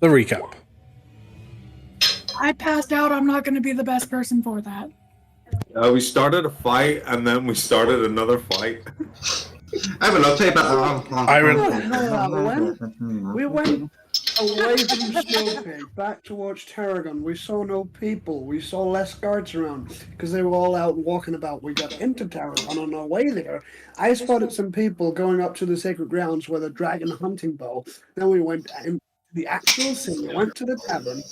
the recap. I passed out. I'm not going to be the best person for that. We started a fight, and then we started another fight. Evan, I'll tell you about We went away from Snowpig, back towards Tarragon. We saw no people. We saw less guards around because they were all out walking about. We got into Tarragon on our way there. I spotted some people going up to the sacred grounds with a dragon hunting bow. Then we went in the actual city, went to the tavern.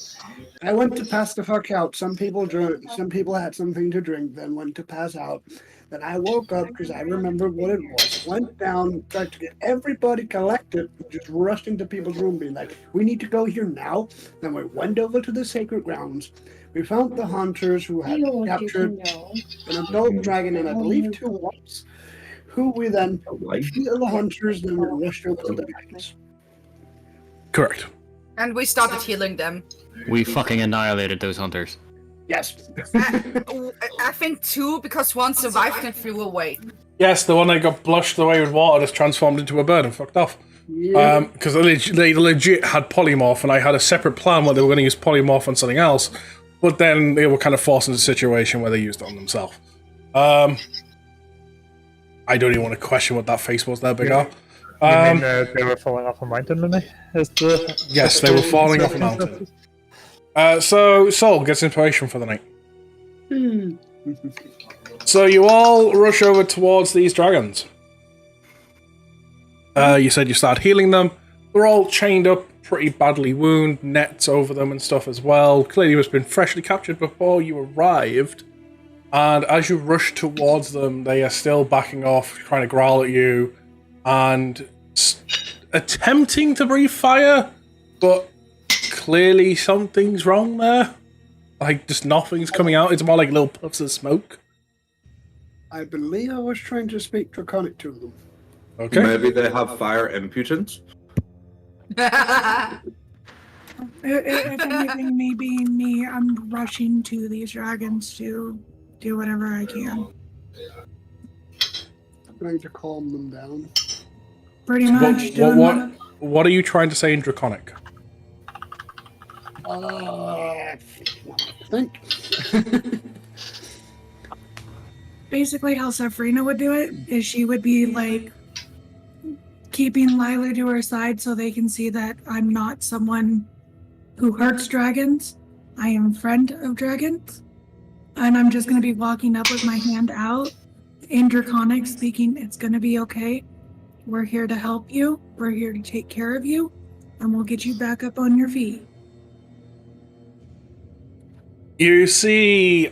I went to pass the fuck out. Some people drank, some people had something to drink, then went to pass out. Then I woke up because I remembered what it was. Went down, tried to get everybody collected, just rushed into people's room, being like, we need to go here now. Then we went over to the sacred grounds. We found the hunters who had captured an adult dragon and I believe 2 wolves, who we then healed the hunters, then we rushed over to the dragons. Correct. And we started healing them. We fucking annihilated those hunters. Yes. I think 2 because 1 survived and flew away. Yes, the one that got blushed away with water just transformed into a bird and fucked off. Yeah. Because they legit had polymorph, and I had a separate plan where they were going to use polymorph on something else, but then they were kind of forced into a situation where they used it on themselves. I don't even want to question what that face was there, Big R. You mean they were falling off a mountain, didn't they? Yes, they were falling off a mountain. So Sol gets inspiration for the night. So you all rush over towards these dragons. You said you started healing them. They're all chained up, pretty badly wounded, nets over them and stuff as well. Clearly it was been freshly captured before you arrived. And as you rush towards them, they are still backing off, trying to growl at you, and attempting to breathe fire, but clearly something's wrong there. Like, just nothing's coming out. It's more like little puffs of smoke. I believe I was trying to speak Draconic to them. Okay. Maybe they have fire impotence. If anything, me being me, I'm rushing to these dragons to do whatever I can. I'm trying to calm them down. Pretty much. What are you trying to say in Draconic? I think. Basically, how Safrina would do it is she would be like keeping Lila to her side so they can see that I'm not someone who hurts dragons. I am a friend of dragons. And I'm just going to be walking up with my hand out in Draconic speaking, it's going to be okay. We're here to help you. We're here to take care of you. And we'll get you back up on your feet. You see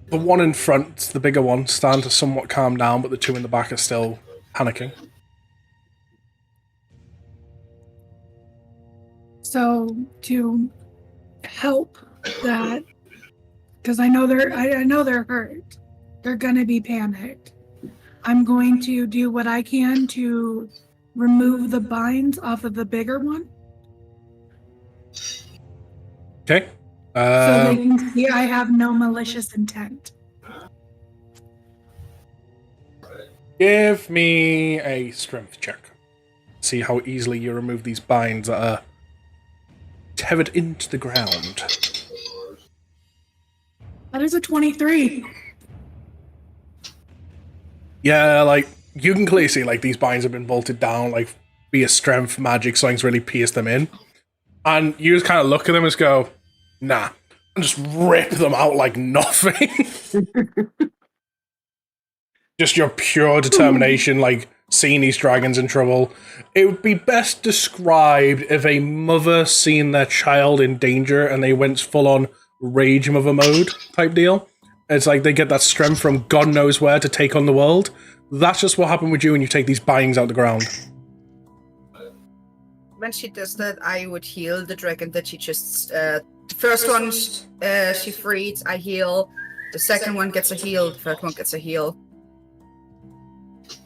the one in front, the bigger one, stand to somewhat calm down, but the 2 in the back are still panicking. So to help that, because I know they're hurt, they're gonna be panicked. I'm going to do what I can to remove the binds off of the bigger one. Okay. So they can see I have no malicious intent. Give me a strength check. See how easily you remove these binds that are tethered into the ground. That is a 23. Yeah, like, you can clearly see, like, these binds have been bolted down, like, via strength, magic, something's really pierced them in. And you just kind of look at them and just go, nah, and just rip them out like nothing. Just your pure determination, like, seeing these dragons in trouble. It would be best described if a mother seen their child in danger and they went full-on rage mother mode type deal. It's like they get that strength from God knows where to take on the world. That's just what happened with you when you take these bindings out the ground. When she does that, I would heal the dragon that she just... the first one she freed, I heal. The second one gets a heal, the third one gets a heal.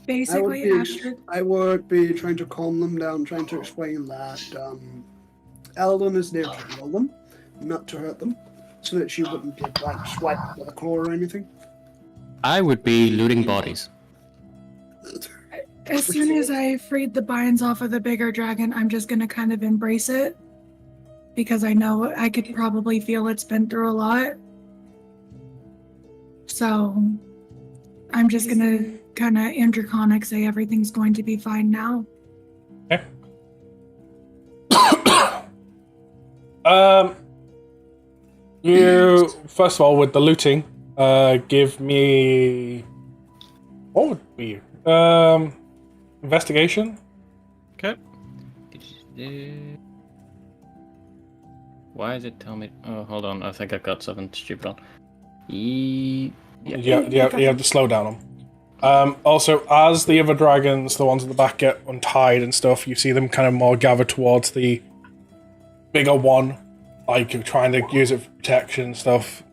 Basically, I would be trying to calm them down, trying to explain that Eldon is there to heal them, not to hurt them, so that she wouldn't get like swiped with a claw or anything. I would be looting bodies. As soon as I freed the binds off of the bigger dragon, I'm just gonna kind of embrace it. Because I know I could probably feel it's been through a lot. So I'm just gonna kind of in Draconic say everything's going to be fine now. Okay. You first of all with the looting, give me what would be investigation. Okay. Why does it tell me? Oh, hold on. I think I've got something stupid on. You have to slow down them. Also, as the other dragons, the ones at the back, get untied and stuff, you see them kind of more gather towards the bigger one, like trying to use it for protection and stuff.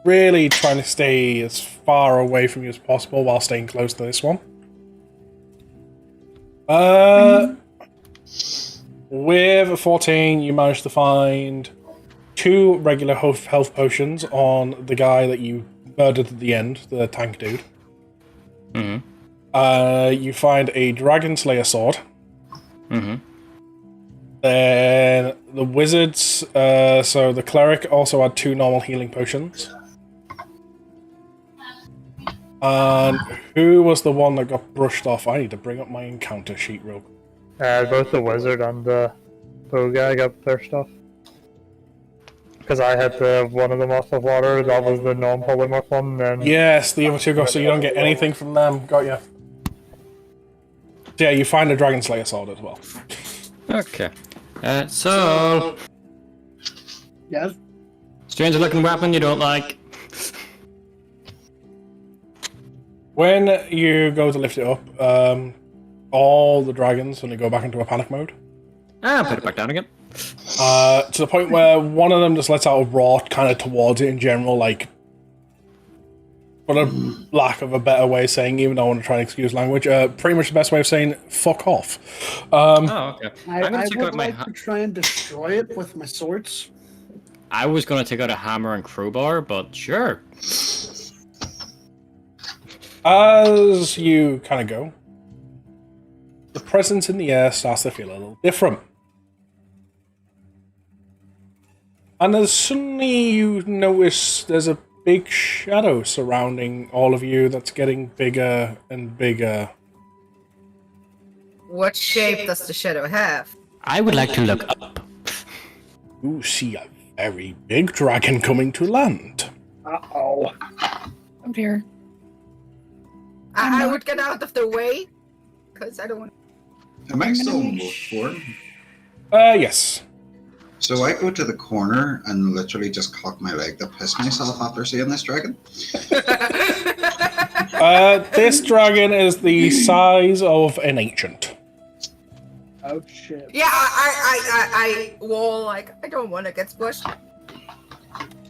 Really trying to stay as far away from you as possible while staying close to this one. With a 14, you managed to find 2 regular health potions on the guy that you murdered at the end, the tank dude. Mm-hmm. You find a Dragon Slayer sword. Mm-hmm. Then the wizards, so the cleric also had 2 normal healing potions. And who was the one that got brushed off? I need to bring up my encounter sheet real quick. Both the wizard and the bow guy got their stuff. Because I had one of them off of water, that was the non-polymorph one, then... Yes, the other 2 go, so you don't get anything from them. Got you. So yeah, you find a Dragon Slayer sword as well. Okay. So... Yes? Strange looking weapon you don't like. When you go to lift it up, all the dragons suddenly go back into a panic mode. Put it back down again. To the point where one of them just lets out a roar kind of towards it in general, like, for a lack of a better way of saying, even though I want to try and excuse language, pretty much the best way of saying, fuck off. Oh, okay. I would like to try and destroy it with my swords. I was going to take out a hammer and crowbar, but sure. As you kind of go, the presence in the air starts to feel a little different. And as suddenly you notice there's a big shadow surrounding all of you that's getting bigger and bigger. What shape does the shadow have? I would like to look up. You see a very big dragon coming to land. Uh-oh. Oh dear. I would get out of the way, because I don't want... Am I still move forward? Yes. So I go to the corner and literally just cock my leg to piss myself after seeing this dragon? This dragon is the size of an ancient. Oh shit. Yeah, I wall, like, I don't want to get squished.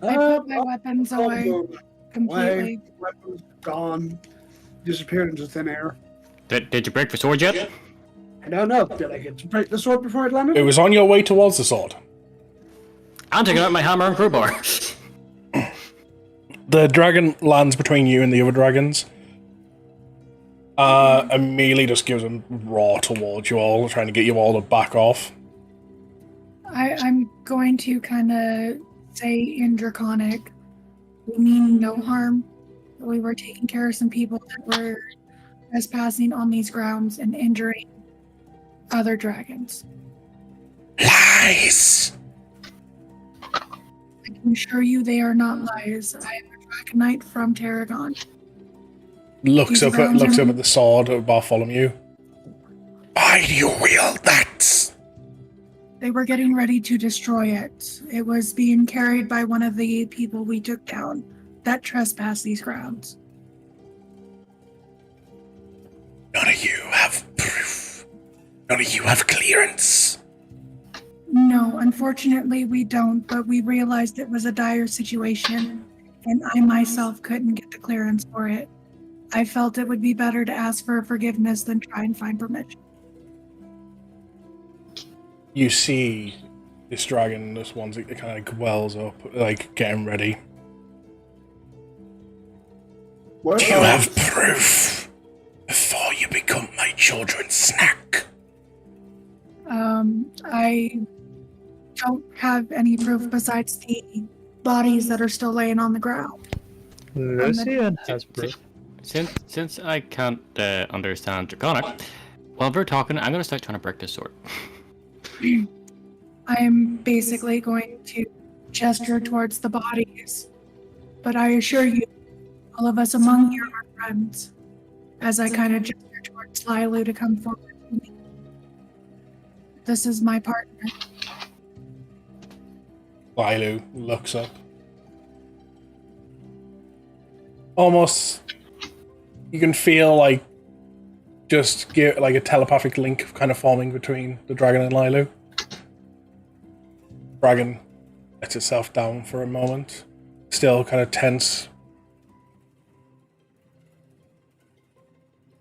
I put my weapons away My completely. weapons gone. Disappeared into thin air. Did you break the sword yet? I don't know. Did I get to break the sword before it landed? It was on your way towards the sword. I'm taking out my hammer and crowbar. The dragon lands between you and the other dragons. Immediately just gives a roar towards you all, trying to get you all to back off. I'm going to kind of say in Draconic, we mean no harm. We were taking care of some people that were trespassing on these grounds and injuring other dragons. Lies! I can assure you they are not lies. I am a Dragonite from Tarragon. Looks These up grounds are- at the sword of Bartholomew. Why do you wield that? They were getting ready to destroy it. It was being carried by one of the people we took down that trespassed these grounds. None of you have proof. None of you have clearance. No, unfortunately we don't, but we realized it was a dire situation, and I myself couldn't get the clearance for it. I felt it would be better to ask for forgiveness than try and find permission. You see this dragon, this one, it kind of wells up, like getting ready. What? Do you have proof before you become my children's snack? I don't have any proof besides the bodies that are still laying on the ground. Lucian has proof. Since I can't understand Draconic, while we're talking, I'm gonna start trying to break this sword. I'm basically going to gesture towards the bodies, but I assure you, all of us among you are friends. As I kind of gesture towards Lilu to come forward with me. This is my partner. Lilu looks up. Almost, you can feel like just get like a telepathic link kind of forming between the dragon and Lilu. Dragon lets itself down for a moment, still kind of tense.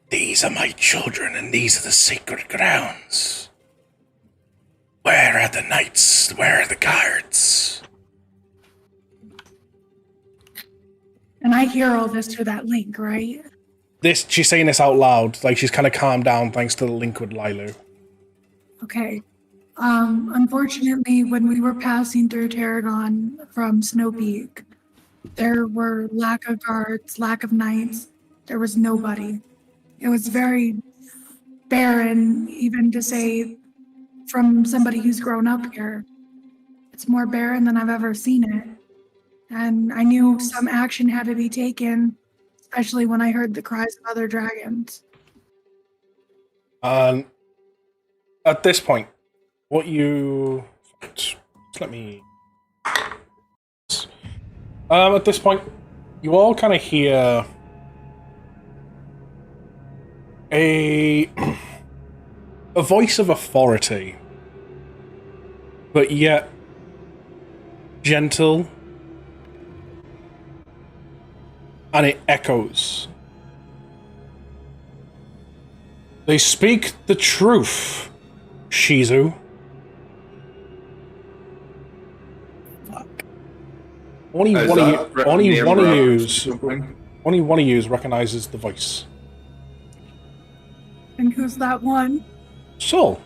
These are my children, and these are the sacred grounds. Where are the knights? Where are the guards? And I hear all this through that link, right? She's saying this out loud, like she's kind of calmed down thanks to the link with Lilu. Okay. Unfortunately, when we were passing through Tarragon from Snow Peak, there were lack of guards, lack of knights. There was nobody. It was very barren, even to say from somebody who's grown up here. It's more barren than I've ever seen it. And I knew some action had to be taken, especially when I heard the cries of other dragons. At this point, what you... Let me... at this point, you all kind of hear a voice of authority, but yet gentle, and it echoes. They speak the truth, Shizu. Only one of you recognizes the voice. And who's that one? Sol.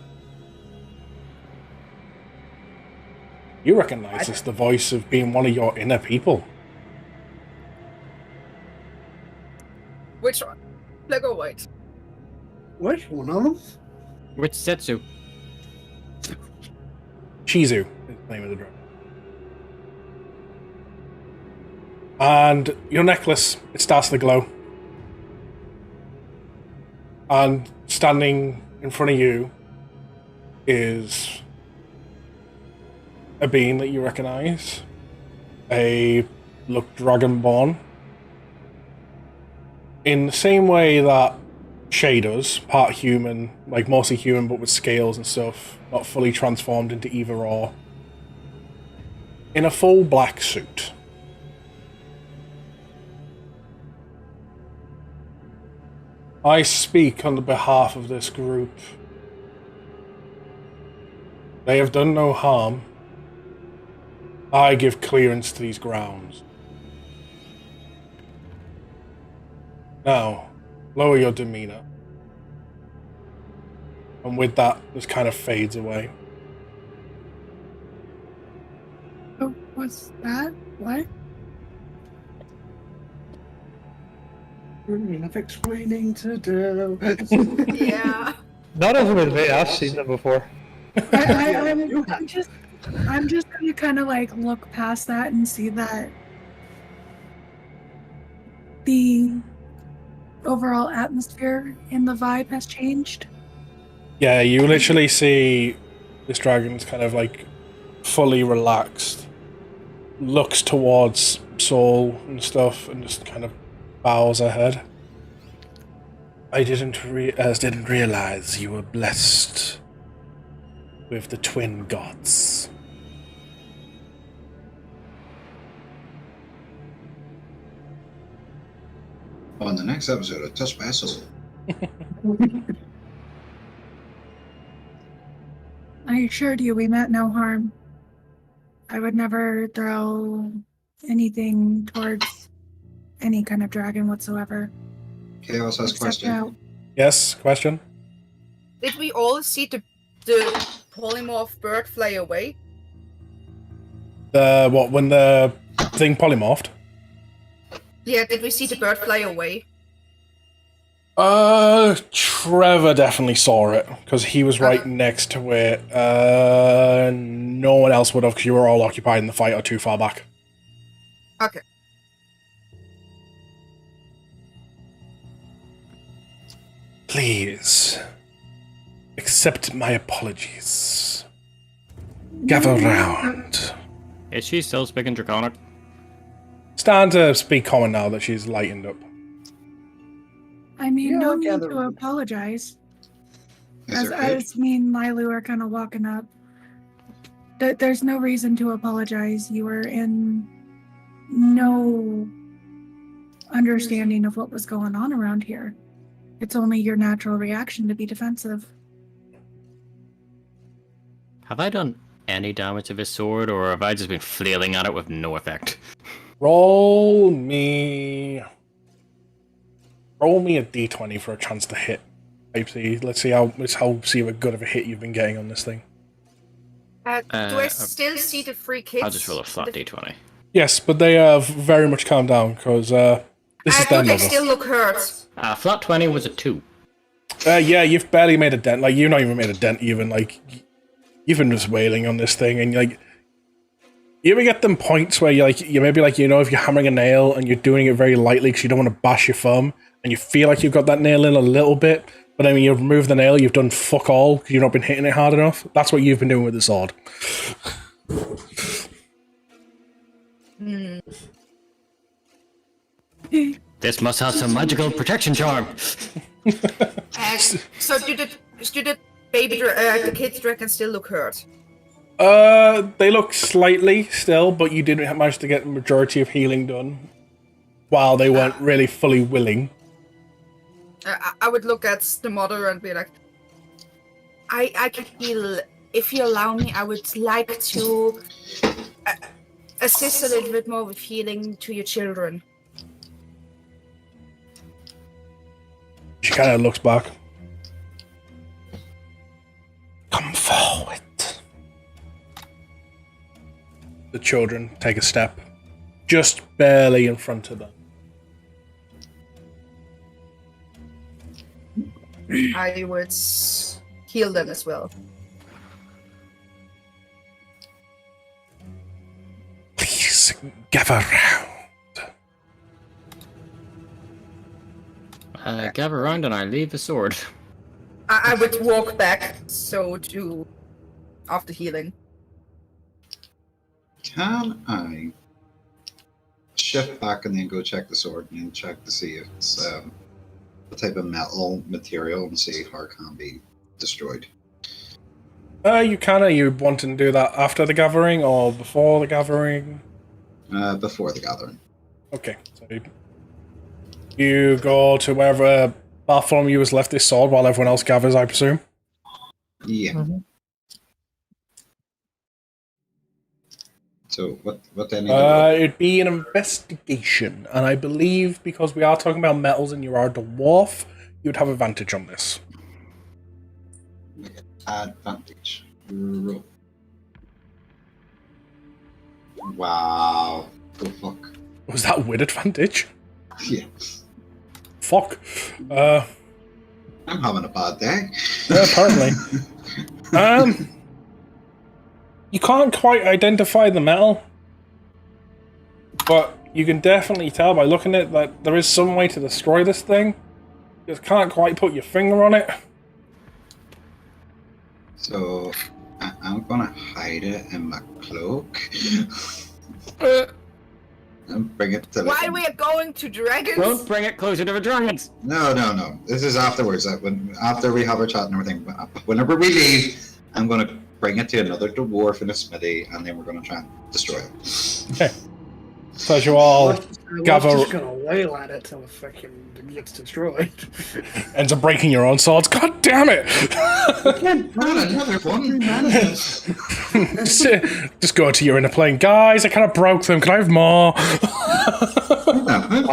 You recognize this the voice of being one of your inner people. Which one? Black or white? Which one of them? Which Setsu? Shizu is the name of the dragon. And your necklace, it starts to glow. And standing in front of you is a being that you recognize. A look dragonborn. In the same way that Shay does, part human, like mostly human but with scales and stuff, not fully transformed into either or. In a full black suit. I speak on the behalf of this group. They have done no harm. I give clearance to these grounds. Now, lower your demeanor. And with that, this kind of fades away. Oh, what's that? What? Enough explaining to do. Yeah. Not even with me, I've seen them before. I'm just gonna kind of like look past that and see that the overall atmosphere in the vibe has changed. Yeah, you literally see this dragon's kind of like fully relaxed, looks towards Saul and stuff, and just kind of bows her head. I didn't realize you were blessed with the twin gods. On the next episode of Touch by Soul. I assured you we meant no harm. I would never throw anything towards any kind of dragon whatsoever. Chaos has Except question. now. Yes, question? Did we all see the polymorph bird fly away? When the thing polymorphed? Yeah, did we see the bird fly away? Trevor definitely saw it, because he was right next to it. No one else would have, because you were all occupied in the fight or too far back. Okay. Please, accept my apologies. Gather round. Is she still speaking Draconic? Stand to speak common now that she's lightened up. I mean, Yeah, no I'll need gather to round. apologize. Is there good? As me and Lilu are kind of walking up. There's no reason to apologize. You were in no understanding of what was going on around here. It's only your natural reaction to be defensive. Have I done any damage to this sword, or have I just been flailing at it with no effect? Roll me a d20 for a chance to hit. Let's see how good of a hit you've been getting on this thing. Do I still see the three kids? I'll just roll a flat d20. Yes, but they have very much calmed down, because this is their They mother. still look hurt. Flat 20 was a 2. Yeah, you've barely made a dent. Like, you've not even made a dent, even. Like, you've been just wailing on this thing, and, like, you ever get them points where you maybe, like, if you're hammering a nail and you're doing it very lightly because you don't want to bash your thumb, and you feel like you've got that nail in a little bit, but then when you remove the nail, you've done fuck all because you've not been hitting it hard enough? That's what you've been doing with the sword. This must have some magical protection charm. So do the the kids dragons still look hurt? They look slightly still, but you didn't manage to get the majority of healing done while they weren't really fully willing. I would look at the mother and be like, I can heal. If you allow me, I would like to assist a little bit more with healing to your children. She kind of looks back. Come forward. The children take a step, just barely in front of them. I would heal them as well. Please gather round. Gather around and I leave the sword. I would walk back, so to after healing. Can I shift back and then go check the sword and then check to see if it's the type of metal material and see how it can be destroyed? You wanting to do that after the gathering or before the gathering? Before the gathering. Okay, so you go to wherever Bartholomew has left this sword while everyone else gathers, I presume? Yeah. Mm-hmm. So what do I need to do? It'd be an investigation, and I believe because we are talking about metals and you are a dwarf, you'd have advantage on this. Advantage. Roll. Wow. Oh fuck. Was that with advantage? Yeah. Fuck. I'm having a bad day. Yeah, apparently. You can't quite identify the metal, but you can definitely tell by looking at it that there is some way to destroy this thing. You just can't quite put your finger on it. So I'm gonna hide it in my cloak and bring it to. While we are going to dragons. Don't bring it closer to the dragons. No. This is afterwards. After we have our chat and everything. Whenever we leave, I'm gonna bring it to another dwarf in a smithy, and then we're gonna try and destroy it. Okay. So as you all gather, just gonna wail at it till it fucking gets destroyed. ends up breaking your own swords. God damn it! Not another one. Just go to your inner plane, guys. I kind of broke them. Can I have more? Why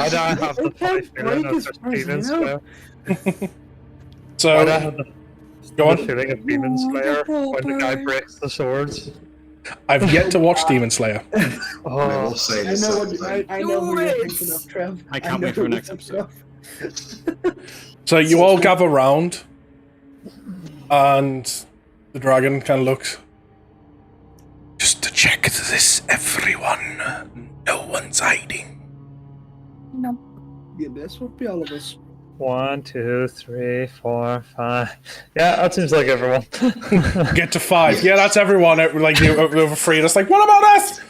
do I have the It can't funny feeling break of his just person, penis you know? where- Why do I So have the Go The on. feeling of Demon Oh, Slayer the when the guy bars. breaks the swords. I've yet to watch Demon Slayer. And I Oh, will say I this. know what I know who Do you're it. thinking of, Trev. I can't know wait for who next you're episode. thinking of. So you all gather round, and the dragon kind of looks. Just to check this, everyone. No one's hiding. No. Yeah, this would be all of us. 1, 2, 3, 4, 5. Yeah, that seems like everyone. Get to 5. Yeah, that's everyone. Like you over 3. That's like, what about us?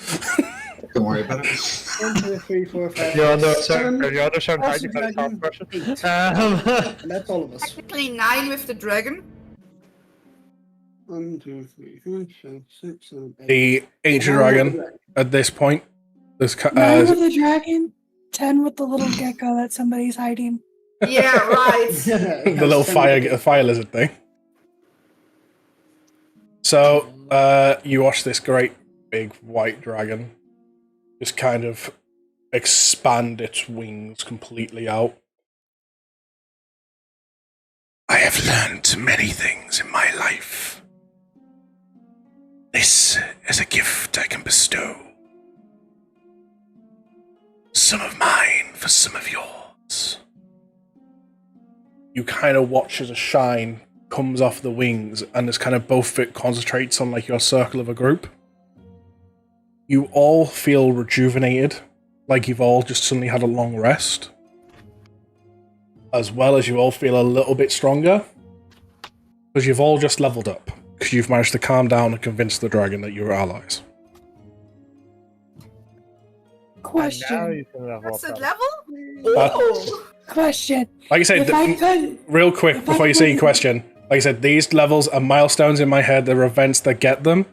Don't worry about it. 1, 2, 3, 4, 5. You're under a 7. certain, you're under a certain height, you Awesome, got a top dragon. pressure. And that's all of us. Technically 9 with the dragon. 1, 2, 3, 4, 5, 6, 7, 8. The ancient dragon at this point. This 9 with the dragon, 10 with the little gecko that somebody's hiding. Yeah, right. the little fire lizard thing. So you watch this great big white dragon just kind of expand its wings completely out. I have learned many things in my life. This is a gift I can bestow. Some of mine for some of yours. You kind of watch as a shine comes off the wings, and this kind of both it concentrates on like your circle of a group. You all feel rejuvenated, like you've all just suddenly had a long rest, as well as you all feel a little bit stronger, because you've all just leveled up, because you've managed to calm down and convince the dragon that you're allies. Now Question. you can level What's up. the level? Oh. Question. Like I said, If I could, real quick if I before you say your could- question, like I said, these levels are milestones in my head. They're events that get them.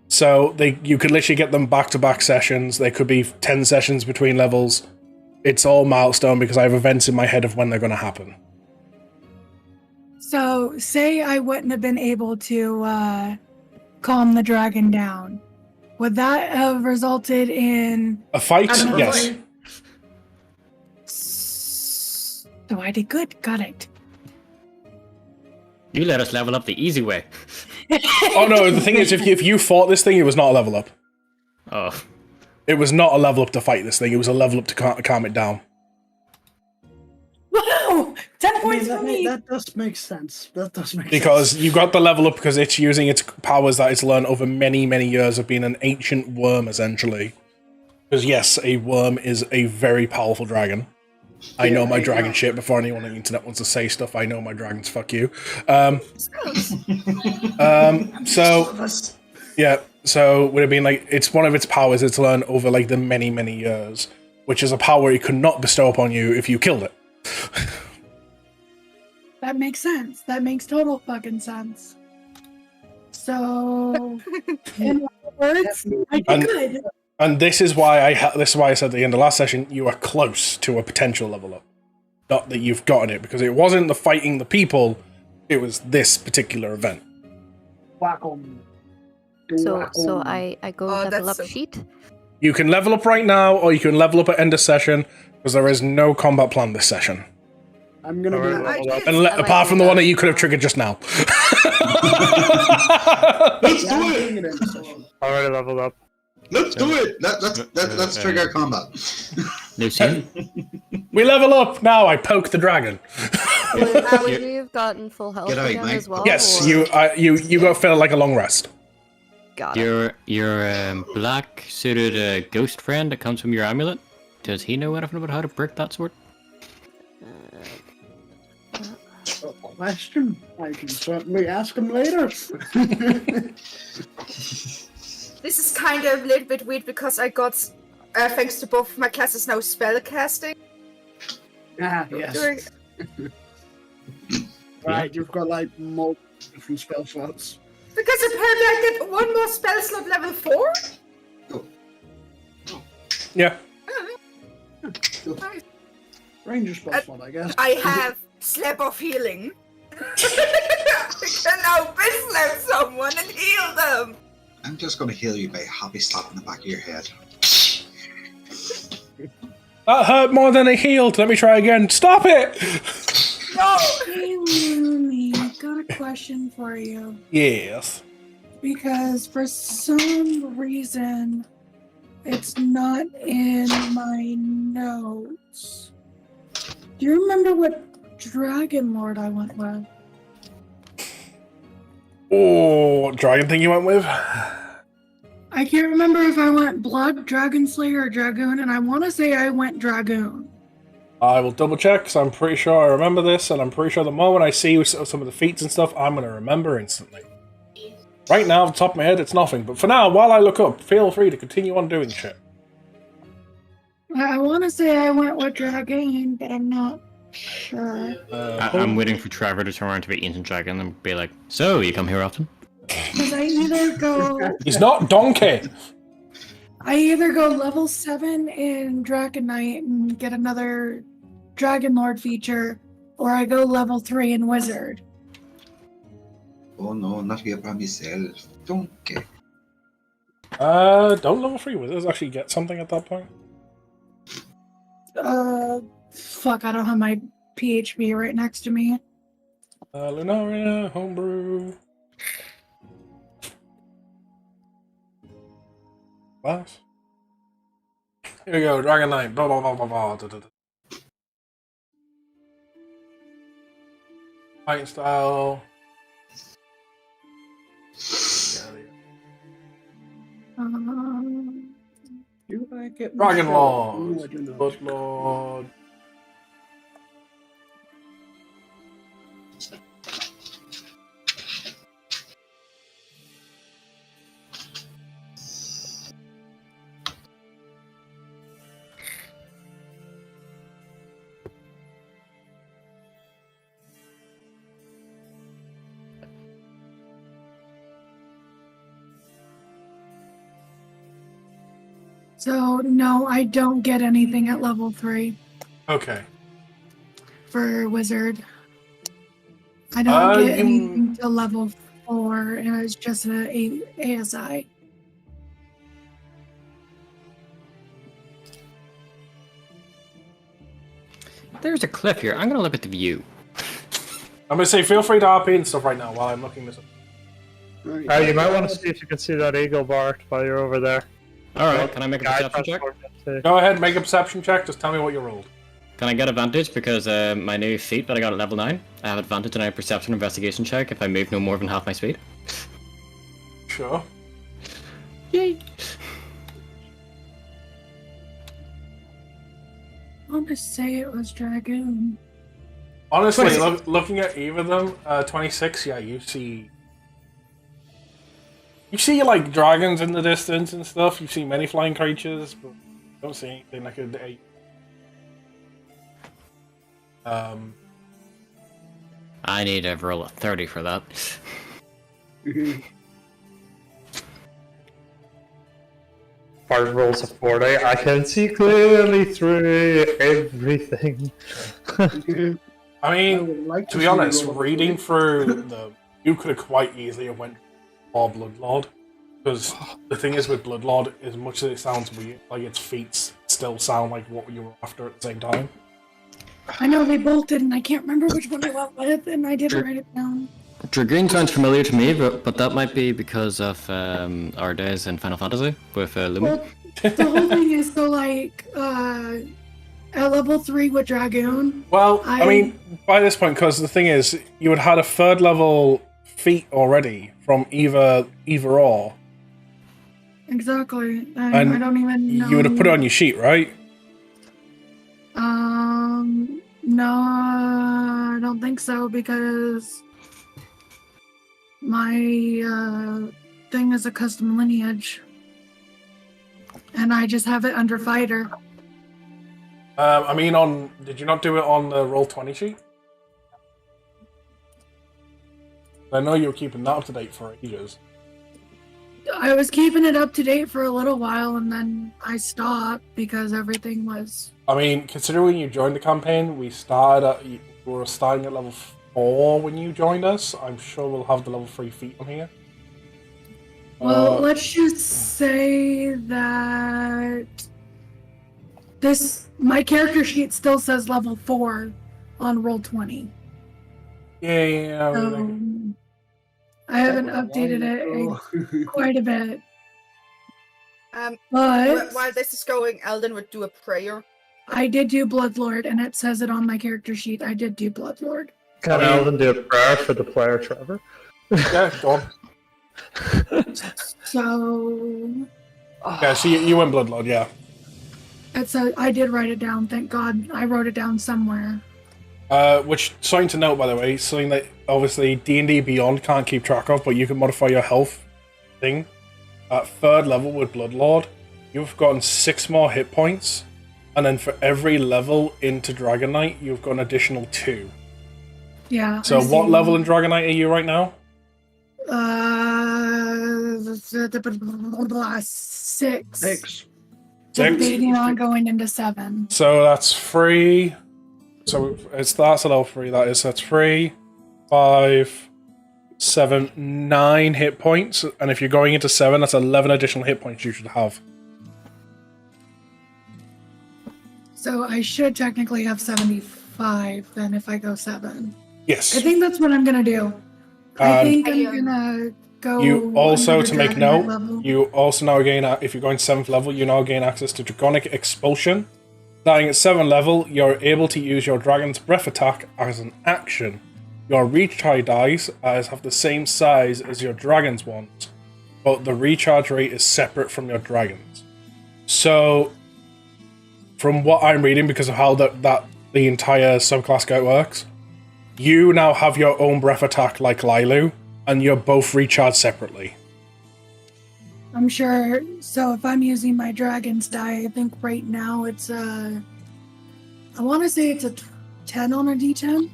So you could literally get them back-to-back sessions. They could be 10 sessions between levels. It's all milestone because I have events in my head of when they're going to happen. so say I wouldn't have been able to calm the dragon down. Would that have resulted in? A fight? Another Yes. one. So I did good. Got it. You let us level up the easy way. Oh no, the thing is, if you fought this thing, it was not a level up. Oh. It was not a level up to fight this thing. It was a level up to calm it down. Wow! 10 I mean, points for me. that does make sense. That does make Because sense. you got the level up because it's using its powers that it's learned over many, many years of being an ancient worm, essentially. Because yes, a worm is a very powerful dragon. I know my dragon shit before anyone on the internet wants to say stuff. I know my dragons. Fuck you. So yeah. So would it been like it's one of its powers it's learned over like the many, many years, which is a power it could not bestow upon you if you killed it. That makes sense. That makes total fucking sense. So, in other words, I did And- good. And this is why I said at the end of last session you are close to a potential level up. Not that you've gotten it, because it wasn't the fighting the people, it was this particular event. Whack 'em. So Whack 'em. so I go Oh, level that's up so- sheet. You can level up right now, or you can level up at end of session, because there is no combat plan this session. I'm gonna Alright, be. I level up. did. And I like apart from the that. one that you could have triggered just now. Let's Yeah, I'm do it. doing it in session. Already leveled up. Let's do it. Let's trigger combat. Lucian? We level up now. I poke the dragon. Would we have gotten full health Get out, again mate. as well? Yes, or- you got felt like a long rest. Got it. Your black suited ghost friend that comes from your amulet. Does he know anything about how to break that sword? A question? I can certainly ask him later. This is kind of a little bit weird because I got, thanks to both of my classes now, spell casting. Yes. Right, you've got like multiple different spell slots. Because apparently I get one more spell slot level 4? Yeah. Ranger spell slot, I guess. I have slap of healing. I can now bitch slap someone and heal them. I'm just going to heal you by a happy slap in the back of your head. That hurt more than it healed. Let me try again. Stop it! No! Hey, Lumi, got a question for you. Yes. Because for some reason, it's not in my notes. Do you remember what Dragon Lord I went with? Oh, what dragon thing you went with? I can't remember if I went Blood, Dragon Slayer, or Dragoon, and I want to say I went Dragoon. I will double check because I'm pretty sure I remember this, and I'm pretty sure the moment I see some of the feats and stuff, I'm going to remember instantly. Right now, off the top of my head, it's nothing. But for now, while I look up, feel free to continue on doing shit. I want to say I went with Dragoon, but I'm not sure. I'm waiting for Trevor to turn around to the ancient dragon and be like, "So, you come here often?" Because I either go... He's not Donkey! I either go level 7 in Dragon Knight and get another Dragon Lord feature, or I go level 3 in Wizard. Oh no, not here by myself. Donkey. Don't level 3 wizards actually get something at that point? Fuck, I don't have my PHP right next to me. Lunaria, homebrew. Class. Here we go, Dragon Knight, blah blah blah blah blah. Da, da, da. Fighting style. Do I get Dragon myself? Lord. No, I do not. Blood Lord. So, no, I don't get anything at level 3 Okay. for Wizard. I don't get you- anything till level 4, and it's just an ASI. There's a cliff here. I'm gonna look at the view. I'm gonna say feel free to RP and stuff right now while I'm looking this up. Right. You might want to see if you can see that eagle bark while you're over there. Alright, can I make a Guide perception check? transport into- Go ahead, make a perception check, just tell me what you rolled. Can I get advantage because my new feat that I got at level 9? I have advantage on a perception investigation check if I move no more than half my speed. Sure. Yay! I want to say it was Dragoon. Honestly, 26. looking at either of them, 26, yeah, you see like dragons in the distance and stuff. You see many flying creatures, but you don't see anything like a. I need to roll a 30 for that. Bard rolls a 40. I can see clearly through everything. I I mean, would like to be see honest, you roll a reading 40. through you could have quite easily have went for Bloodlord, because the thing is with Bloodlord, as much as it sounds weird, like its feats still sound like what you were after at the same time. I know they both did, and I can't remember which one I went with, and I didn't write it down. Dragoon sounds familiar to me, but that might be because of our days in Final Fantasy with Lumen. Well, the whole thing is so like at level 3 with Dragoon. Well, I mean, by this point, because the thing is, you had had a 3rd level feat already from either or. Exactly. And I don't even know. You would have put it on your sheet, right? No, I don't think so, because my thing is a custom lineage. And I just have it under fighter. I mean, did you not do it on the Roll20 sheet? I know you were keeping that up to date for ages. I was keeping it up to date for a little while, and then I stopped because everything was... I mean, considering when you joined the campaign, we were starting at level 4 when you joined us. I'm sure we'll have the level 3 feat on here. Well, let's just say that my character sheet still says level 4 on Roll20. Yeah. I haven't updated it in quite a bit. While But this is going, Eldon would do a prayer. I did do Bloodlord, and it says it on my character sheet. I did do Bloodlord. Can Alvin do a prayer for the player, Trevor? Yeah, go on. So Yeah, so you went Bloodlord, yeah. I did write it down. Thank God, I wrote it down somewhere. Which, something to note, by the way, something that obviously D&D Beyond can't keep track of, but you can modify your health thing. At 3rd level with Bloodlord, you've gotten 6 more hit points, and then for every level into Dragonite, you've got an additional 2. Yeah. So I see. what level in Dragonite are you right now? 6. 6. Debating on going into 7. So that's 3. So that's a level 3, that is. That's 3, 5, 7, 9 hit points. And if you're going into 7, that's 11 additional hit points you should have. So I should technically have 75 then if I go 7. Yes. I think that's what I'm gonna do. I think I'm gonna go. You also, another to make Dragonite note, level. you also now gain, if you're going 7th level, you now gain access to Draconic Expulsion. Starting at 7th level, you're able to use your Dragon's Breath attack as an action. Your recharge dice have the same size as your Dragon's ones, but the recharge rate is separate from your Dragon's. So, from what I'm reading, because of how the entire subclass guide works, you now have your own breath attack like Lilu, and you're both recharged separately. I'm sure. So if I'm using my Dragon's die, I think right now it's I want to say it's a 10 on a D10.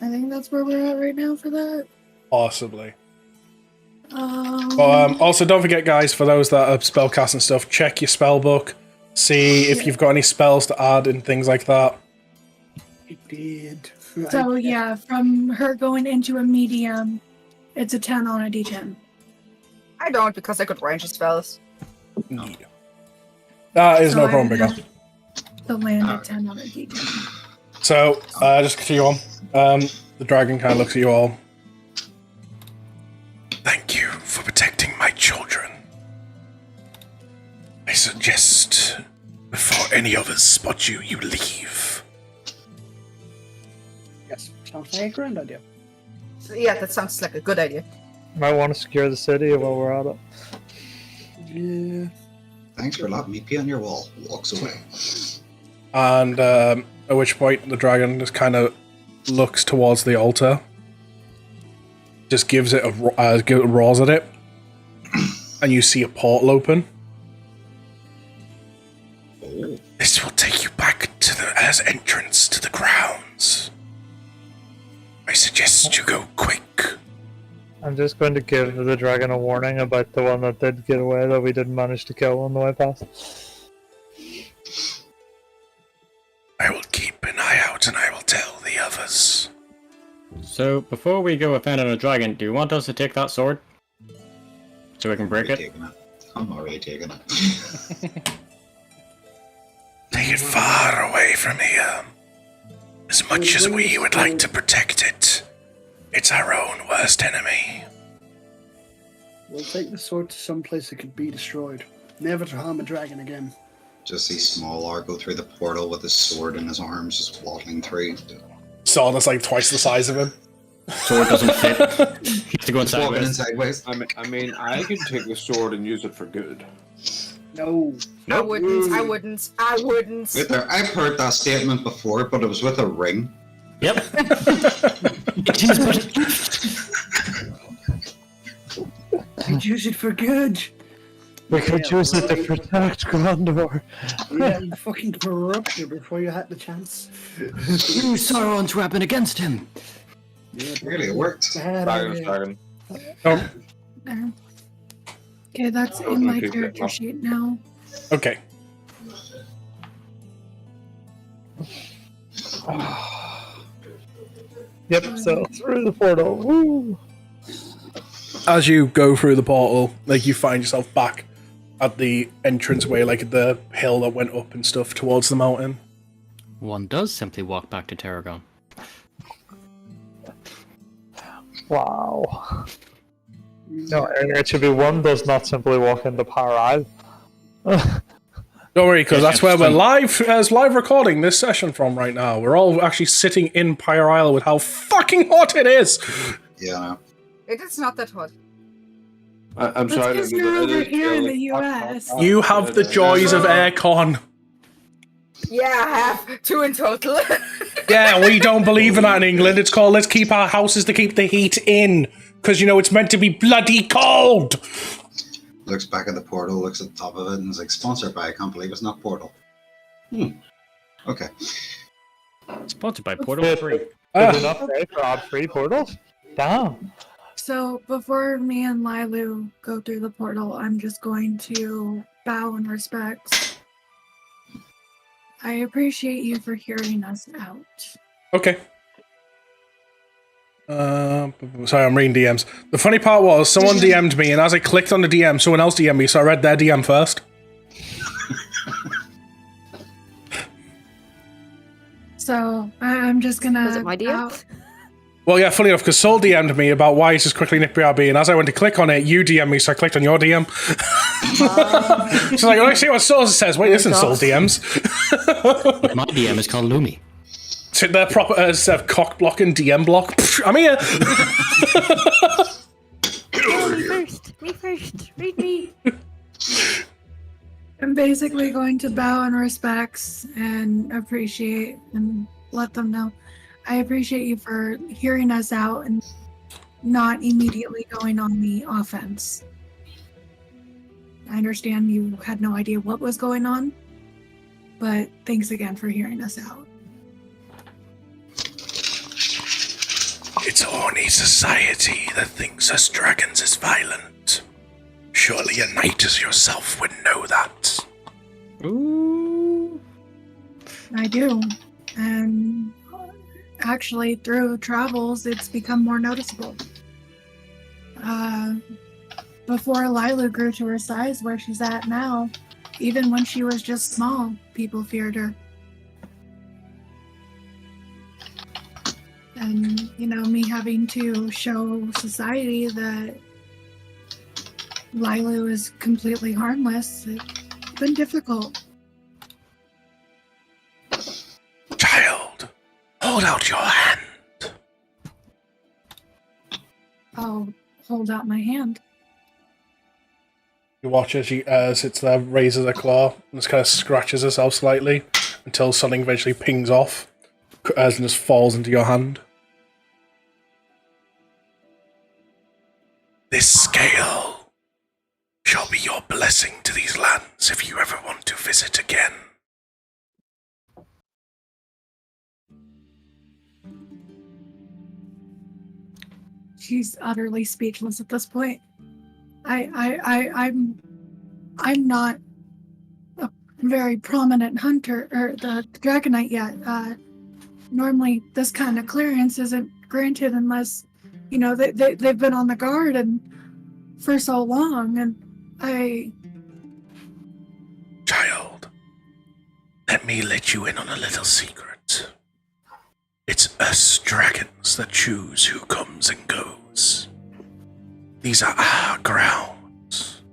I think that's where we're at right now for that. Possibly. Also, don't forget, guys, for those that are spellcast and stuff, check your spell book. See if you've got any spells to add and things like that. I did. So yeah, from her going into a medium, it's a 10 on a D10. I don't, because I could range spells. Yeah. That is So no I problem, bigger. have to land a 10 on a D10. So, just continue on. The dragon kind of looks at you all. Thank you for protecting my children. I suggest, before any others spot you, you leave. Yes, sounds like a grand idea. So, yeah, that sounds like a good idea. Might want to secure the city while we're at it. Yeah. Thanks for letting me pee on your wall. Walks away. And at which point the dragon just kind of looks towards the altar, just gives it roars at it, and you see a portal open. Oh. This will take you back to the entrance to the grounds. I suggest you go quick. I'm just going to give the dragon a warning about the one that did get away that we didn't manage to kill on the way past. I will keep an eye out and I will tell the others. So, before we go offending a dragon, do you want us to take that sword? So we can break it? I'm already taking it. Take it far away from here. As much as we would like to protect it, it's our own worst enemy. We'll take the sword to some place that could be destroyed. Never to harm a dragon again. Just see Small R go through the portal with his sword in his arms, just waddling through. Saw that's like twice the size of him. Sword doesn't fit. He has to go in Just walking in sideways. sideways. I mean, I could take the sword and use it for good. No. I wouldn't. Wait there, I've heard that statement before, but it was with a ring. Yep. It is, but I'd use it for good. We could use it to protect Gondor. Yeah, you fucking corrupt you before you had the chance. use Sauron's weapon against him. Yeah, Really, it worked. bad Dragon's idea. dragon. There. Okay, that's I was in gonna my keep it character up. sheet now. Okay. Yep, so through the portal. Woo! As you go through the portal, like you find yourself back at the entranceway, like the hill that went up and stuff towards the mountain. One does simply walk back to Tarragon. Wow. No, it should be one does not simply walk into Power Isle. Don't worry, because Yeah, that's where we're interesting. live recording this session from right now. We're all actually sitting in Pyre Isle with how fucking hot it is. Yeah. It is not that hot. I'm That's sorry. because you're over here in the US. You have the joys of aircon. Yeah, I have 2 in total. Yeah, we don't believe in that in England. It's called let's keep our houses to keep the heat in. Because, you know, it's meant to be bloody cold. Looks back at the portal, looks at the top of it, and is like, sponsored by, I can't believe it's not Portal. Okay. Sponsored by Portal 3. Did enough pay for odd-free portals? Damn. So before me and Lilu go through the portal, I'm just going to bow in respect. I appreciate you for hearing us out. Okay. Sorry, I'm reading DMs. The funny part was, someone DM'd me, and as I clicked on the DM, someone else DM'd me, so I read their DM first. So I'm just gonna. Was it my DM? Well, yeah, funny enough, because Soul DM'd me about why is this quickly Nick BRB, and as I went to click on it, you DM'd me, so I clicked on your DM. So like, let's see what Soul says. Wait, this isn't Soul DMs. My DM is called Lumi. So they're proper cock block and DM block. Psh, I'm here. Me first. Read me. I'm basically going to bow in respects and appreciate and let them know. I appreciate you for hearing us out and not immediately going on the offense. I understand you had no idea what was going on, but thanks again for hearing us out. It's only society that thinks us dragons is violent. Surely a knight as yourself would know that. Ooh. I do. And actually, through travels, it's become more noticeable. Before Lilu grew to her size where she's at now, even when she was just small, people feared her. And, you know, me having to show society that Lilu is completely harmless, it's been difficult. Child, hold out your hand. I'll hold out my hand. You watch as she sits there, raises a claw, and just kind of scratches herself slightly until something eventually pings off and just falls into your hand. This scale shall be your blessing to these lands if you ever want to visit again. She's utterly speechless at this point. I'm not a very prominent hunter or the Dragonite yet. Normally, this kind of clearance isn't granted unless, you know, they've been on the guard and for so long, and Child, let me let you in on a little secret. It's us dragons that choose who comes and goes. These are our grounds.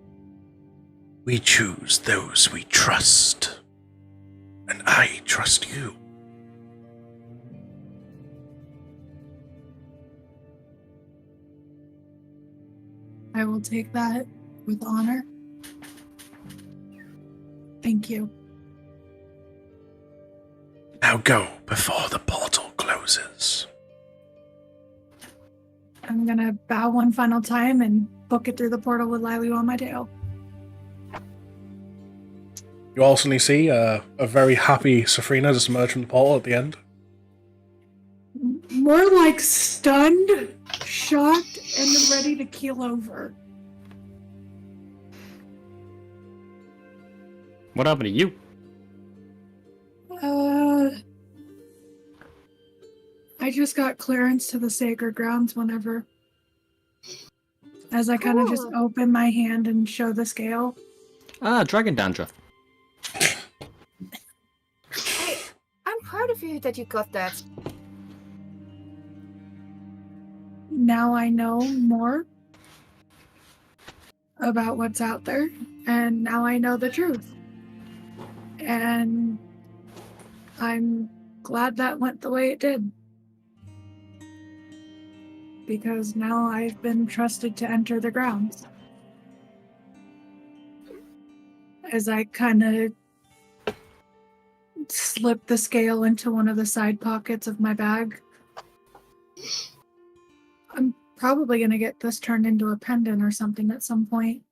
We choose those we trust. And I trust you. I will take that with honor. Thank you. Now go before the portal closes. I'm gonna bow one final time and book it through the portal with Lilu on my tail. You also see a very happy Safrina just emerge from the portal at the end. More like stunned, shocked, and ready to keel over. What happened to you? I just got clearance to the sacred grounds whenever. As I kind of just open my hand and show the scale. Ah, dragon dandruff. I'm proud of you that you got that. now I know more about what's out there, and now I know the truth. And I'm glad that went the way it did. Because now I've been trusted to enter the grounds. As I kind of slip the scale into one of the side pockets of my bag. I'm probably going to get this turned into a pendant or something at some point.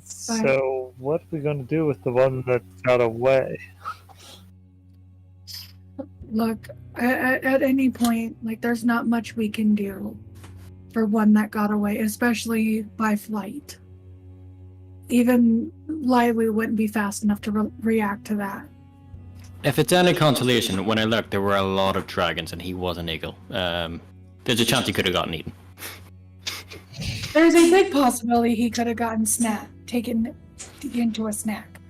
So, what are we going to do with the one that got away? Look, at any point, like, there's not much we can do for one that got away, especially by flight. Even Lively wouldn't be fast enough to react to that. If it's any consolation, when I looked, there were a lot of dragons, and he was an eagle. There's a chance he could have gotten eaten. There's a big possibility he could have gotten taken into a snack.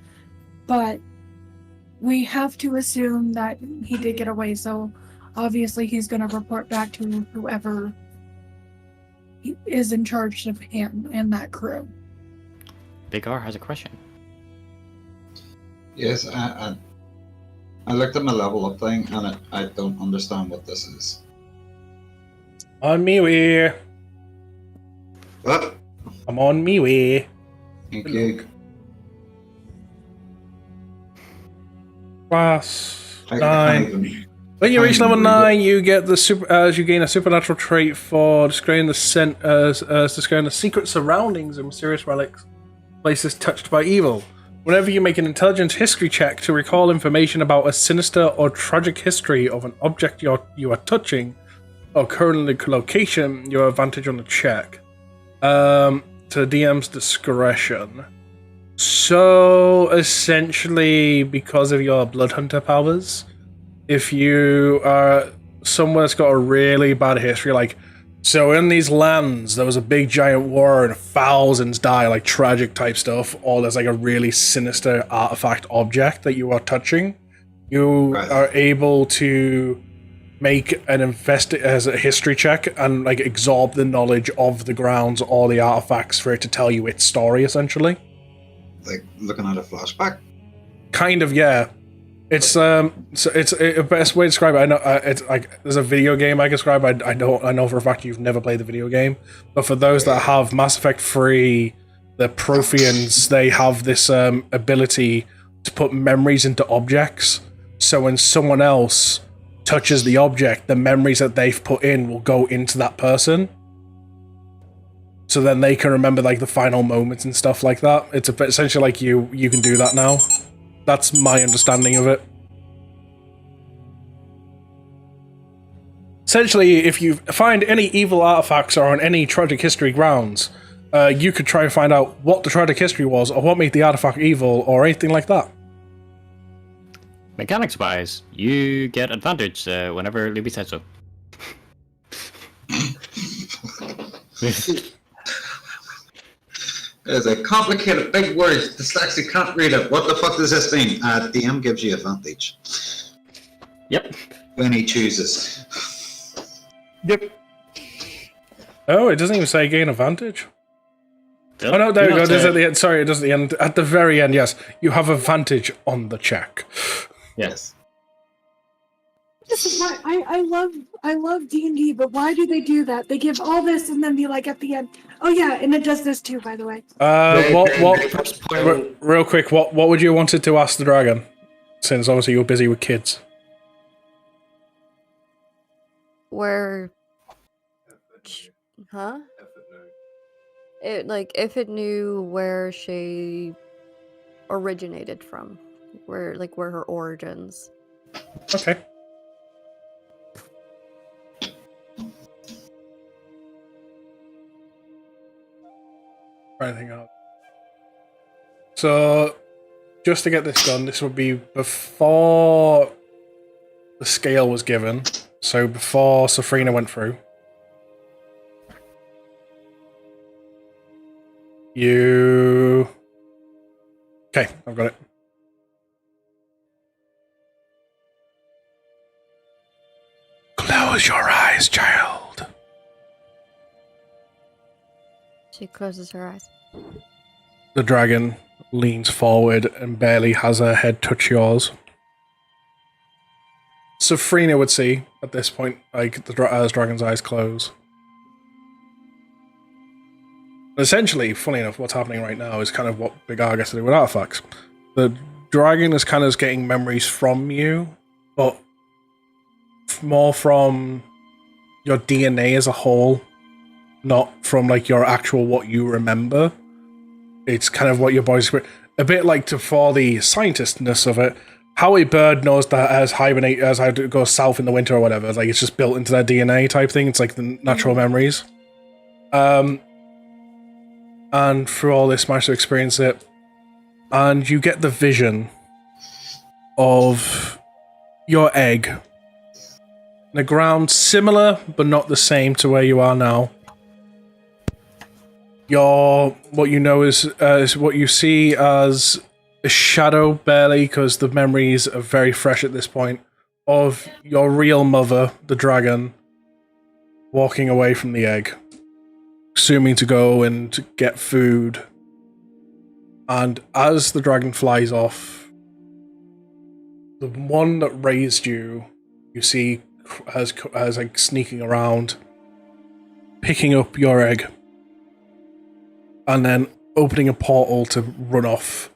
But we have to assume that he did get away, so obviously he's going to report back to whoever is in charge of him and that crew. Big R has a question. Yes, I looked at my level up thing, and I don't understand what this is. On me way. What? I'm on me way. Thank you. Class I 9. When you reach level 9, you get the you gain a supernatural trait for describing describing the secret surroundings of mysterious relics, places touched by evil. Whenever you make an intelligence history check to recall information about a sinister or tragic history of an object you are touching, or current location, you have advantage on the check. To the DM's discretion. So, essentially, because of your blood hunter powers, if you are someone that's got a really bad history, like, so in these lands, there was a big giant war and thousands die, like tragic type stuff, or there's like a really sinister artifact object that you are touching, you are able to make an as a history check and like absorb the knowledge of the grounds or the artifacts for it to tell you its story, essentially. Like looking at a flashback. Kind of, yeah. It's so it's the best way to describe it. I know it's like there's a video game I describe. I know for a fact you've never played the video game, but for those that have Mass Effect 3, the Protheans, they have this ability to put memories into objects. So when someone else touches the object, the memories that they've put in will go into that person. So then they can remember like the final moments and stuff like that. It's essentially like you can do that now. That's my understanding of it. Essentially, if you find any evil artifacts or on any tragic history grounds, you could try and find out what the tragic history was or what made the artifact evil or anything like that. Mechanics-wise, you get advantage whenever Libby says so. There's a complicated big word. Dyslexic can't read it. What the fuck does this mean? DM gives you advantage. Yep. When he chooses. Yep. Oh, it doesn't even say gain advantage. Yep. Oh no, there we go. It is at the end. Sorry, it does at the end. At the very end, yes. You have advantage on the check. Yes. This is why I love D&D, but why do they do that? They give all this and then be like at the end, oh yeah, and it does this too, by the way. Real quick, what would you wanted to ask the dragon? Since obviously you're busy with kids. Where? Huh? It like if it knew where she originated from, where her origins. Okay. Anything else? So, just to get this done, this would be before the scale was given. So before Safrina went through. Okay, I've got it. Close your eyes, child. She closes her eyes. The dragon leans forward and barely has her head touch yours. Safrina would see at this point, like as dragon's eyes close. Essentially, funny enough, what's happening right now is kind of what Big R gets to do with artifacts. The dragon is kind of getting memories from you, but more from your DNA as a whole, not from like your actual what you remember. It's kind of what your body's a bit like for the scientistness of it. How a bird knows that as how it goes south in the winter or whatever, like it's just built into their DNA type thing. It's like the natural memories. And through all this, managed to experience it, and you get the vision of your egg in the ground, similar but not the same to where you are now. What you know is what you see as a shadow, barely, because the memories are very fresh at this point, of your real mother, the dragon, walking away from the egg, assuming to go and to get food. And as the dragon flies off, the one that raised you, you see as like sneaking around, picking up your egg, and then opening a portal to run off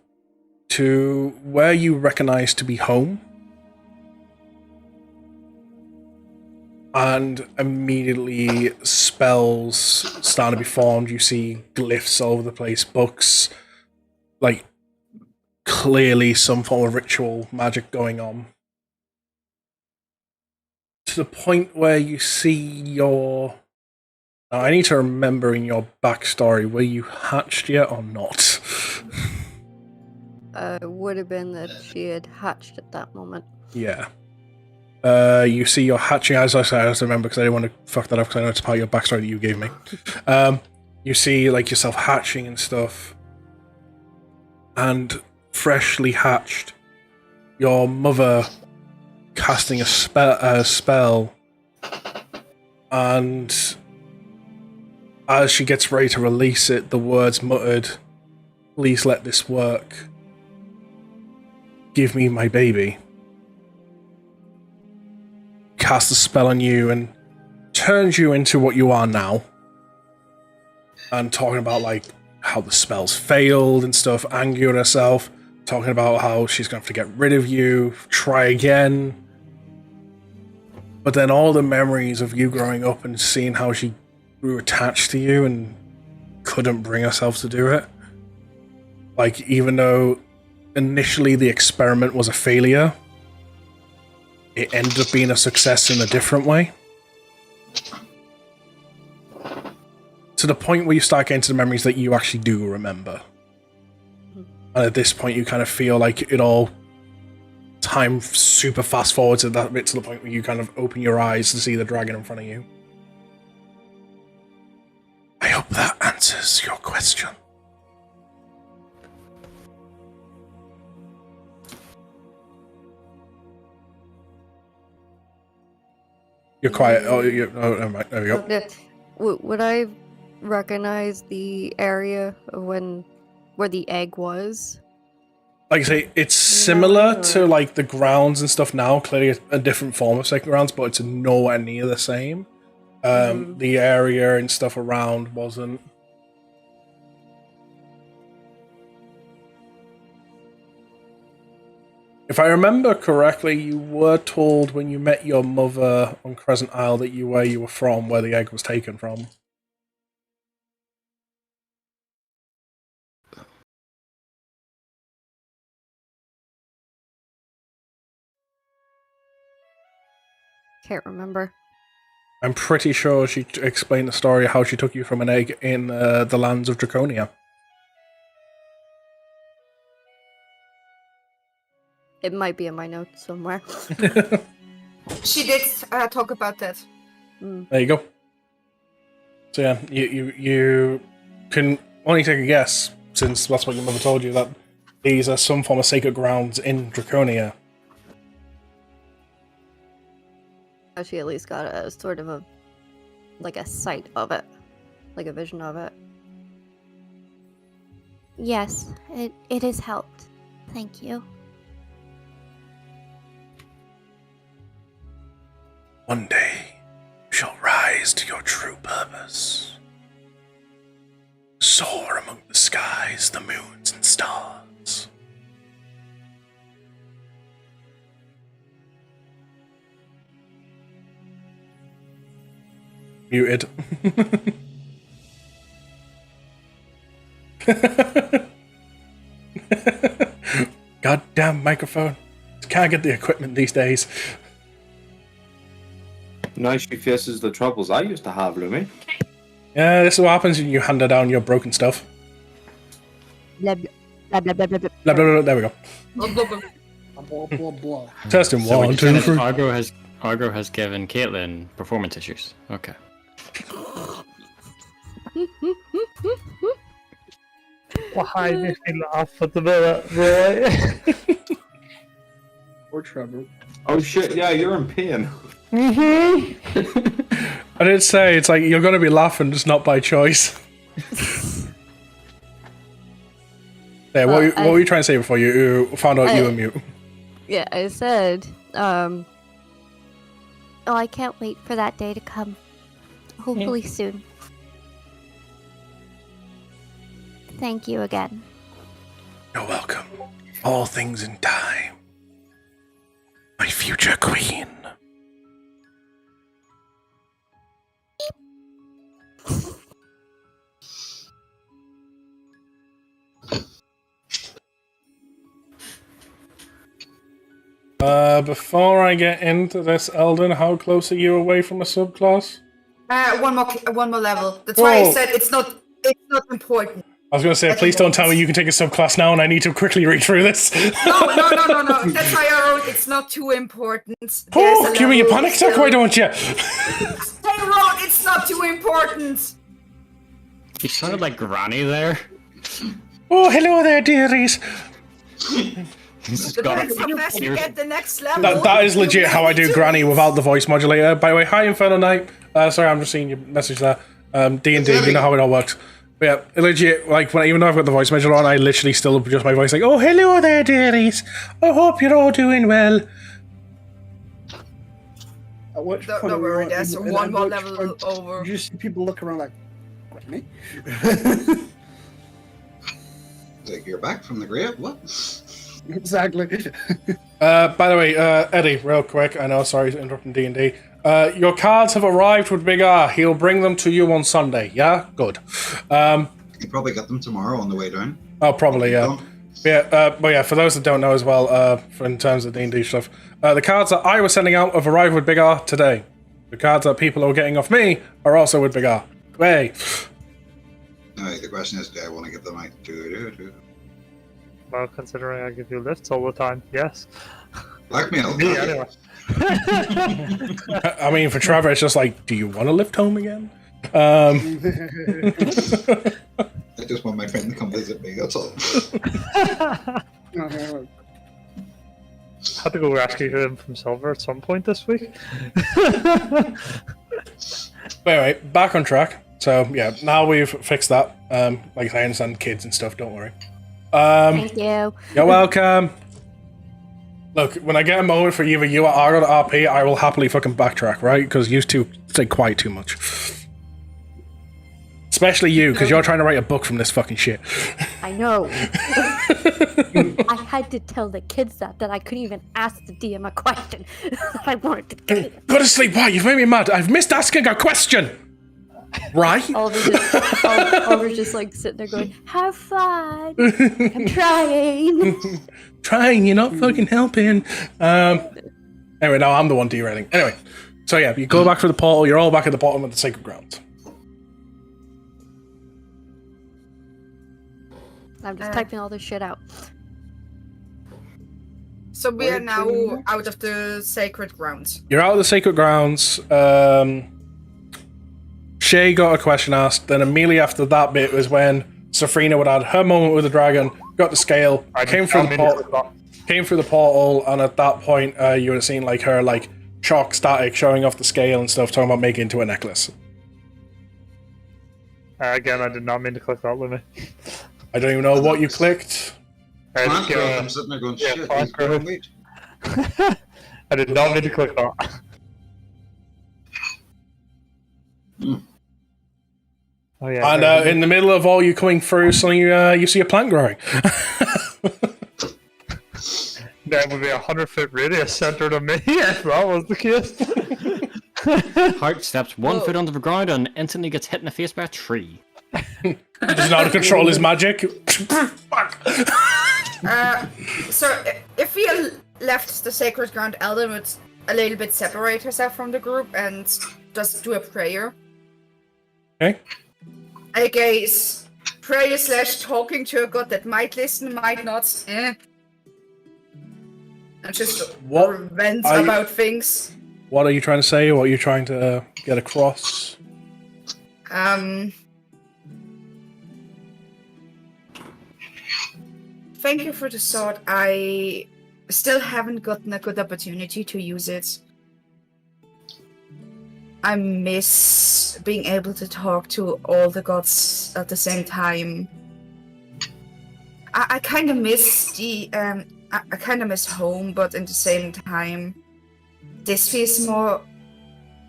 to where you recognize to be home. And immediately spells starting to be formed. You see glyphs all over the place, books, like clearly some form of ritual magic going on. To the point where you see your... Now, I need to remember in your backstory, were you hatched yet or not? It would have been that she had hatched at that moment. Yeah. You see your hatching, as I said, I have to remember because I didn't want to fuck that up because I know it's part of your backstory that you gave me. You see like yourself hatching and stuff. And freshly hatched, your mother casting a spell, and as she gets ready to release it, the words muttered, "Please let this work. Give me my baby." Cast a spell on you and turns you into what you are now. And talking about like how the spells failed and stuff, angry at herself, talking about how she's going to have to get rid of you, try again. But then all the memories of you growing up and seeing how she grew attached to you and couldn't bring herself to do it. Like, even though initially the experiment was a failure, it ended up being a success in a different way. To the point where you start getting to the memories that you actually do remember. And at this point you kind of feel like it all time super fast forward to that bit, to the point where you kind of open your eyes to see the dragon in front of you. I hope that answers your question. You're quiet. Oh, never mind. There we go. Would I recognize the area of where the egg was? Like I say, it's similar to like the grounds and stuff now. Clearly a different form of sacred grounds, but it's nowhere near the same. The area and stuff around wasn't. If I remember correctly, you were told when you met your mother on Crescent Isle that where you were from, where the egg was taken from. Can't remember. I'm pretty sure she explained the story of how she took you from an egg in the lands of Draconia. It might be in my notes somewhere. She did talk about that. There you go. So yeah, you can only take a guess, since that's what your mother told you, that these are some form of sacred grounds in Draconia. She at least got a sort of a sight of it, like a vision of it. Yes, it has helped. Thank you. One day, you shall rise to your true purpose. Soar among the skies, the moons and stars. Muted. Goddamn microphone. Can't get the equipment these days. Now she faces the troubles I used to have, Lumi. Yeah, this is what happens when you hand her down your broken stuff. Blah, blah, blah, blah, blah, blah. Blah, blah, blah, there we go. Blah, blah, blah. Testing So what one, you're two, saying is three. Argo has given Caitlin performance issues. Okay. Why makes me laugh at the minute, really? Poor Trevor. Oh shit, yeah, you're in pain. I did say, it's like, you're going to be laughing, just not by choice. Yeah, what were you trying to say before you found out you were mute? Yeah, I said, Oh, I can't wait for that day to come. Hopefully soon. Thank you again. You're welcome. All things in time. My future queen. Before I get into this, Eldon, how close are you away from a subclass? One more level. That's why I Whoa. said it's not important. I was going to say, please don't tell me you can take a subclass now and I need to quickly read through this. No. That's why I wrote it's not too important. Oh, give me a panic attack, why don't you? I wrote it's not too important. You sounded like Granny there. Oh, hello there, dearies. He's The got next a- fast you get the next level. That is legit how I do you Granny without the voice modulator. By the way, hi Infernal Knight. Sorry, I'm just seeing your message there. D&D, you know how it all works. But yeah, legit, like, even though I've got the voice modulator on, I literally still adjust my voice like, oh, hello there, dearies. I hope you're all doing well. At which Don't point worry, in- there's in- one at more which level point over. You just see people look around like, what, me? Like, you're back from the grave? What? Exactly. By the way, Eddie, real quick, I know, sorry to interrupt in D&D. Your cards have arrived with Big R. He'll bring them to you on Sunday, yeah? Good. You probably got them tomorrow on the way down. Oh, probably, yeah. Done. But yeah, for those that don't know as well, in terms of D&D stuff, the cards that I was sending out have arrived with Big R today. The cards that people are getting off me are also with Big R. Hey. Now, the question is, do I want to give them out? Well, considering I give you lifts all the time, yes. Blackmail. Me, anyway. I mean, for Trevor, it's just like, do you want to lift home again? I just want my friend to come visit me, that's all. Had to go rescue him from Silver at some point this week. But anyway, back on track. So, yeah, now we've fixed that. Like, I understand kids and stuff, don't worry. Thank you. You're welcome. Look, when I get a moment for either you or Argo to RP, I will happily fucking backtrack, right? Because you two say quite too much. Especially you, because you're trying to write a book from this fucking shit. I know. I had to tell the kids that I couldn't even ask the DM a question. I wanted to kill them. Go to sleep, why? You've made me mad. I've missed asking a question. Right? Oliver's just like sitting there going, have fun. I'm trying. Trying, you're not fucking helping. Anyway, no, I'm the one derailing. Anyway, so yeah, you go back through the portal, you're all back at the bottom of the sacred grounds. I'm just typing all this shit out. So we are now out of the sacred grounds. You're out of the sacred grounds. Shay got a question asked, then immediately after that bit was when Safrina would have had her moment with the dragon, got the scale, came through the portal, and at that point you would have seen like her like shock static showing off the scale and stuff, talking about making it into a necklace. Again, I did not mean to click that, Lemmy. I don't even know what you clicked. Plant growth, I'm sitting there going, yeah, shit, plant he's growing growth. weight. I did not mean to click that. Oh yeah. And in the middle of all you coming through, suddenly you see a plant growing. That would be 100-foot radius centered on me if that was the case. Hart steps 1 foot under the ground and instantly gets hit in the face by a tree. He doesn't know how to control his magic. So if we left the sacred ground, Elden would a little bit separate herself from the group and just do a prayer. Okay. I guess prayer / talking to a god that might listen, might not. And just vent about things. What are you trying to say? What are you trying to get across? Thank you for the sword. I still haven't gotten a good opportunity to use it. I miss being able to talk to all the gods at the same time. I kind of miss I kind of miss home, but at the same time, this feels more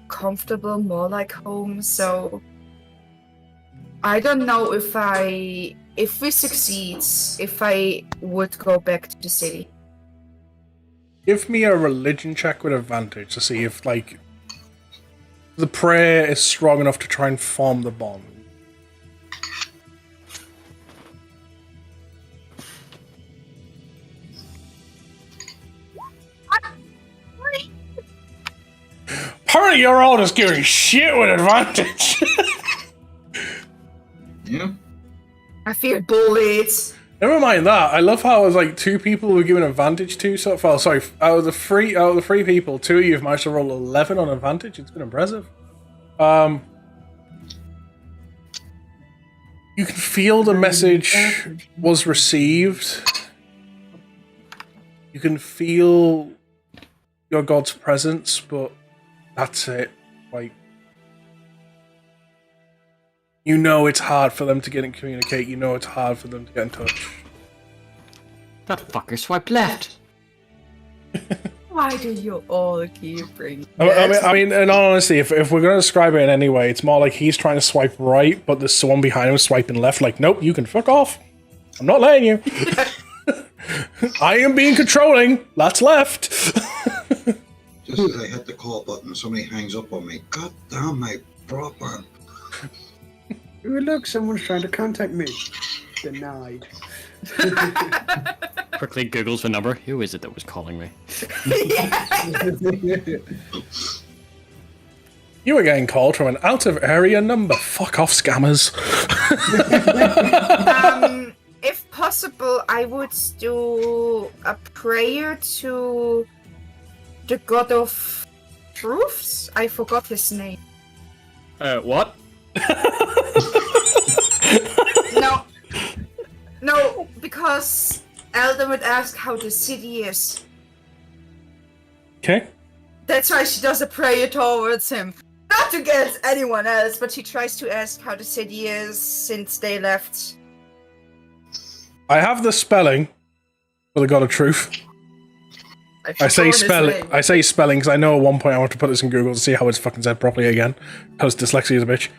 comfortable, more like home. So I don't know if we succeed, if I would go back to the city. Give me a religion check with advantage to see if, like, the prayer is strong enough to try and form the bond. Apparently you're all just giving shit with advantage. Yeah. I feel bullied. Never mind that. I love how it was like 2 people were given advantage to so far. Sorry, out of the three people, 2 of you have managed to roll 11 on advantage. It's been impressive. You can feel the message was received. You can feel your god's presence, but that's it. Like, you know it's hard for them to get and communicate. You know it's hard for them to get in touch. That fucker swiped left. Why do you all keep bringing I mean, in all honesty, if we're going to describe it in any way, it's more like he's trying to swipe right, but there's someone behind him swiping left, like, nope, you can fuck off. I'm not letting you. I am being controlling. That's left. Just as I hit the call button, somebody hangs up on me. God damn my proper. Oh, look, someone's trying to contact me. Denied. Quickly Googles the number. Who is it that was calling me? You were getting called from an out-of-area number. Fuck off, scammers. If possible, I would do a prayer to the god of truths. I forgot his name. What? No, because Elden would ask how the city is. Okay. That's why she does a prayer towards him. Not to get anyone else, but she tries to ask how the city is since they left. I have the spelling for the God of Truth. I say spelling because I know at one point I want to put this in Google to see how it's fucking said properly again. Because dyslexia is a bitch.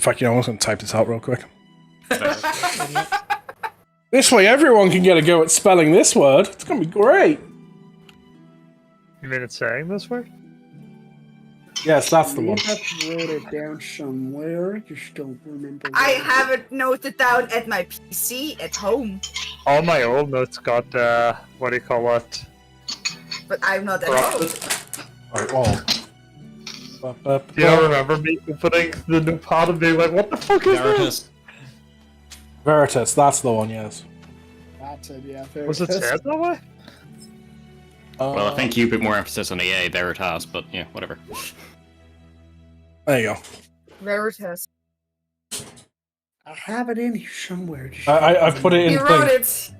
Fuck, you know, I'm just going to type this out real quick. This way everyone can get a go at spelling this word. It's going to be great. You mean it's saying this word? Yes, that's the one. You have to write it down somewhere. Just don't remember. I have it noted down at my PC at home. All my old notes got, what do you call it? But I'm not at home. Alright, well. Do you remember me putting the new pod and being like, what the fuck is this? Veritas, that's the one, yes. That's it, yeah. Was it said that way? Well, I think you put more emphasis on the A, Veritas, but yeah, whatever. There you go. Veritas. I have it in here somewhere. I've put it in. You wrote it.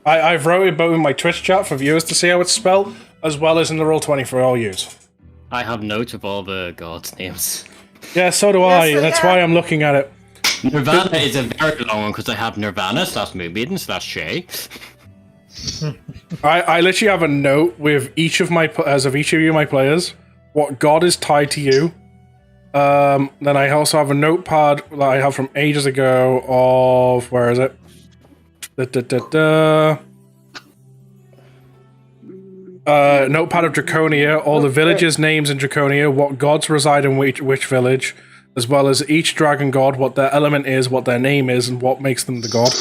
I've wrote it both in my Twitch chat for viewers to see how it's spelled, as well as in the Roll20 for all use. I have notes of all the gods' names. Yeah, so do I. That's why I'm looking at it. Nirvana is a very long one because I have Nirvana / Moonmaiden / Shay. I literally have a note with each of my each of you, my players, what god is tied to you. Then I also have a notepad that I have from ages ago of where is it? Notepad of Draconia, all the villages' names in Draconia, what gods reside in which village, as well as each dragon god, what their element is, what their name is, and what makes them the god.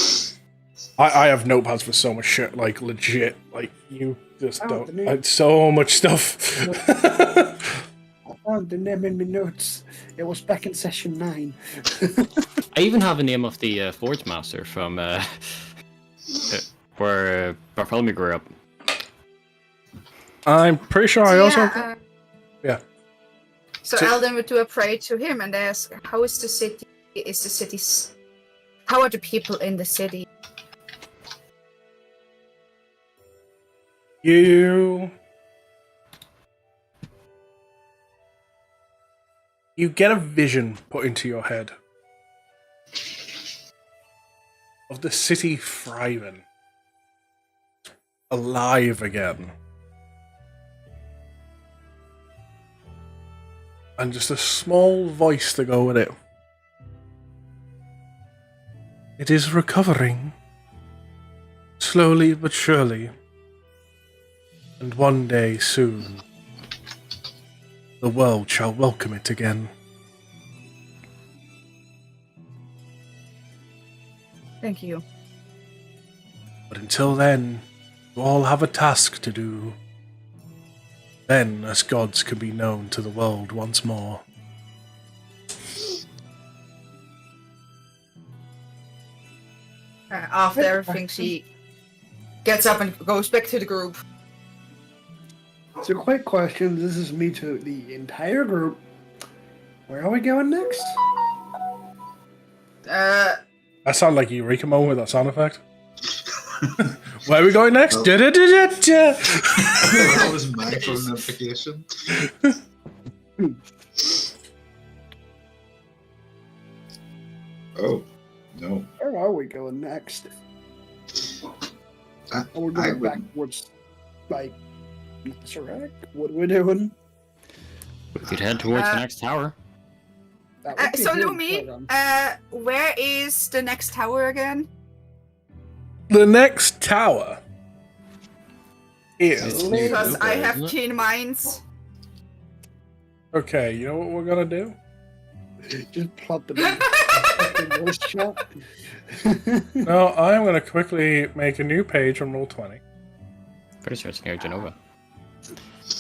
I have notepads for so much shit, like legit. Like you just don't. It's so much stuff. I found the name in my notes. It was back in session 9. I even have a name of the Forge Master from where Bartholomew grew up. I'm pretty sure I also. Yeah. So Eldon would do a prayer to him and ask, "How is the city? How are the people in the city?" You get a vision put into your head of the city thriving, alive again. And just a small voice to go with it. It is recovering, slowly but surely. And one day soon, the world shall welcome it again. Thank you. But until then, you all have a task to do. Then us gods can be known to the world once more. After everything, she gets up and goes back to the group. So, quick question. This is me to the entire group. Where are we going next? That sounded like Eureka moment with that sound effect. Where are we going next? That was micro notification. Oh, no. Where are we going next? We're going backwards, like, Serac? What are we doing? We could head towards the next tower. So Lumi, where is the next tower again? The next tower is... Because I have keen minds. Okay, you know what we're gonna do? Just plop them in the voice chat. No, I'm gonna quickly make a new page on Roll20. Pretty sure it's near Genova.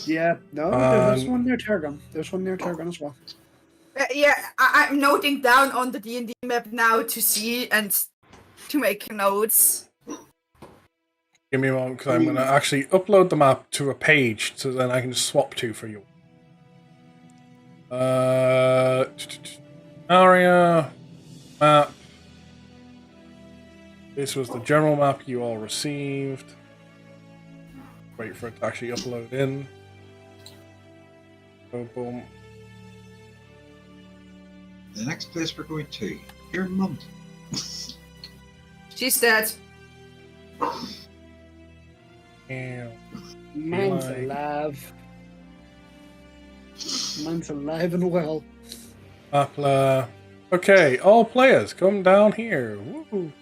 Yeah, no, there's one near Targon. There's one near Targon as well. Yeah, I'm noting down on the D&D map now to see and to make notes. Give me a moment, because I'm going to actually upload the map to a page, so then I can just swap to for you. Area map. This was the general map you all received. Wait for it to actually upload in. Boom, boom. The next place we're going to, your mum. She's dead. Yeah. Mine's alive. Mine's alive and well. Appla. Okay, all players, come down here. Woo.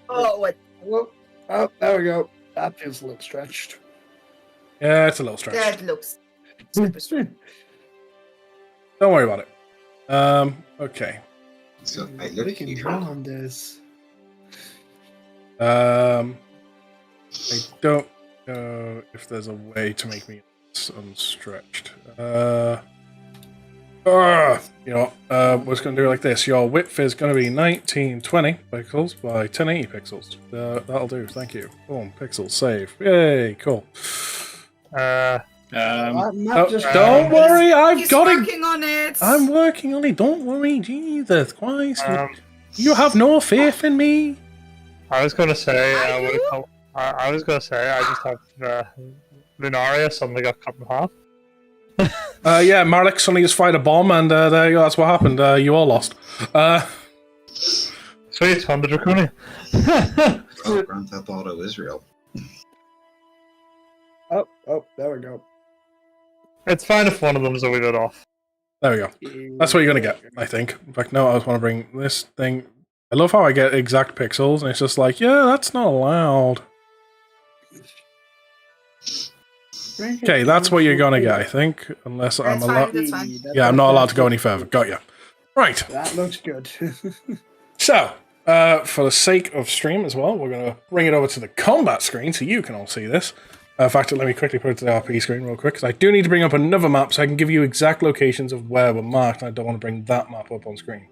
Oh, what? Whoop. Oh, there we go. That feels a little stretched. Yeah, it's a little stretched. That looks super stretched. Don't worry about it. Okay. So I look We can here. draw on this. I don't know if there's a way to make me unstretched. You know, we're just going to do it like this. Your width is going to be 1920 pixels by 1080 pixels. That'll do, thank you. Boom, pixels, save. Yay, cool. Don't worry, I've got it. Working on it. I'm working on it, don't worry, Jesus Christ. You have no faith in me? I was gonna say, I what do? it called? I was gonna say, I just have Lunaria suddenly got cut in half. Yeah, Marek suddenly just fired a bomb, and there you go. That's what happened. You all lost. Sweet, on the Draconia. Oh, Grand Theft Auto Israel. Oh, there we go. It's fine if one of them's a wee bit off. There we go. That's what you're gonna get, I think. In fact, no, I just want to bring this thing. I love how I get exact pixels, and it's just like, yeah, that's not allowed. Okay, that's what you're gonna get, I think, unless I'm That's fine, allowed. that's fine. Yeah, I'm not allowed to go any further. Got you. Right. That looks good. So, for the sake of stream as well, we're gonna bring it over to the combat screen so you can all see this. In fact, let me quickly put it to the RP screen real quick, because I do need to bring up another map so I can give you exact locations of where we're marked, and I don't want to bring that map up on screen.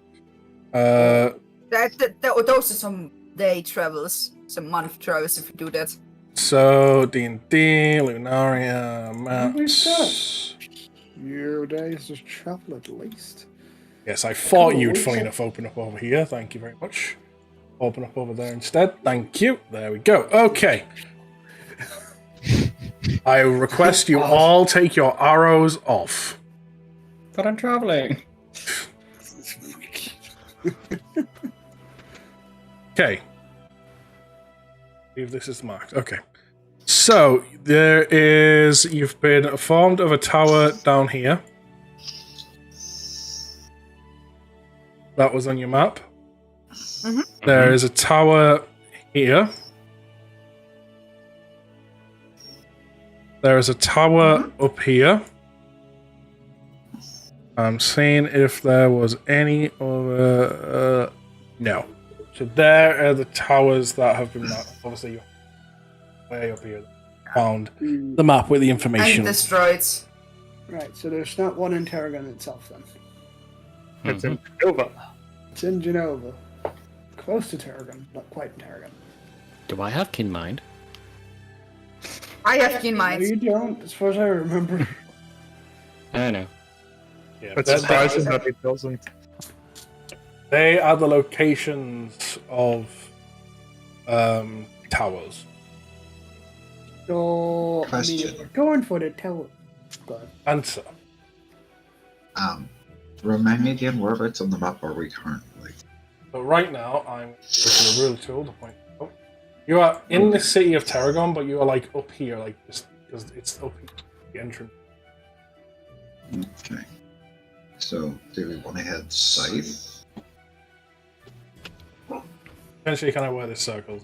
Those are some day travels, some month travels if you do that. So, D&D, Lunaria, maps. Your days just travel at least. Yes, I thought you'd, funny enough, open up over here. Thank you very much. Open up over there instead. Thank you. There we go. Okay. I request you all take your arrows off. But I'm traveling. Okay. If this is marked. Okay. So, there is... You've been formed of a tower down here. That was on your map. Mm-hmm. There is a tower here. There is a tower up here. I'm seeing if there was any other... no. So there are the towers that have been marked. Obviously, you're way up here. Found the map with the information. And destroyed. Right, so there's not one in Tarragon itself then. It's in Genova. It's in Genova. Close to Tarragon, not quite in Tarragon. Do I have keen mind? I have keen No, mind. you don't, as far as I remember. I know. Yeah, It's surprising that it doesn't. they are the locations of towers. So, I mean, Question. if we're going for the tower. Go ahead. Answer. Remind me again, whereabouts on the map are we currently? So right now, I'm using the rule tool to point out. You are in the city of Tarragon, but you are like up here, like this, because it's up here, the entrance. Okay. So, do we want to head south? Essentially, kind of where this circles.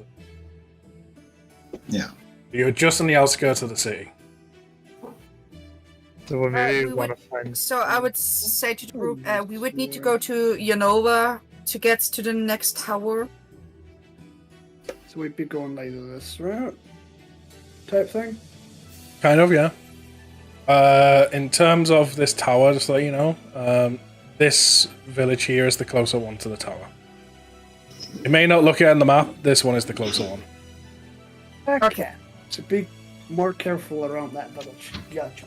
Yeah. You're just on the outskirts of the city. So we maybe we want would- to find. So I would say to the group, we would need to go to Yanova to get to the next tower. So we'd be going like this route? Type thing? Kind of, yeah. In terms of this tower, just to let you know, this village here is the closer one to the tower. You may not look at it on the map, this one is the closer one. Okay. So be more careful around that village. Gotcha.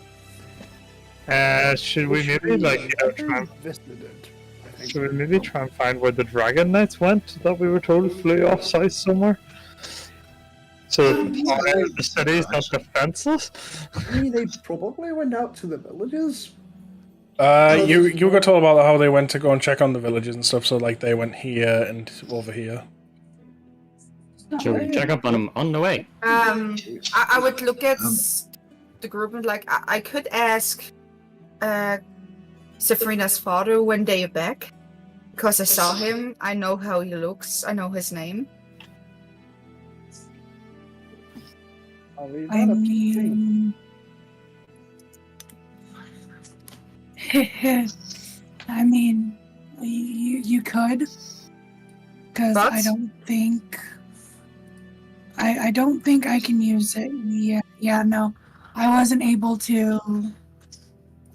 Should we maybe like try and, visited, I think. should we maybe try and find where the Dragon Knights went that we were told flew off site somewhere? So the city is not defenseless. I mean, they probably went out to the villages. You got told about how they went to go and check on the villages and stuff, so like they went here and over here. Should we check up on them on the way? I would look at the group and like I could ask Sabrina's father when they are back, because I saw him. I know how he looks. I know his name. I'll leave I that up to you. mean, I mean, you could, because But? I don't think I can use it. Yeah, no, I wasn't able to.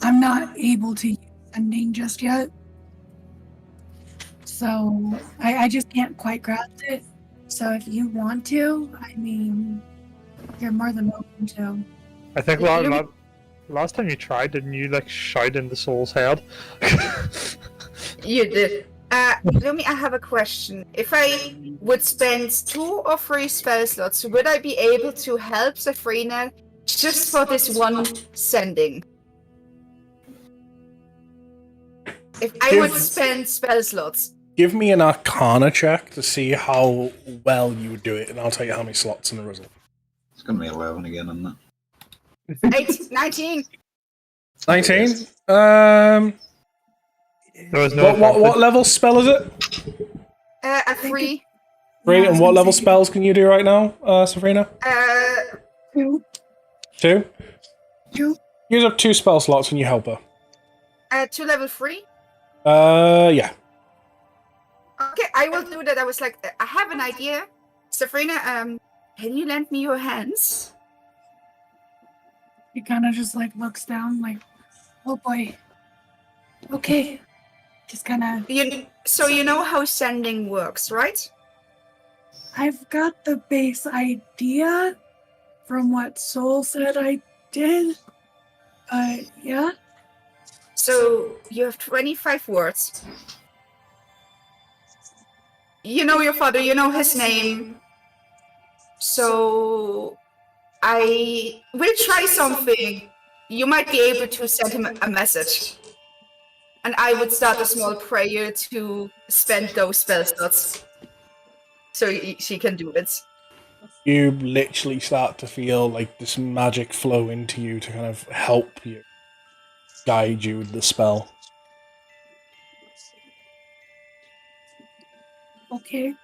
I'm not able to use sending just yet, so I just can't quite grasp it. So if you want to, I mean, you're more than welcome to. I think last time you tried, didn't you like shout in the soul's head? You did. Lumi, I have a question. If I would spend 2 or 3 spell slots, would I be able to help Safrina just for this one sending? If I would spend spell slots. Give me an Arcana check to see how well you would do it, and I'll tell you how many slots in the result. It's going to be 11 again, isn't it? 19. 19? There was no What level spell is it? A 3. 3, and what level spells can you do right now, Sabrina? 2. 2? 2. Use up 2 spell slots and you help her. To level 3? Yeah. Okay, I will do that. I was like, I have an idea. Safrina, can you lend me your hands? He kind of just like looks down, like, oh boy. Okay. Just kind of. So you know how sending works, right? I've got the base idea from what Soul said I did. Yeah. So you have 25 words. You know your father, you know his name. So I will try something. You might be able to send him a message. And I would start a small prayer to spend those spell slots. So she can do it. You literally start to feel like this magic flow into you to kind of help you, guide you with the spell. Okay.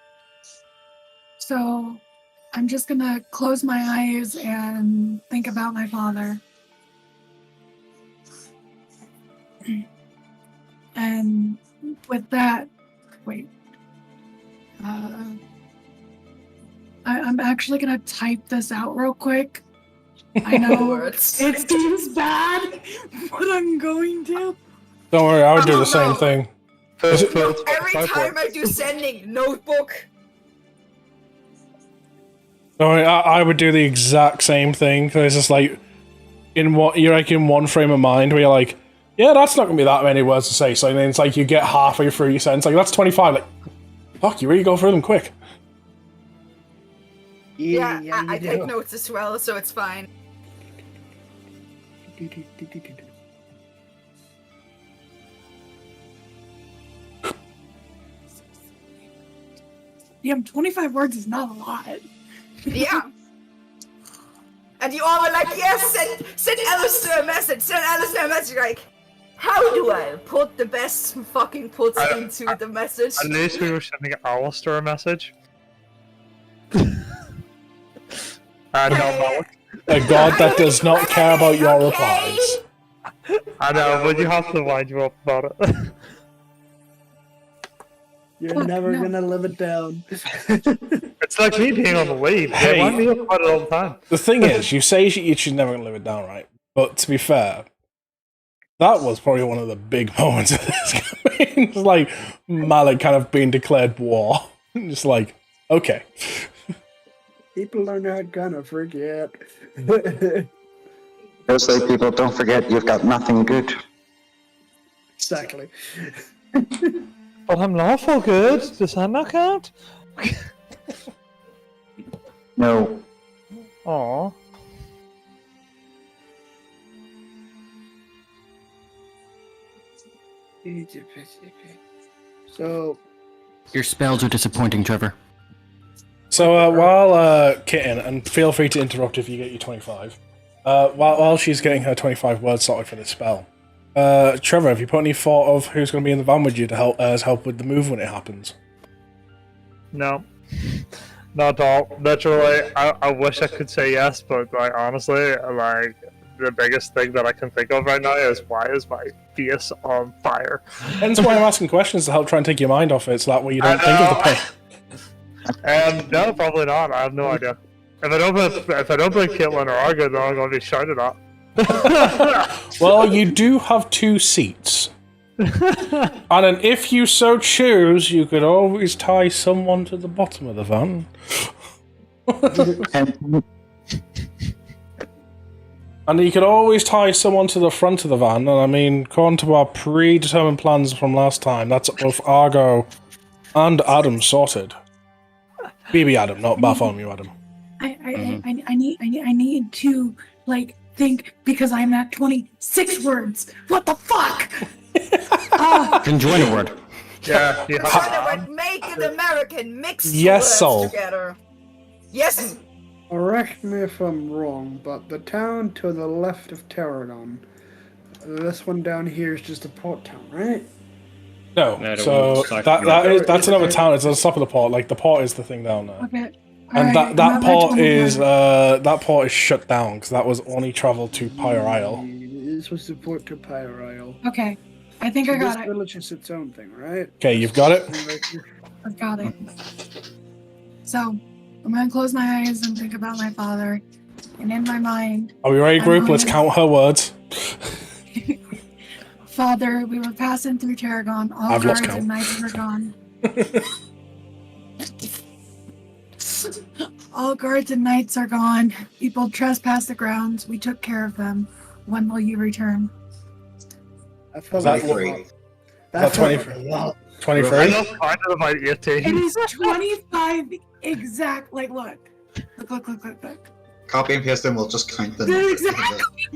So I'm just gonna close my eyes and think about my father. And with that, wait. I'm actually gonna type this out real quick. I know it seems bad, but I'm going to. Don't worry, I would do the same thing. Every time I do sending, notebook. Don't worry, I would do the exact same thing, because it's just like, you're like in one frame of mind where you're like, yeah, that's not going to be that many words to say. So then it's like you get halfway through your sentence, like, that's 25. Like, fuck, you really go through them quick. Yeah, I take notes as well, so it's fine. Damn, 25 words is not a lot. Yeah. And you all were like, yes, send Alistair a message, send Alistair a message, like, how do I put the best fucking puts into the message? At least we were sending Alistair a message. I know, a god that does not care about your replies. I know, but you have to wind you up about it. You're never gonna live it down. It's like me being on the lead. They Hey. wind me up about it all the time. The thing is, you say she's never going to live it down, right? But to be fair, that was probably one of the big moments of this campaign. It's like Malik kind of being declared war. Just like, okay. People are not gonna forget. Those say people don't forget you've got nothing good. Exactly. But I'm lawful good. Does that not count? No. Aww. So Your spells are disappointing, Trevor. So while Kitten, and feel free to interrupt if you get your 25, while she's getting her 25 words sorted for this spell, Trevor, have you put any thought of who's going to be in the van with you to help with the move when it happens? No. Not at all. Literally, I wish I could say yes, but like honestly, like the biggest thing that I can think of right now is why is my face on fire? Hence why I'm asking questions to help try and take your mind off it, so that way you don't think of the pain. No, probably not. I have no idea. If I don't play Caitlyn or Arga, then I'm going to be shouted at. Well, you do have 2 seats. And then if you so choose, you could always tie someone to the bottom of the van. And you could always tie someone to the front of the van, and I mean, according to our predetermined plans from last time, that's both Argo and Adam sorted. BB Adam, not Bartholomew Adam. I need to like think because I'm at 26 words. What the fuck? Can join a word. Yeah, you have That would make an American mix Yes, words Sol. together. Yes. Correct me if I'm wrong, but the town to the left of Tarragon, this one down here is just a port town, right? No, No, the so one beside that's another town. It's on top of the port. Like the port is the thing down there, Okay. and Alright, that I'm at port is 25. that port is shut down because that was only travel to Pyre Isle. This was the port to Pyre Isle. Okay. I think I This got it. village is its own thing, right? Okay, you've got it. I've got it. So, I'm gonna close my eyes and think about my father. And in my mind, Are we ready, group? Let's count her words. Father, we were passing through Tarragon. All I've lost guards count. and knights were gone. All guards and knights are gone. People trespass the grounds. We took care of them. When will you return? I felt That like three. That About felt 20 like a lot. 23? I know kind of about 18. It is 25 exact. Like, look. Look. Copy and paste them. We'll just count them. Exactly.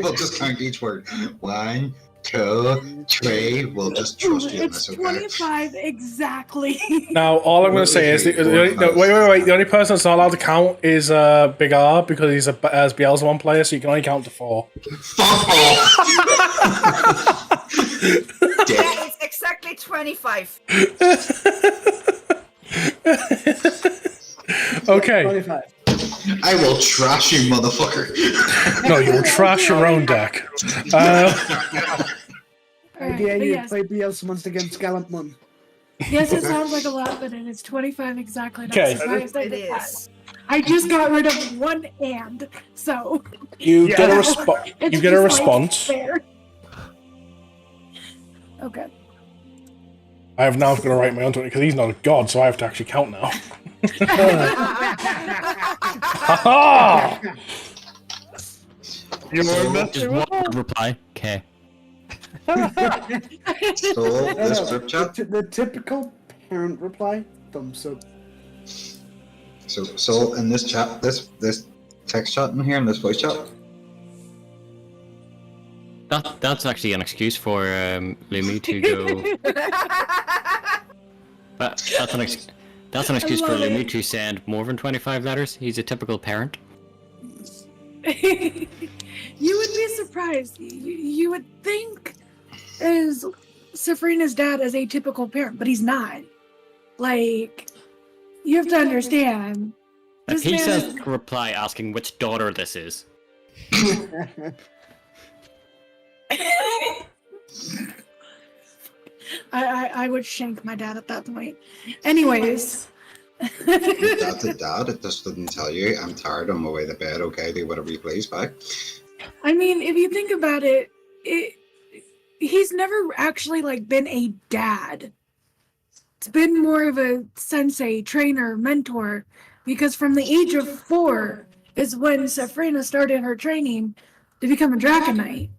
We'll just count each word. 1, 2, 3. We'll just trust you on It's this, okay? 25 exactly. Now, all I'm going to say is, wait. The only person that's not allowed to count is Big R because he's a Beelzebub player, so you can only count to 4. Fuck off! Yeah, it's exactly 25. Okay. 25. I will trash you, motherfucker. No, you'll trash your own deck. Alright, Idea but you yes. play Beelzebub against Gallantman. Yes, it sounds like a lot, but it is 25 exactly. Not Okay. surprised I It did that. is. I just got rid of one and, so You get a it's You get a just, like, response. fair. Okay. I have now got to write my own 20 because he's not a god, so I have to actually count now. Ha You were Just messing one with her? reply. Okay. So, this group chat. The typical parent reply, thumbs up. So in this chat, this text chat in here, and this voice chat. That's actually an excuse for Lumi to go. That's an excuse for love Lumi it. to send more than 25 letters. He's a typical parent. You would be surprised. You would think as Safrina's dad is a typical parent, but he's not. Like, you have to understand. If This he man says is- a reply asking which daughter this is, I would shank my dad at that point. Anyways. Dad to dad, it just didn't tell you. I'm tired. I'm away to bed. Okay, do whatever you please. Bye. I mean, if you think about it, he's never actually like been a dad. It's been more of a sensei, trainer, mentor, because from the age of 4 is when Safrina started her training to become a Draconite.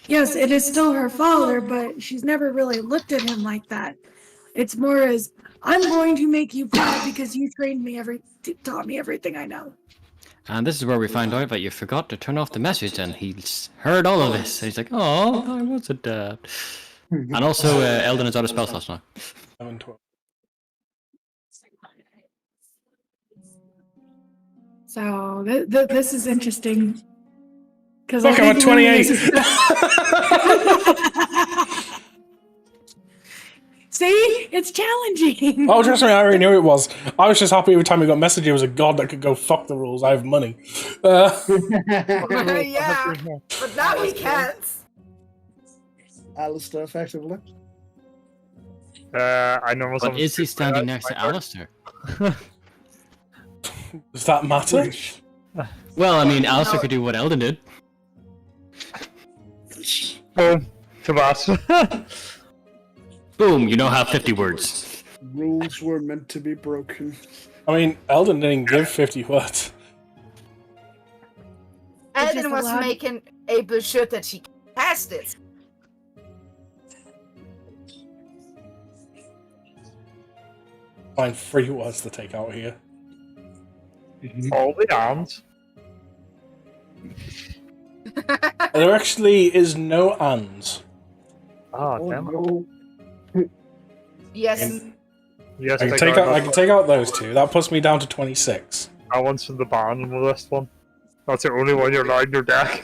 Yes, it is still her father, but she's never really looked at him like that. It's more as, I'm going to make you proud because you trained me taught me everything I know. and this is where we find out that you forgot to turn off the message, and he's heard all of this. He's like, "Oh, I was a dad." And also, Eldon is out of spell slots now. 11, 12. So this is interesting. Because Fuck, I'm at 28. See, it's challenging. Oh, trust me, I already knew it was. I was just happy every time we got message it was a god that could go fuck the rules. I have money. Yeah, but now he can't. Alistair, effectively. I know But is he standing next to Alistair? Does that matter? Well, I mean, Alistair could do what Eldon did. Boom. Tomas. Boom, you now have 50 words. Rules were meant to be broken. I mean, Eldon didn't give 50 words. just Elden was allowed- making able sure that she passed it. Find 3 words to take out here. All the arms. There actually is no ands. Oh, damn it. no. Yes. Yes, I can take out those 2. That puts me down to 26. That one's from the bottom of the list one. That's the only one you're allowed in your deck.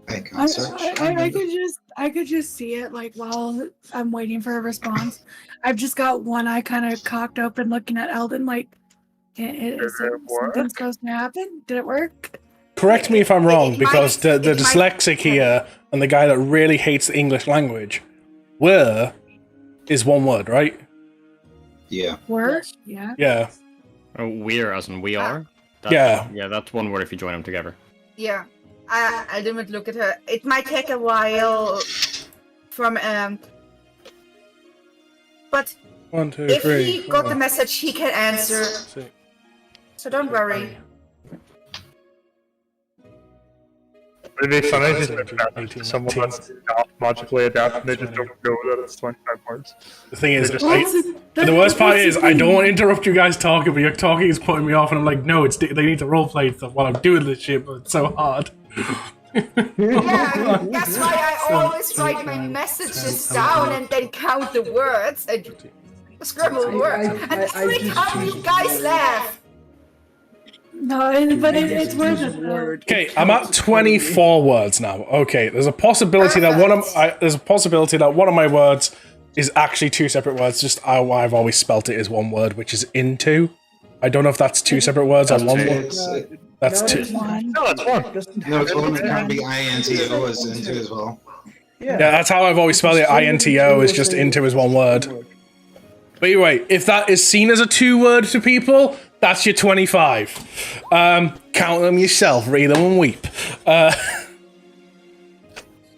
I can't search. I could just see it like while I'm waiting for a response. I've just got one eye kind of cocked open looking at Eldon like, is something supposed to happen? Did it work? Correct me if I'm wrong, It because might- the it might- dyslexic here and the guy that really hates the English language, were is 1 word, right? Yeah. Were? Yeah. Yeah. Oh, we're as in we are? Yeah. Yeah, that's 1 word if you join them together. Yeah. I didn't look at her. It might take a while from but 1, 2, if 3. he got the 4, message, he can answer. 6. So don't worry. It'd be funny if 17, 18, someone 19. that's not magically adapted and they just don't know that it's 25 words. The thing is, They just- the worst part is, I don't want to interrupt you guys talking, but your talking is putting me off, and I'm like, no, they need to roleplay stuff while I'm doing this shit, but it's so hard. Yeah, that's why I always write my messages down and then count the words and scribble words. And every time you guys laugh. No, but it's worth it. Though. Okay, I'm at 24 words now. Okay, there's a possibility that one of my words is actually 2 separate words. Just how I've always spelt it is 1 word, which is into. I don't know if that's 2 separate words or 1 word. That's 2. One. No, it's 1. No, it's one that can be INTO as into as well. Yeah, that's how I've always spelled it. INTO is just into is 1 word. But anyway, if that is seen as a 2 word to people, that's your 25. Count them yourself, read them and weep.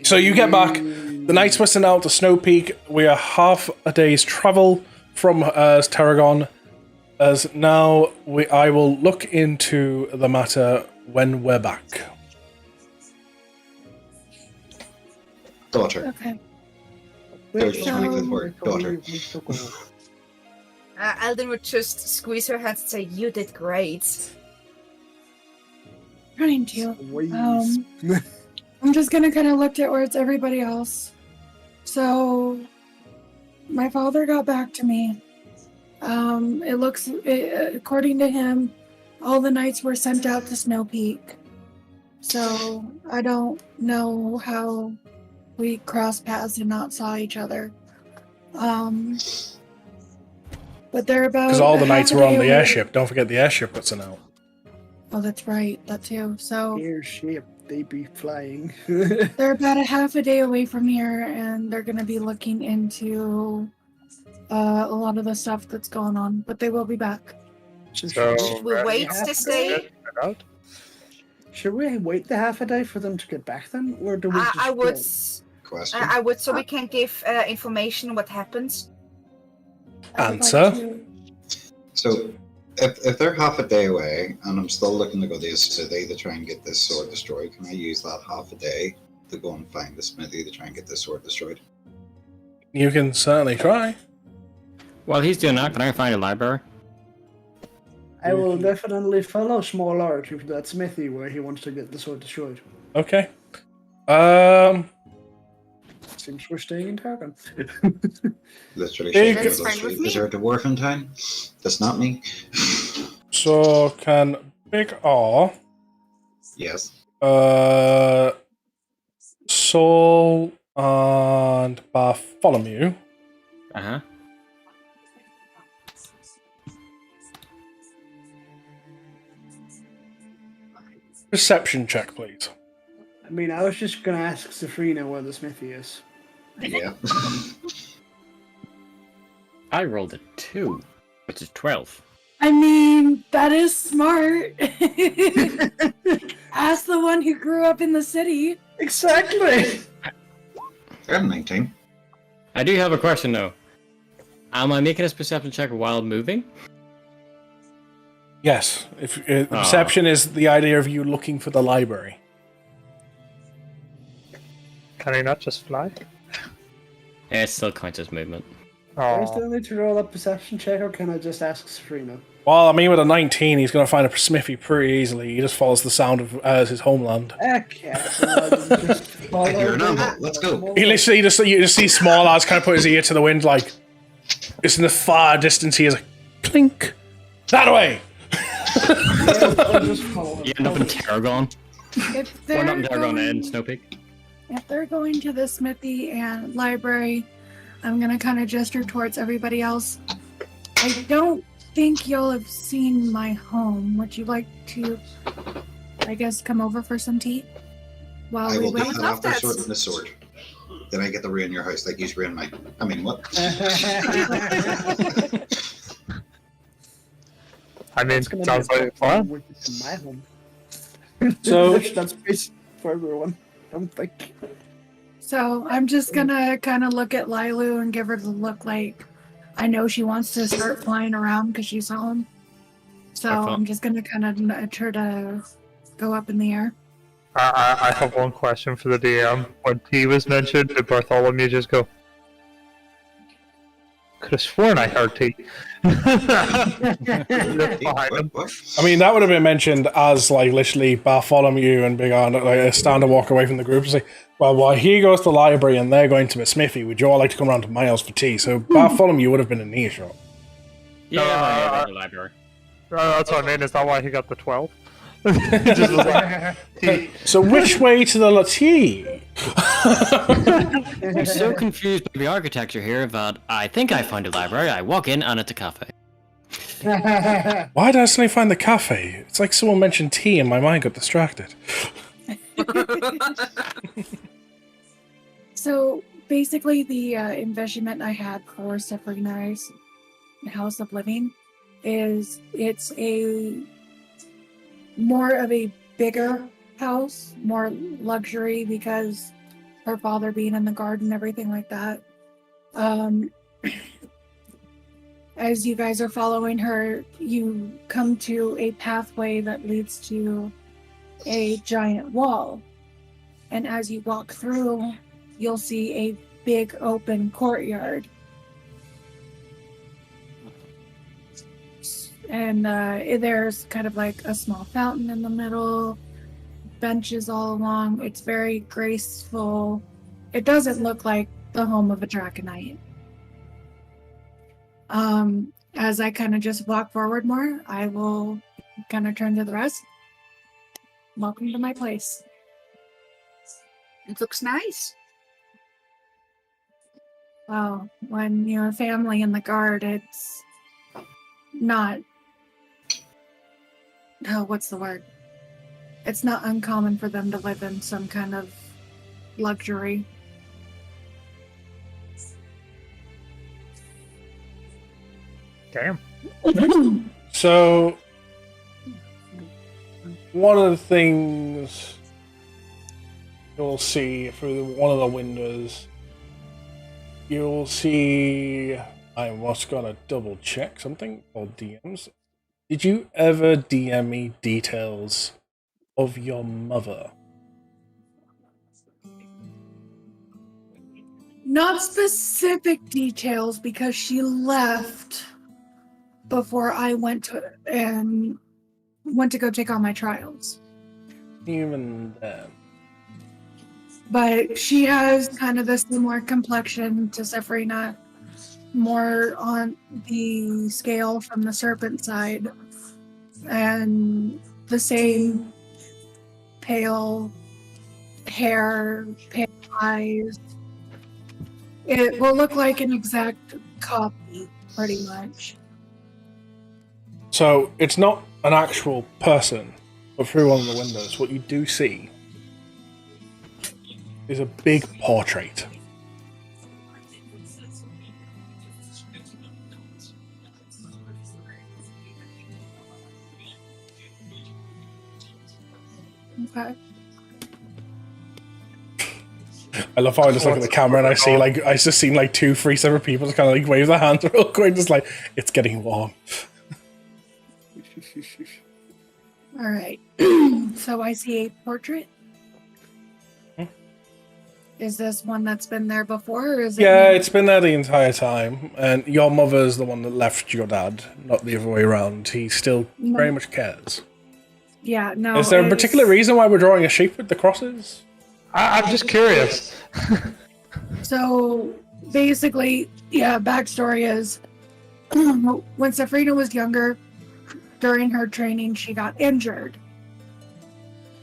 So you get back. The nights were sent out to Snow Peak. We are half a day's travel from Tarragon. As now, I will look into the matter when we're back. Daughter. Okay. There's the 25th word. Daughter. Alden would just squeeze her hands and say, "You did great." Trying to. I'm just gonna kind of look towards everybody else. So, my father got back to me. According to him, all the knights were sent out to Snow Peak. So, I don't know how we crossed paths and not saw each other. But they're about. Because all the half knights a were on day the away. airship. Don't forget the airship got sent out. Oh, that's right. That too. So Airship, they be flying. they're about a half a day away from here, and they're going to be looking into a lot of the stuff that's going on. But they will be back. So, Should we wait to stay? Should we wait the half a day for them to get back then, or do we? Just I would. go? Question. I would, so we can give information what happens. I would like Answer. to- So, if they're half a day away, and I'm still looking to go to a smithy to try and get this sword destroyed, can I use that half a day to go and find the smithy to try and get this sword destroyed? You can certainly try. While he's doing that, can I find a library? I will definitely follow Small Art to that smithy where he wants to get the sword destroyed. Okay. Seems we're staying in Targon. Literally, Big- shaking That's those fine with feet. me. Is there a dwarf in town? That's not me. So can Big R, Yes. Saul, and Bartholomew Uh-huh. perception check, please? I mean, I was just gonna ask Safrina where the smithy is. Yeah. I rolled a 2, which is 12. I mean, that is smart. Ask the one who grew up in the city. Exactly. I got a 19. I do have a question, though. Am I making a perception check while moving? Yes. If perception is the idea of you looking for the library. Can he not just fly? It still counts as movement. Do I Oh, still need to roll a perception check, or can I just ask Serena? Well, I mean, with a 19, he's going to find a smithy pretty easily. He just follows the sound of his homeland. Okay. Just I hear an owl. Let's go. He literally you just see Small Lads kind of put his ear to the wind, like it's in the far distance. He is like clink that way. You end up in Tarragon. If Or they're not in Tarragon, in going, Snow Peak. if they're going to the smithy and library, I'm gonna kind of gesture towards everybody else. I don't think you'll have seen my home. Would you like to, I guess, come over for some tea? While I we will wait? cut off their sword and the sword. Then I get to ruin your house like you ruined mine. I mean, what? I mean, It's gonna sounds be a like fun. which is my home. So- that's space for everyone. I don't think. So I'm just gonna kind of look at Lilu and give her the look like I know she wants to start flying around because she's home. So Have fun. I'm just gonna kind of nudge her to go up in the air. I have one question for the DM. When T was mentioned, did Bartholomew just go? Could have sworn I heard T. I mean, that would have been mentioned as like literally Bartholomew and Big Arn, like stand and walk away from the group and say, well, while he goes to the library and they're going to a smithy, would you all like to come around to my house for tea? So Bartholomew would have been in earshot. Yeah, the library. That's what I mean. Is that why he got the 12? He just was like, T. So which way to the tea? I'm so confused by the architecture here that I think I find a library, I walk in and it's a cafe. Why did I suddenly find the cafe? It's like someone mentioned tea and my mind got distracted. So basically, the envisionment I had for Sephirina's House of Living is it's a more of a bigger house, more luxury because her father being in the garden, everything like that. As you guys are following her, you come to a pathway that leads to a giant wall. And as you walk through, you'll see a big open courtyard. And there's kind of like a small fountain in the middle, benches all along. It's very graceful. It doesn't look like the home of a Draconite. As I kind of just walk forward more, I will kind of turn to the rest. Welcome to my place. It looks nice. Well, when you're a family in the guard, it's not. Oh, what's the word? It's not uncommon for them to live in some kind of luxury. Damn. So, one of the things you'll see through one of the windows, you'll see. I was gonna double check something called DMs. Did you ever DM me details of your mother? Not specific details because she left before I went to go take on my trials. Even then. But she has kind of the similar complexion to Sephirina, more on the scale from the serpent side, and the same pale hair, pale eyes. It will look like an exact copy, pretty much. So it's not an actual person, but through one of the windows, what you do see is a big portrait. Okay. I love how I just look at the camera and I just seen like 2-3 separate people just kind of like wave their hands real quick, just like it's getting warm. All right. So I see a portrait. Is this one that's been there before, or is it? Yeah, new? it's been there the entire time, and your mother's the one that left your dad, not the other way around. He still No. very much cares. Yeah, no. Is there a it's- particular reason why we're drawing a sheep with the crosses? I'm just curious. So basically, yeah, backstory is when Safrina was younger, during her training, she got injured.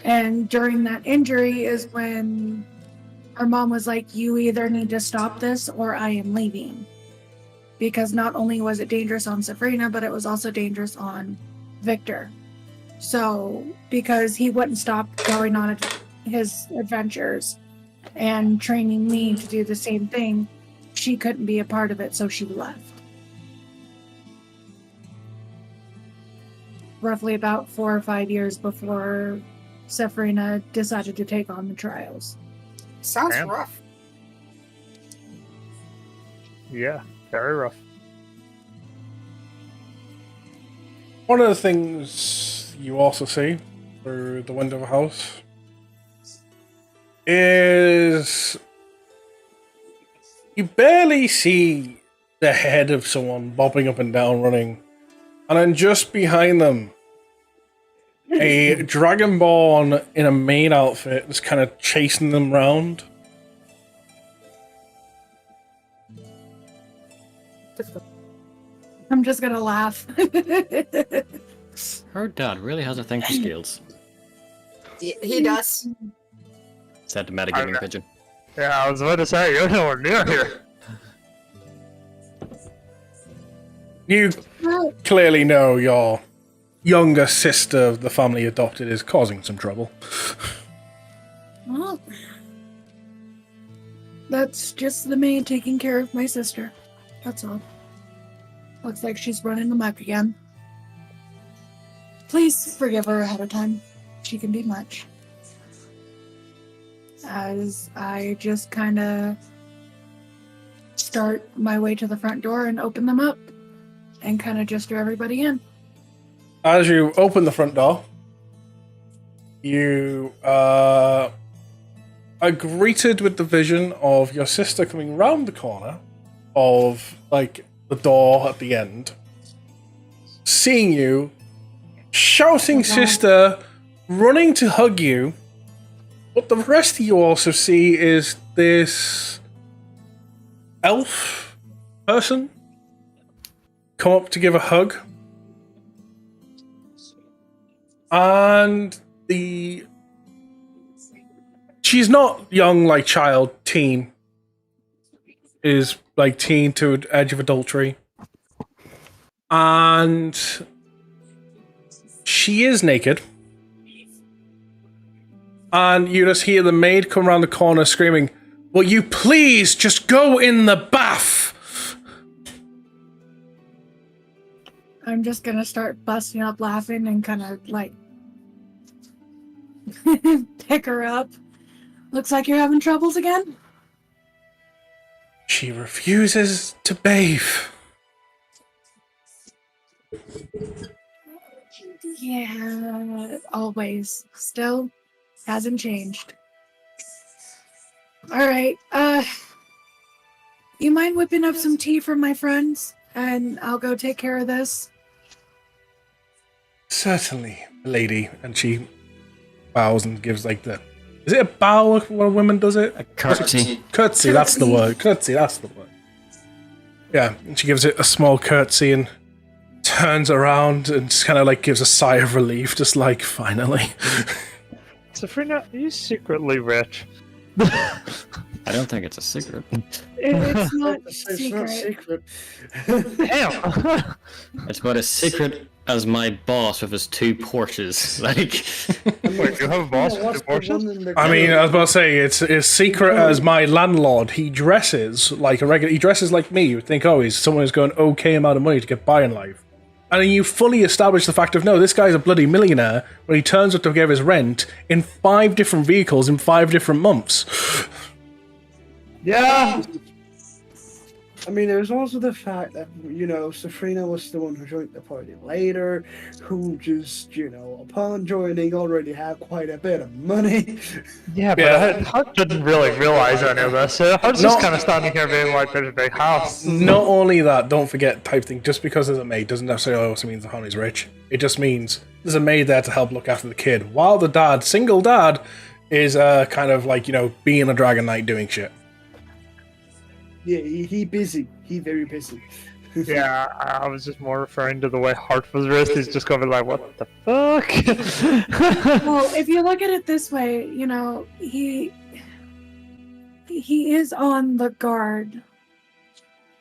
And during that injury is when her mom was like, you either need to stop this or I am leaving. Because not only was it dangerous on Safrina, but it was also dangerous on Victor. So, because he wouldn't stop going on his adventures and training me to do the same thing, she couldn't be a part of it, so she left. Roughly about 4 or 5 years before Safrina decided to take on the trials. Sounds Damn. rough. Yeah, very rough. One of the things you also see through the window of a house is you barely see the head of someone bobbing up and down running, and then just behind them a dragonborn in a maid outfit is kind of chasing them round. I'm just gonna laugh. Her dad really has a thing for skills. He does. Said the metagaming Okay. pigeon. Yeah, I was about to say, you're nowhere near here. You clearly know your younger sister of the family adopted is causing some trouble. Well, that's just the maid taking care of my sister. That's all. Looks like she's running amok again. Please forgive her ahead of time. She can be much. As I just kind of start my way to the front door and open them up and kind of gesture everybody in. As you open the front door, you are greeted with the vision of your sister coming round the corner of, like, the door at the end, seeing you, shouting sister, running to hug you. But the rest of you also see is this elf person come up to give a hug. And she's not young like child, teen. Is like teen to edge of adultery. And she is naked. And you just hear the maid come around the corner screaming, "Will you please just go in the bath?" I'm just gonna start busting up laughing and kind of like pick her up. Looks like you're having troubles again? She refuses to bathe. Yeah, always. Still hasn't changed. Alright, you mind whipping up some tea for my friends? And I'll go take care of this. Certainly, lady. And she bows and gives like the... Is it a bow when a woman does it? A curtsy. Curtsy, that's the word. Curtsy, that's the word. Yeah, and she gives it a small curtsy and turns around and just kind of like gives a sigh of relief, just like, finally. Safrina, are you secretly rich? I don't think it's a secret. It's not It's not secret. secret. Damn! It's about as secret as my boss with his 2 Porsches. Like, Wait, you have a boss with What's 2 the Porsches? one in the I mean, I corner? was about to say, it's as secret as my landlord. He dresses like a regular... He dresses like me. You would think, oh, he's someone who's got an okay amount of money to get by in life. And then you fully establish the fact of, no, this guy's a bloody millionaire when he turns up to give his rent in 5 different vehicles in 5 different months. Yeah! I mean, there's also the fact that, Safrina was the one who joined the party later, who just, upon joining already had quite a bit of money. Yeah, but Hart didn't really realize any of this. Hart's just kind of standing here being like, there's a big house. Not only that, don't forget type thing, just because there's a maid doesn't necessarily also mean the honey's rich. It just means there's a maid there to help look after the kid, while the dad, single dad, is kind of like, being a dragon knight doing shit. Yeah, he busy. He very busy. Yeah, I was just more referring to the way Hart was raised. He's just going to be like, what the fuck? Well, if you look at it this way, he is on the guard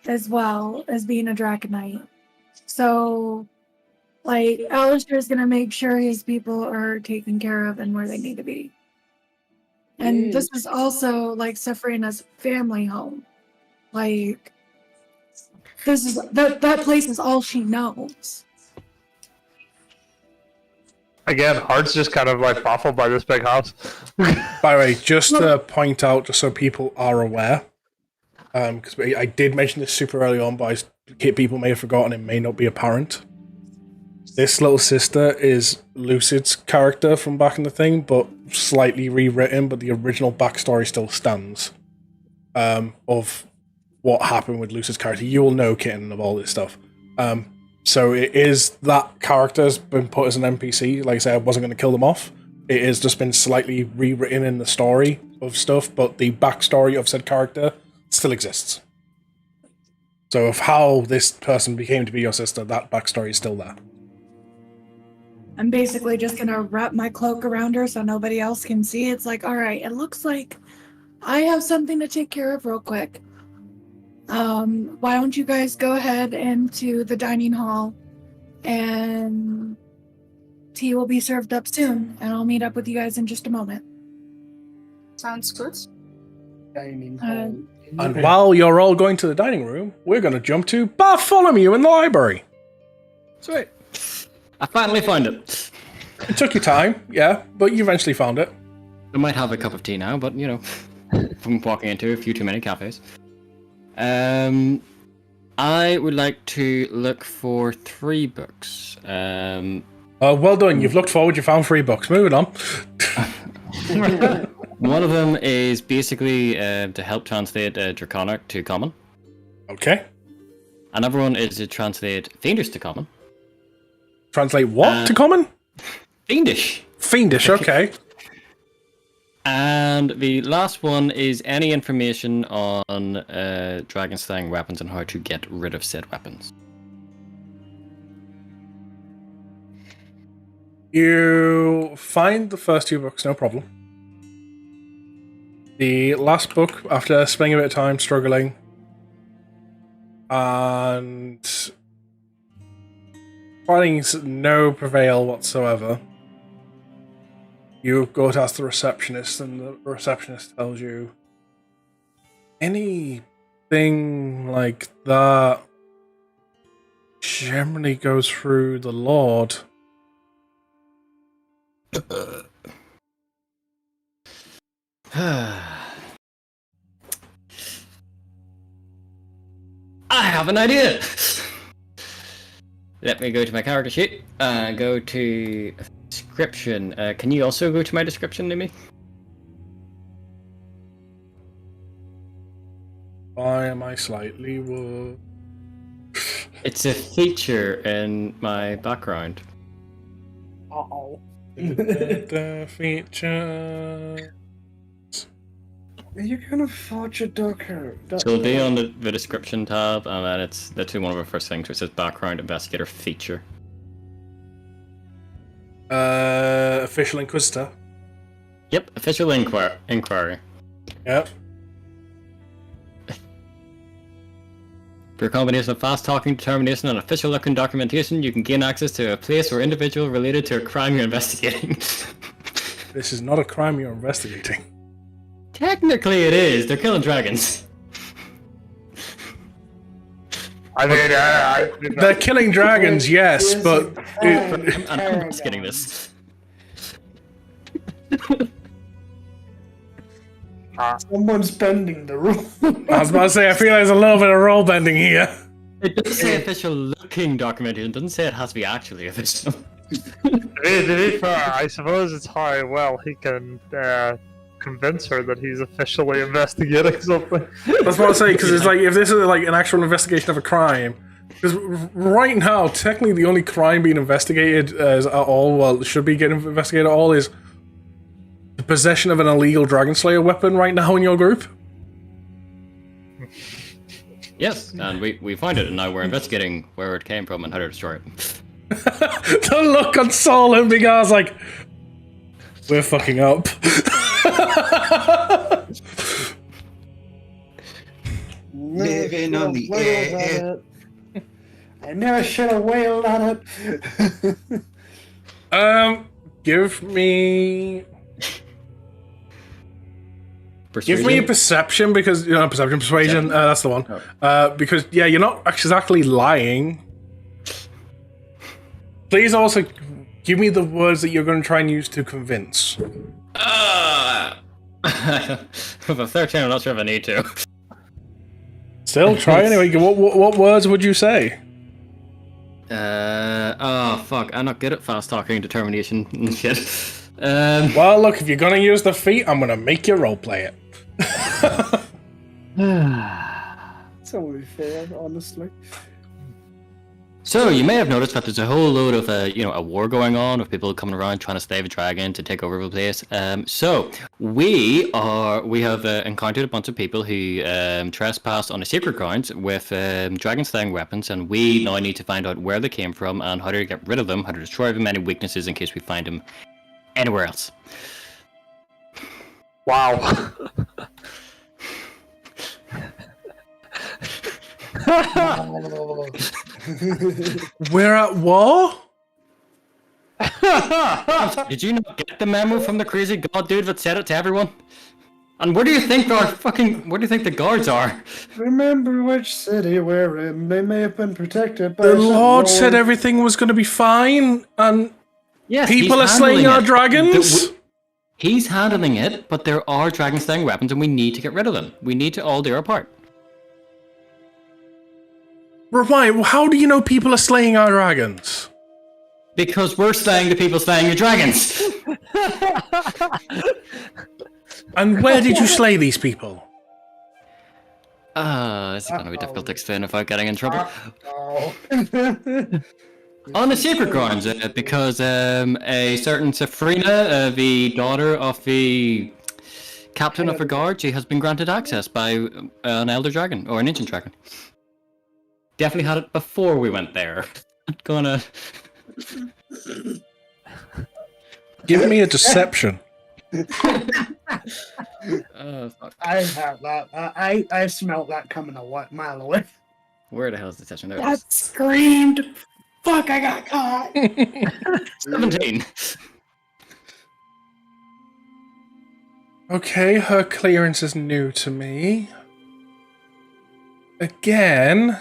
as well as being a Dragonite. So, like, Alistair is going to make sure his people are taken care of and where they need to be. And this is also, like, Safrina's family home. Like, this is that place is all she knows. Again, Hart's just kind of like baffled by this big house. By the way, just to point out, just so people are aware, because I did mention this super early on, but people may have forgotten, it may not be apparent. This little sister is Lucid's character from back in the thing, but slightly rewritten, but the original backstory still stands. Of what happened with Lucid's character. You will know Kitten of all this stuff. So it is that character's been put as an NPC. Like I said, I wasn't going to kill them off. It has just been slightly rewritten in the story of stuff, but the backstory of said character still exists. So of how this person became to be your sister, that backstory is still there. I'm basically just going to wrap my cloak around her so nobody else can see. It's like, all right, it looks like I have something to take care of real quick. Why don't you guys go ahead into the dining hall, and tea will be served up soon, and I'll meet up with you guys in just a moment. Sounds good. Dining hall. And while you're all going to the dining room, we're going to jump to Bartholomew in the library. Sweet. I finally found it. It took you time, yeah, but you eventually found it. I might have a cup of tea now, but from walking into a few too many cafes. I would like to look for 3 books. Well done. You've looked forward. You found 3 books. Moving on. One of them is basically to help translate Draconic to Common. Okay. Another one is to translate Fiendish to Common. Translate what to Common? Fiendish. Fiendish. Okay. And the last one is any information on dragon slaying weapons and how to get rid of said weapons. You find the first 2 books, no problem. The last book, after spending a bit of time struggling, and finding no prevail whatsoever, you go to ask the receptionist, and the receptionist tells you anything like that generally goes through the Lord. I have an idea! Let me go to my character sheet and go to description. Can you also go to my description, Nimi? Why am I slightly wood? It's a feature in my background. Uh-oh. The feature. You kind of thought you dug her. So it'll be on the description tab, and then it's literally one of the first things, which says background investigator feature. Official Inquisitor. Yep, official inquiry. Yep. For a combination of fast-talking determination and official-looking documentation, you can gain access to a place or individual related to a crime you're investigating. This is not a crime you're investigating. Technically it is. They're killing dragons. I mean, They're killing dragons, yes, but... I'm just getting this. Someone's bending the rule. I was about to say, I feel there's a little bit of role bending here. It doesn't say official looking documentation. It doesn't say it has to be actually official. To be fair, I suppose it's how well he can convince her that he's officially investigating something. That's what I say, because it's like, if this is like an actual investigation of a crime, because right now, technically the only crime being investigated at all, well, should be getting investigated at all, is the possession of an illegal Dragon Slayer weapon right now in your group. Yes, and we found it, and now we're investigating where it came from and how to destroy it. The look on Saul and Big R's like, we're fucking up. Living on the edge. I never should have wailed on it. Give me a perception, because persuasion. That's the one. Because you're not exactly lying. Please also give me the words that you're going to try and use to convince. With a 13, I'm not sure if I need to. Still, try anyway. What words would you say? Oh fuck, I'm not good at fast talking, determination and shit. Well, look, if you're going to use the feat, I'm going to make you roleplay it. It's only fair, honestly. So you may have noticed that there's a whole load of a war going on with people coming around trying to slay a dragon to take over the place. So we have encountered a bunch of people who trespassed on the sacred grounds with dragon slaying weapons, and we now need to find out where they came from and how to get rid of them, how to destroy them, any weaknesses in case we find them anywhere else. Wow. We're at war? Did you not get the memo from the crazy god dude that said it to everyone? And where do you think the guards are? Remember which city we're in. They may have been protected by The some Lord said lord. everything was going to be fine, and Yes, people are he's slaying handling our it. dragons? He's handling it, but there are dragon slaying weapons and we need to get rid of them. We need to all do our part. Why? How do you know people are slaying our dragons? Because we're slaying the people slaying your dragons. And where did you slay these people? It's going to be difficult to explain without getting in trouble. Oh. On the sacred grounds, because a certain Safrina, the daughter of the captain of the guard, she has been granted access by an elder dragon, or an ancient dragon. Definitely had it before we went there. Gonna... Give me a deception. Fuck. I have that. I smelled that coming a mile away. Where the hell is the deception? There it That is. screamed, fuck, I got caught. 17. Okay, her clearance is new to me. Again,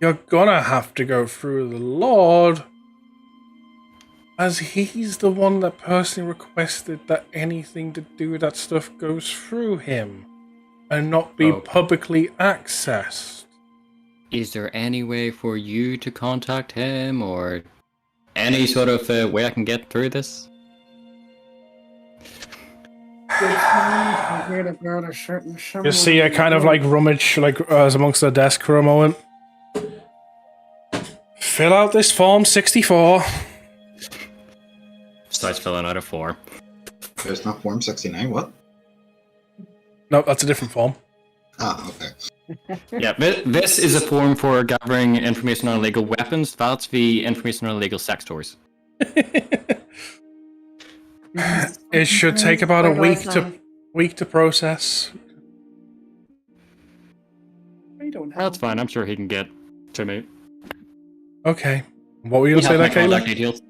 you're gonna have to go through the Lord, as he's the one that personally requested that anything to do with that stuff goes through him and not be publicly accessed. Is there any way for you to contact him, or any sort of way I can get through this? You see a kind of like rummage as amongst the desk for a moment. Fill out this form 64. Starts filling out a form. There's not Form 69, what? No, that's a different form. Ah, okay. Yeah, this is a form for gathering information on illegal weapons. That's the information on illegal sex toys. It should take about a Where do I week sign? to process. We don't have That's fine. I'm sure he can get to me. Okay. What were you He going to has say my there, contact Kayla? details.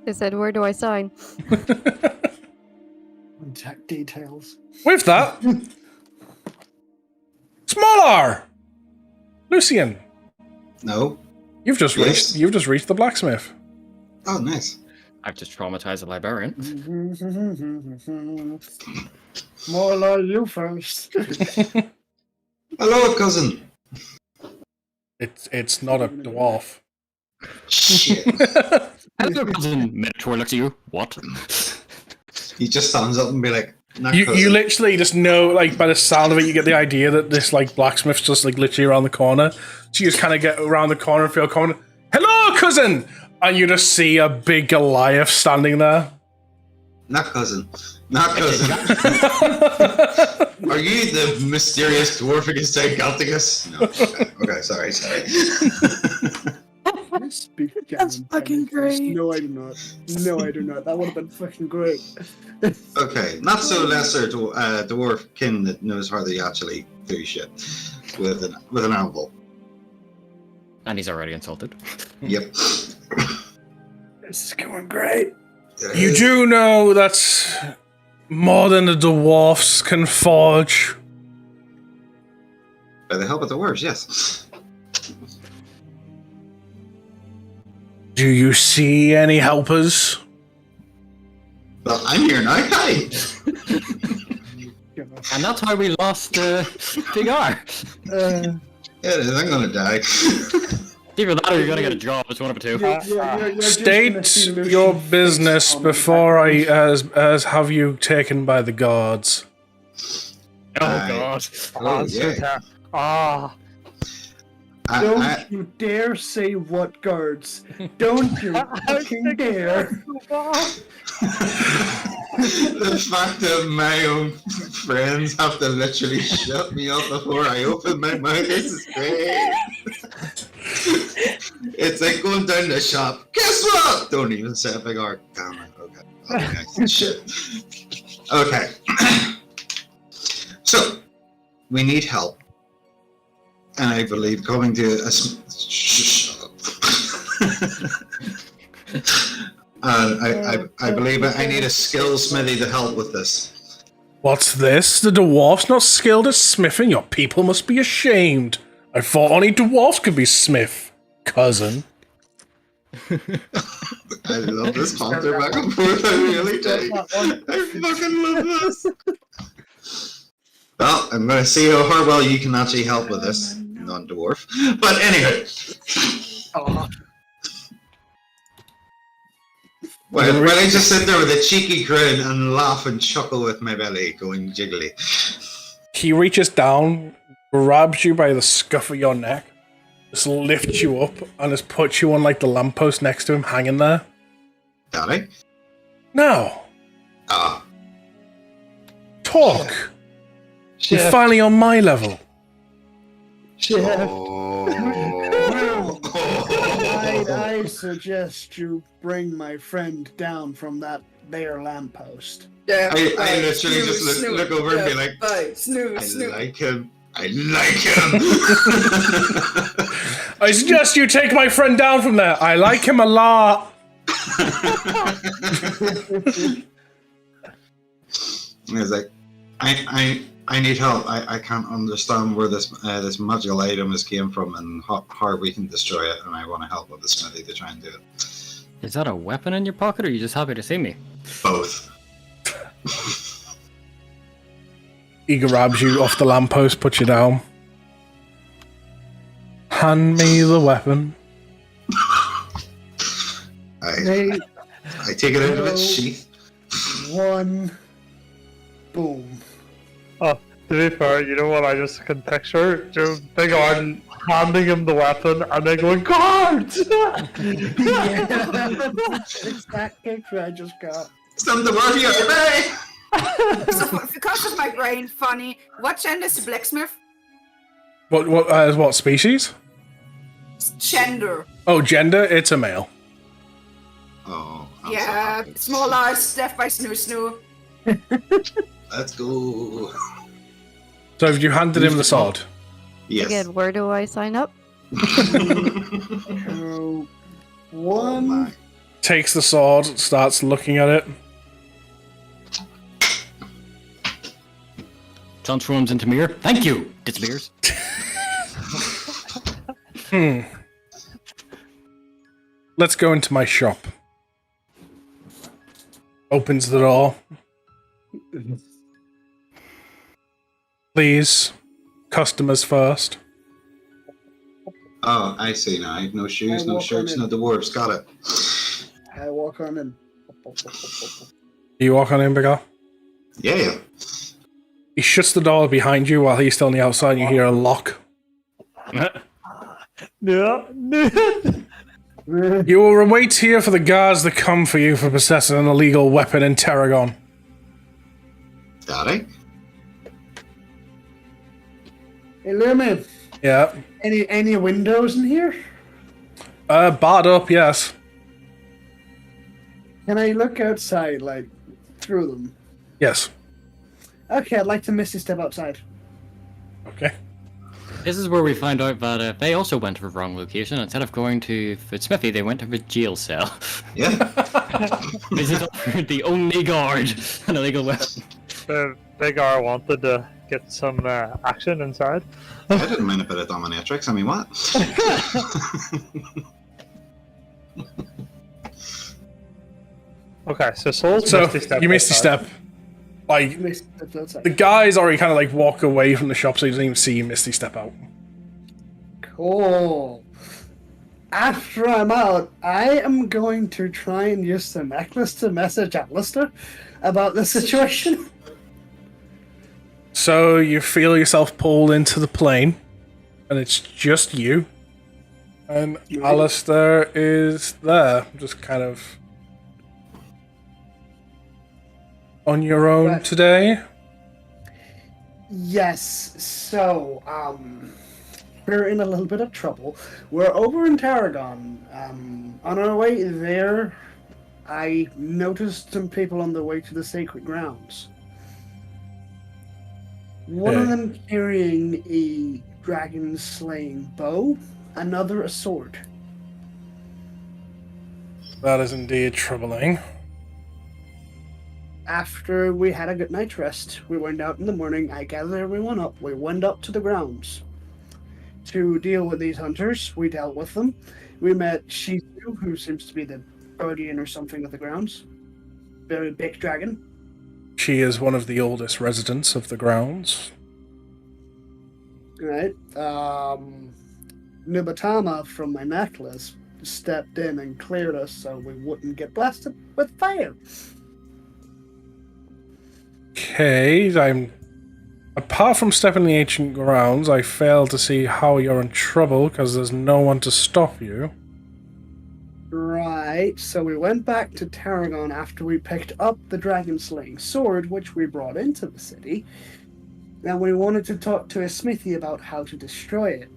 I said, where do I sign? contact details. With that, Smaller! Lucian, No. you've just Yes. reached the blacksmith. Oh, nice. I've just traumatized the librarian. More like you first. Hello, cousin. It's not a dwarf. Shit. Hello, cousin. Minotaur looks at you. What? He just stands up and be like, "Not You cousin." literally just know, like, by the sound of it, you get the idea that this, like, blacksmith's just, like, literally around the corner. So you just kind of get around the corner and feel coming, hello, cousin! And you just see a big Goliath standing there. Not cousin. Not cousin. Are you the mysterious dwarf against Giganticus? No. Okay, sorry. Speak That's fucking great. No, I do not. No, I do not. That would have been fucking great. Okay, not so lesser dwarf kin that knows how to actually do shit with an anvil. And he's already insulted. Yep. This is going great. You do know that more than the dwarfs can forge. By the help of the dwarves, yes. Do you see any helpers? Well, I'm here now. Hi. And that's how we lost Big R. Yeah, I'm gonna die. Either that or you're gonna get a job. It's one of the two. You're State your business before I have you taken by the guards. Oh god. Oh, yeah. Don't you dare say what guards. Don't you fucking dare. The fact that my own friends have to literally shut me up before I open my mouth is great. It's like going down to the shop. Guess what? Don't even say a big R. Damn it. Okay. Shit. Okay. So, we need help. And I believe coming to a... Shut up. And I believe I need a skill smithy to help with this. What's this? The dwarf's not skilled at smithing? Your people must be ashamed. I thought only dwarfs could be smith, cousin. I love this banter back and forth. I really do. I fucking love this. Well, I'm going to see how well you can actually help with this, non-dwarf. But anyway. Well, I just sit there with a cheeky grin and laugh and chuckle with my belly going jiggly. He reaches down, grabs you by the scuff of your neck, just lifts you up, and just puts you on like the lamppost next to him, hanging there. Daddy? Now, talk. Chef. You're finally on my level. Chef. Oh. I suggest you bring my friend down from that there lamppost. Yeah. I literally just look over and be like, I like him. I like him. I suggest you take my friend down from there. I like him a lot. He's like, I need help. I can't understand where this magical item has came from and how we can destroy it, and I want to help with the smithy to try and do it. Is that a weapon in your pocket, or are you just happy to see me? Both. He grabs you off the lamppost, puts you down. Hand me the weapon. I take it out of its sheath. One. Boom. Oh, to be fair, you know what I just can picture? Joe Big Arden handing him the weapon and then going, guards! It's that picture I just got. Something worth your obey! So, because of my brain, funny, what gender is the blacksmith? What species? Gender. Oh, gender? It's a male. Oh, Yeah, small eyes, death by snoo. Let's go. So have you handed him the sword? Yes. Again, where do I sign up? One. Takes the sword, starts looking at it. Transforms into mirror. Thank you, disappears. Let's go into my shop. Opens the door. Please, customers first. Oh, I see now. No shoes, I no walk shirts, on no in. dwarves. Got it. I walk on in. You walk on in, Big Al. Yeah. He shuts the door behind you while he's still on the outside, and you hear a lock. Yeah. You will wait here for the guards that come for you for possessing an illegal weapon in Tarragon. Daddy? Hey, Lumen. Yeah. Any windows in here? Barred up, yes. Can I look outside, like, through them? Yes. Okay, I'd like to misty step outside. Okay. This is where we find out that they also went to the wrong location. Instead of going to Fitzsmithy, they went to the jail cell. Yeah. This is the only guard an illegal weapon. The big R wanted to get some action inside. I didn't mind a bit of dominatrix. I mean, what? Okay, so Soul's So, misty step. you misty outside. step. Like, Misty step outside. the guys already kind of like walk away from the shop, so he doesn't even see you misty step out. Cool. After I'm out, I am going to try and use the necklace to message Alistair about the situation. So you feel yourself pulled into the plane, and it's just you. And Alistair is there, just kind of on your own Right. today. Yes, so, we're in a little bit of trouble. We're over in Tarragon. On our way there, I noticed some people on the way to the sacred grounds. One of Okay. them carrying a dragon-slaying bow, another a sword. That is indeed troubling. After we had a good night's rest, we went out in the morning. I gathered everyone up. We went up to the grounds to deal with these hunters. We dealt with them. We met Shizu, who seems to be the guardian or something of the grounds. Very big dragon. She is one of the oldest residents of the grounds. Right. Nubatama from my necklace stepped in and cleared us so we wouldn't get blasted with fire. Okay, apart from stepping in the ancient grounds, I fail to see how you're in trouble because there's no one to stop you. Right, so we went back to Tarragon after we picked up the dragon-slaying sword, which we brought into the city, and we wanted to talk to a smithy about how to destroy it.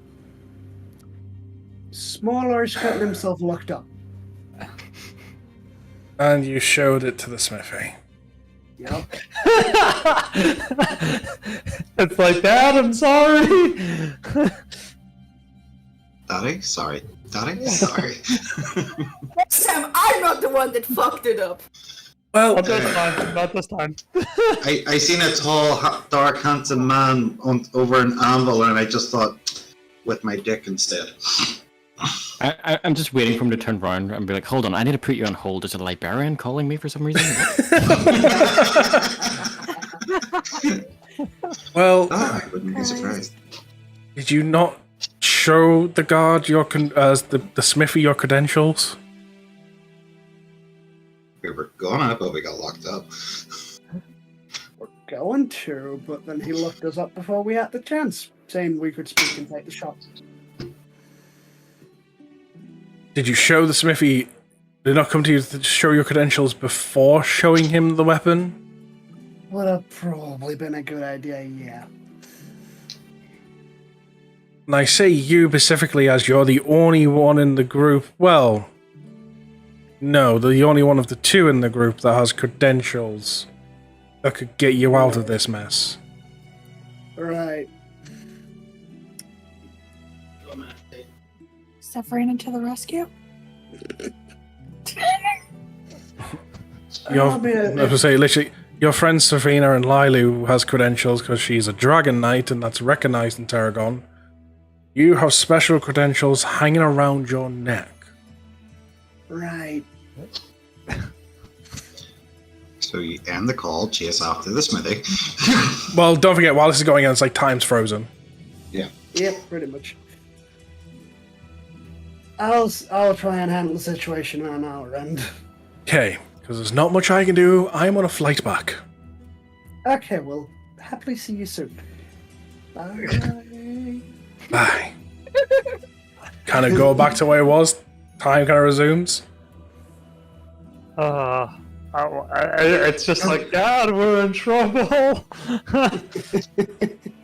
Smaller's gotten himself locked up. And you showed it to the smithy. Yep. It's like, Dad, I'm sorry. Daddy? Sorry. Daddy? Sorry. Sam, I'm not the one that fucked it up. Well, Not this time. Not this time. I seen a tall, dark, handsome man over an anvil, and I just thought, with my dick instead. I'm just waiting for him to turn around and be like, hold on, I need to put you on hold. There's a librarian calling me for some reason. well, I wouldn't be surprised. did you not show the guard your the smithy your credentials? We were gonna, but we got locked up. We're going to, but then he locked us up before we had the chance, saying we could speak inside the shop. Did you show the smithy? Did not come to you to show your credentials before showing him the weapon? Would have probably been a good idea, yeah. And I say you specifically as you're the only one in the group. Well, no, the only one of the two in the group that has credentials that could get you out of this mess. Right. Sephrina to the rescue. I was gonna say, literally, your friend Saphina and Lilu has credentials because she's a dragon knight and that's recognized in Tarragon. You have special credentials hanging around your neck. Right. So you end the call, chase after the smithy. Well, don't forget, while this is going on, it's like time's frozen. Yeah. Yep, pretty much. I'll try and handle the situation on our end. Okay, because there's not much I can do. I'm on a flight back. Okay, well, happily see you soon. Bye. Bye. Kind of go back to where it was. Time kind of resumes. It's just like, God, we're in trouble.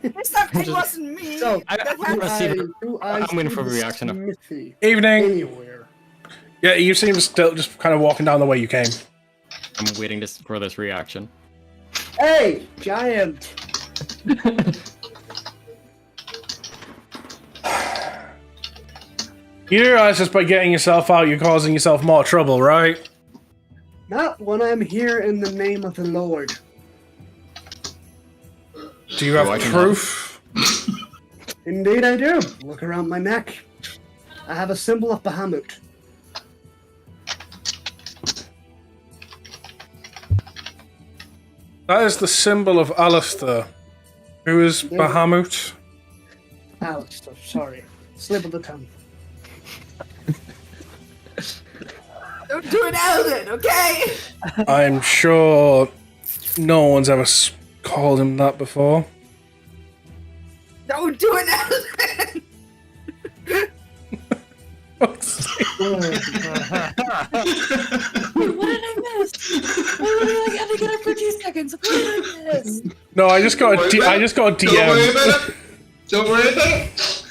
This time it wasn't me. So, I'm waiting for a reaction. Smithy Evening. anywhere. Yeah, you seem to still just kind of walking down the way you came. I'm waiting for this reaction. Hey, giant! You realize just by getting yourself out, you're causing yourself more trouble, right? Not when I'm here in the name of the Lord. Do you have proof? Indeed I do. Look around my neck. I have a symbol of Bahamut. That is the symbol of Alistair. Who is Bahamut? Alistair, sorry. Slip of the tongue. Don't do it, Alden, okay? I'm sure no one's ever called him that before. Don't do it, Alden! What did I miss? I literally had to get up for 2 seconds. What did I miss? No, I just got a DM. Don't worry about it. Don't worry about it.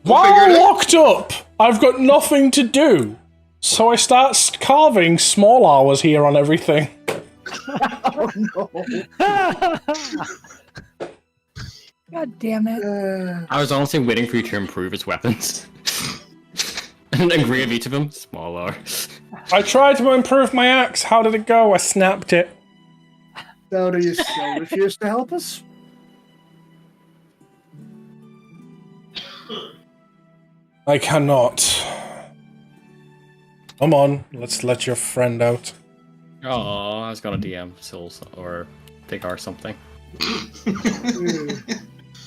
While I'm locked up, I've got nothing to do. So I start carving small hours here on everything. Oh no. God damn it. I was honestly waiting for you to improve his weapons. And engrave each of them. Smaller. I tried to improve my axe. How did it go? I snapped it. So do you still refuse to help us? I cannot. Come on, let's let your friend out. Oh, I was gonna DM Souls or Big R something.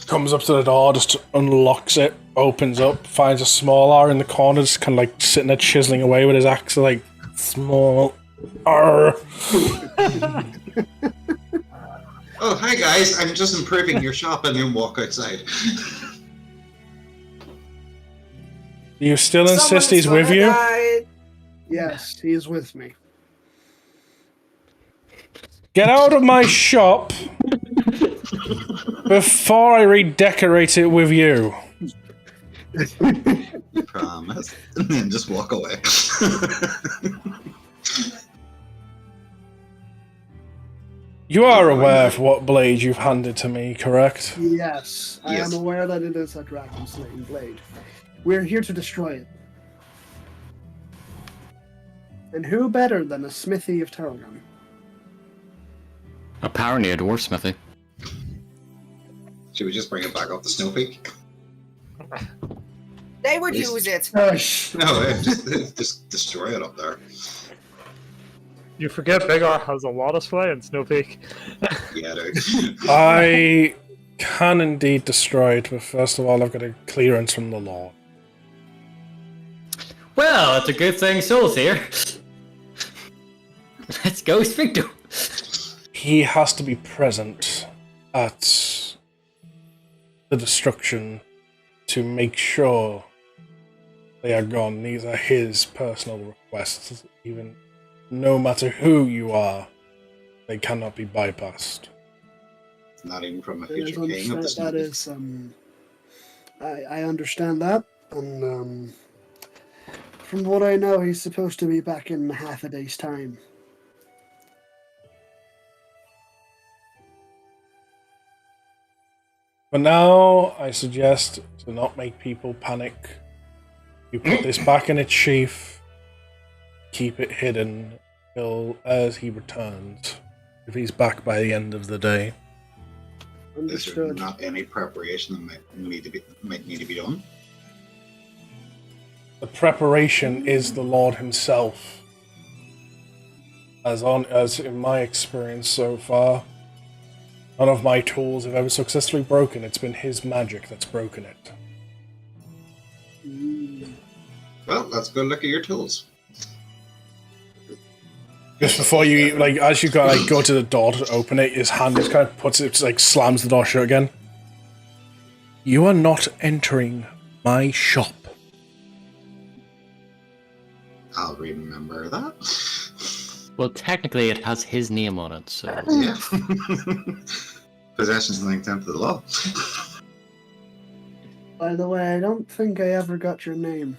Comes up to the door, just unlocks it, opens up, finds a small R in the corner, just kind of like sitting there chiseling away with his axe, like, small R. Oh, hi guys, I'm just improving your shop, and then walk outside. You still insist he's with you? Yes, he is with me. Get out of my shop before I redecorate it with you. Promise. And then just walk away. You are aware of what blade you've handed to me, correct? Yes, I Yes. am aware that it is a dragon-slaying blade. We're here to destroy it. And who better than a smithy of Tarragon? Apparently a dwarf smithy. Should we just bring it back up the snow peak? They would use it. Gosh. No, just destroy it up there. You forget Big R has a lot of sway in Snow Peak. Yeah, dude. I can indeed destroy it, but first of all, I've got a clearance from the law. Well, it's a good thing Soul's here. Let's go speak to him. He has to be present at the destruction to make sure they are gone. These are his personal requests. Even no matter who you are, they cannot be bypassed. Not even from a That is future king of the snow that peak. is, I understand that, and from what I know, he's supposed to be back in half a day's time. For now, I suggest to not make people panic. You put this back in its sheath, keep it hidden till as he returns. If he's back by the end of the day. Is there Understood. not any preparation that might need to be done? The preparation is the Lord himself. as in my experience so far, none of my tools have ever successfully broken. It's been his magic that's broken it. Well, let's go look at your tools. Just before you, like, as you go to the door to open it, his hand just kind of puts it, like, slams the door shut again. You are not entering my shop. I'll remember that. Well, technically, it has his name on it, so. Yeah. Possession's linked into the law. By the way, I don't think I ever got your name.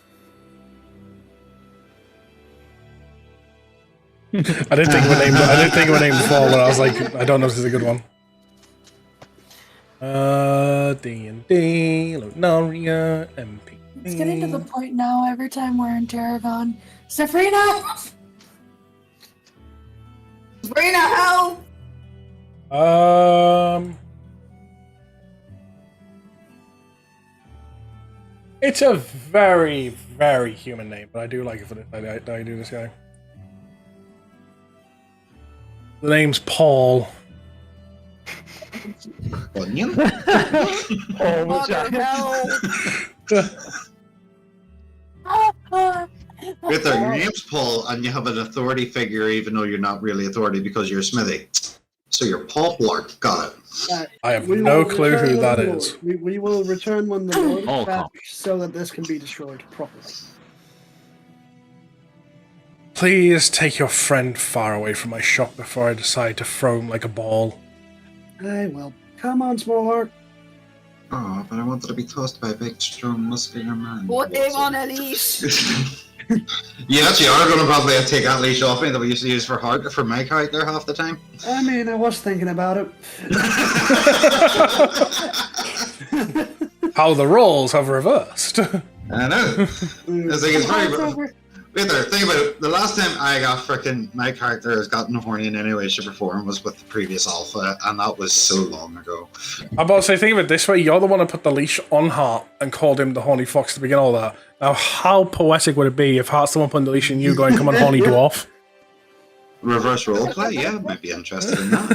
I didn't think of a name. I didn't think of a name before, but I was like, I don't know if this is a good one. D&D, Lunaria, MP. It's getting to the point now. Every time we're in Tarragon, Sabrina, help! It's a very, very human name, but I do like it for this. I do this guy. The name's Paul. Onion? Oh, Mother help! With your name's Paul, and you have an authority figure, even though you're not really authority because you're a smithy. So you're Paul Blart. Got it. I have We no will clue return who when that the is. Lord- We will return when the Lord Oh, is back come. so that this can be destroyed properly. Please take your friend far away from my shop before I decide to throw him like a ball. Aye, well, come on, small heart. Oh, but I wanted to be tossed by a big, strong, muscular man. Put him on a leash! You actually are going to probably take that leash off me that we used to use for my character half the time. I mean, I was thinking about it. How the roles have reversed. I know. I think it's very. Wait there, think about it. The last time I got frickin' my character has gotten horny in any way, shape, or form was with the previous alpha, and that was so long ago. I'm about to say, think of it this way: you're the one who put the leash on Hart and called him the horny fox to begin all that. Now, how poetic would it be if Hart's the one putting the leash on you, going, "Come on, horny dwarf"? Reverse roleplay, yeah, might be interested in that.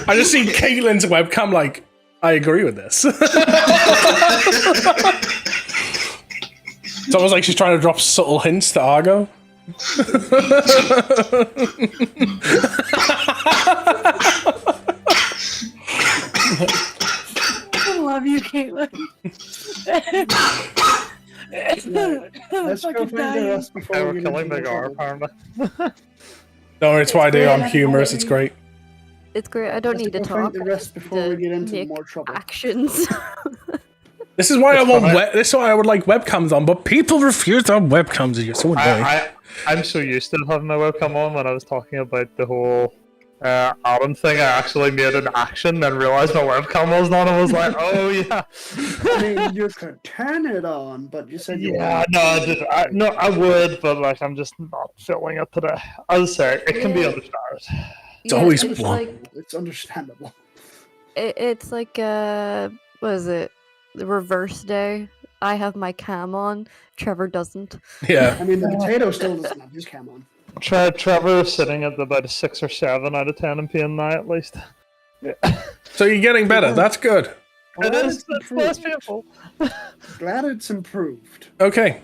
I just see Caitlin's webcam like, I agree with this. It's almost like she's trying to drop subtle hints to Argo. I love you, Caitlin. Let's go find the rest before They we were get killing into Big more R, trouble. apparently. No, it's what I do. I'm humorous. It's great. It's great. I don't Let's need to go find talk. the rest before we get into make more trouble. actions. This is why I want. funny. This is why I would like webcams on, but people refuse to have webcams. You're so annoying. I'm so used to having my webcam on. When I was talking about the whole Adam thing, I actually made an action and realized my webcam wasn't on. I was like, oh yeah. I mean, you could turn it on, but you said you Yeah, wanted no, I did. No, I would, but like, I'm just not feeling it today. As I say, it can be understood. It's always it's one. like It's understandable. it's like what is it? The reverse day. I have my cam on. Trevor doesn't. Yeah. I mean, the potato still doesn't have his cam on. Trevor is sitting at about a 6 or 7 out of 10 in PNI at least. Yeah. So you're getting better. That's good. It is. it's It's less improved. painful. Glad it's improved. Okay.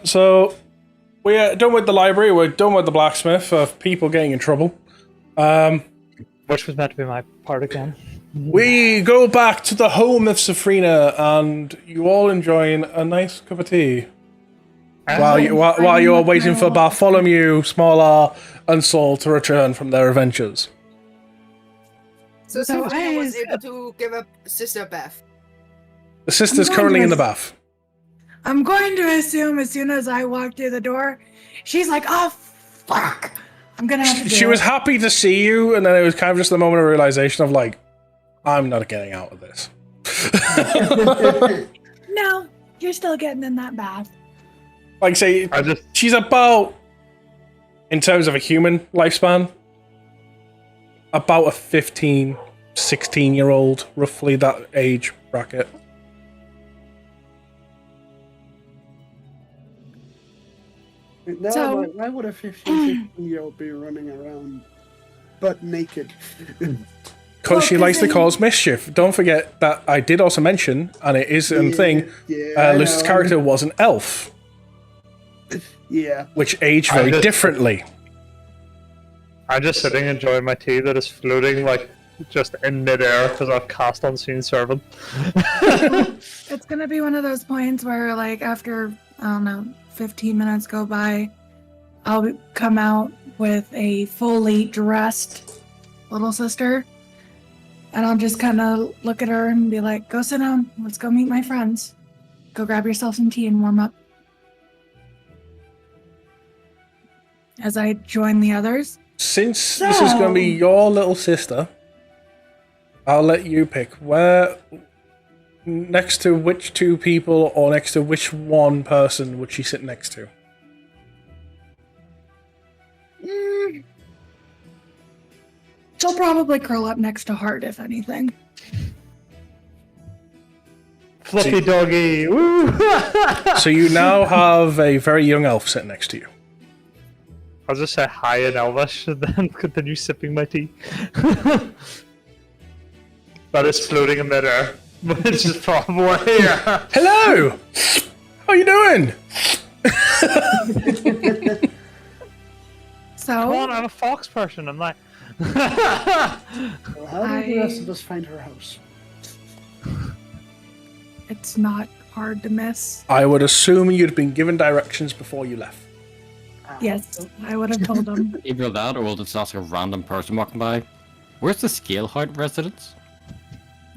So we're done with the library. We're done with the blacksmith of people getting in trouble. Which was meant to be my part again. We go back to the home of Safrina, and you all enjoying a nice cup of tea while you are waiting for Bartholomew, Small R, and Saul to return from their adventures. So So Sabrina was I- able to give up Sister Beth. The sister's I'm currently in the wondering- bath. I'm going to assume as soon as I walk through the door, she's like, "Oh fuck, I'm gonna have to." She was happy to see you, and then it was kind of just the moment of realization of like, I'm not getting out of this. No, you're still getting in that bath. Like, say, I just she's about, in terms of a human lifespan, about a 15, 16-year-old, roughly that age bracket. No, So- why would a 15-16-year-old be running around butt naked? Because she Well, likes to 'cause cause mischief. Don't forget that I did also mention, and it is a thing, Yeah, Lucy's character was an elf, Yeah. which aged I very just- differently. I'm just sitting enjoying my tea that is floating like just in midair because I've cast unseen servant. It's gonna be one of those points where, like, after, I don't know, 15 minutes go by, I'll come out with a fully dressed little sister, and I'll just kind of look at her and be like, go sit down, let's go meet my friends. Go grab yourself some tea and warm up. As I join the others. Since this is going to be your little sister, I'll let you pick where, next to which two people or next to which one person would she sit next to? She'll probably curl up next to Hart, if anything. Fluffy doggy. Woo! So you now have a very young elf sitting next to you. I'll just say hi in Elvish and then continue sipping my tea. That is floating in midair, which is probably Hello! How you doing? Come on, So, I'm a fox person. I'm like, Well, how did the rest of us find her house? it's not hard to miss. I would assume you'd been given directions before you left. Yes, I would have told them. Either that, or we'll just ask a random person walking by. Where's the Scaleheart residence?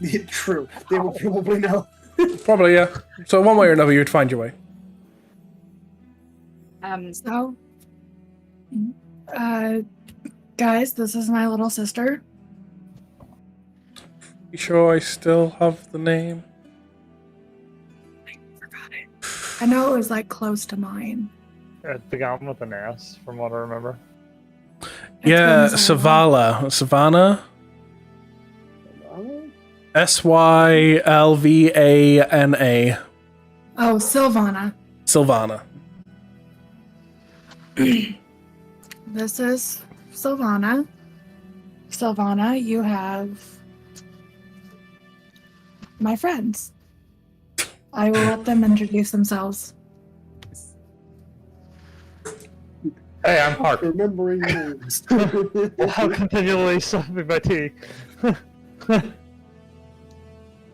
Yeah, true. They will probably know. Probably, yeah. So one way or another, you'd find your way. So, guys, this is my little sister. You sure I still have the name? I forgot it. I know it was like close to mine. it began with an S, from what I remember. Yeah, been so long. Savala. Savannah? Sylvana. Oh, Sylvana. Sylvana. This is Sylvana. Sylvana, you have my friends. I will let them introduce themselves. Hey, I'm Hart. Remembering names. I'll continually sipping my tea.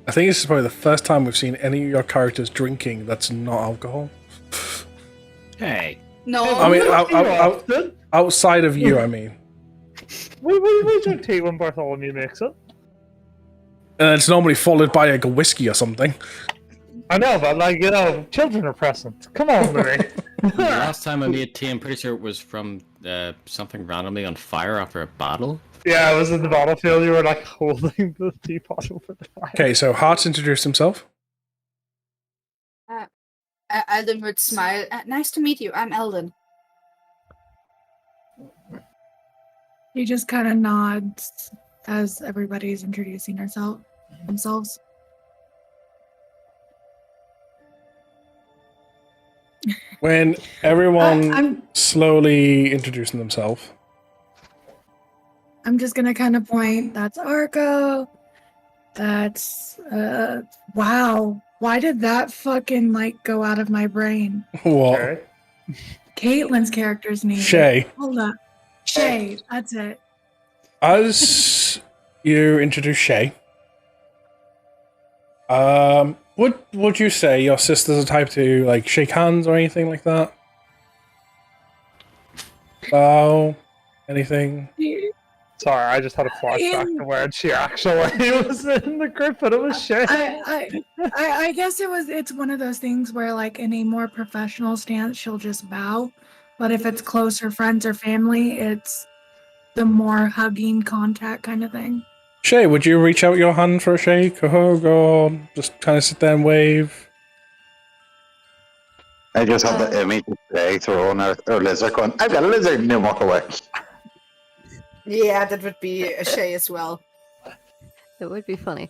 I think this is probably the first time we've seen any of your characters drinking that's not alcohol. Hey. No. I mean, Often. outside of you, I mean. We drink tea when Bartholomew makes it. And it's normally followed by like a whiskey or something. I know, but like, you know, children are present. Come on, Louis. The last time I made tea, I'm pretty sure it was from something randomly on fire after a battle. Yeah, it was in the battlefield. You were like holding the teapot over the fire. Okay, so Hart's introduced himself. Eldon would smile. Nice to meet you. I'm Eldon. He just kind of nods as everybody's introducing themselves. When everyone I'm slowly introducing themselves. I'm just gonna kind of point. That's Arco. That's wow. Why did that fucking like go out of my brain? What? Okay. Caitlin's character's name. Shay. Hold up. Shay. That's it. As you introduce Shay, would you say your sister's the type to like shake hands or anything like that? Bow? Anything? Sorry, I just had a flashback to when she actually was in the group, but it was shit. I guess it's one of those things where like in a more professional stance she'll just bow, but if it's closer friends or family, it's the more hugging contact kind of thing. Shay, would you reach out your hand for a shake, a hug, or just kind of sit there and wave? I just have the image of Jay throwing a lizard going, I've got a lizard, and then walk away. Yeah, that would be a Shay as well. It would be funny.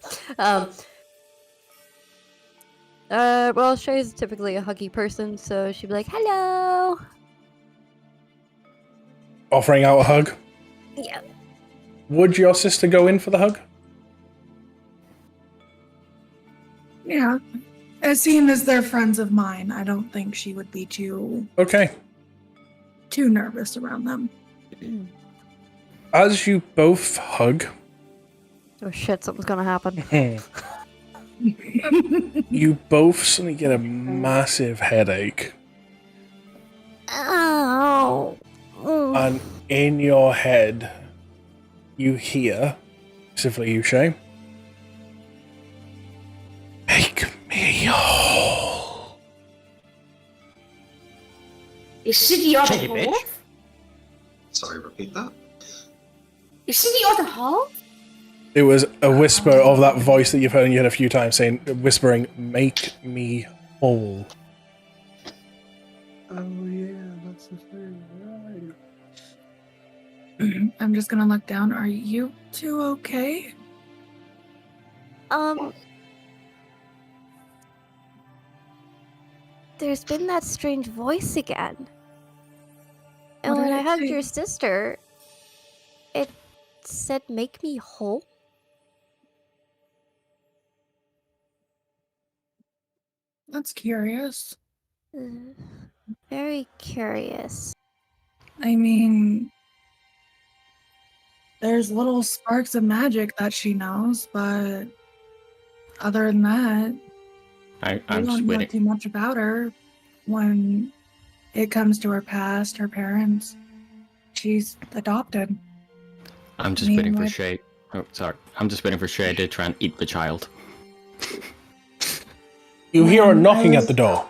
Well, Shay's typically a huggy person, so she'd be like, hello! offering out a hug. Yeah. Would your sister go in for the hug? Yeah. As seeing as they're friends of mine, I don't think she would be too Okay. nervous around them. As you both hug, Oh shit, something's gonna happen. you both suddenly get a massive headache. Ow. And in your head, you hear, specifically you, Shay, make me whole. Is she the other Shut it, half? Sorry, repeat that. Is she the other half? It was a whisper of that voice that you've heard in your head a few times saying, whispering, make me whole. Oh yeah, that's the thing, right? I'm just gonna look down. Are you two okay? There's been that strange voice again. And What when did I it hugged say? your sister, it said, make me whole. That's curious. Very curious. I mean, there's little sparks of magic that she knows, but other than that, I'm we just don't know waiting. too much about her. When it comes to her past, her parents, she's adopted. I'm just I mean, waiting for what- Shay. Oh, sorry. I'm just waiting for Shay to try and eat the child. You hear her When knocking I at the door.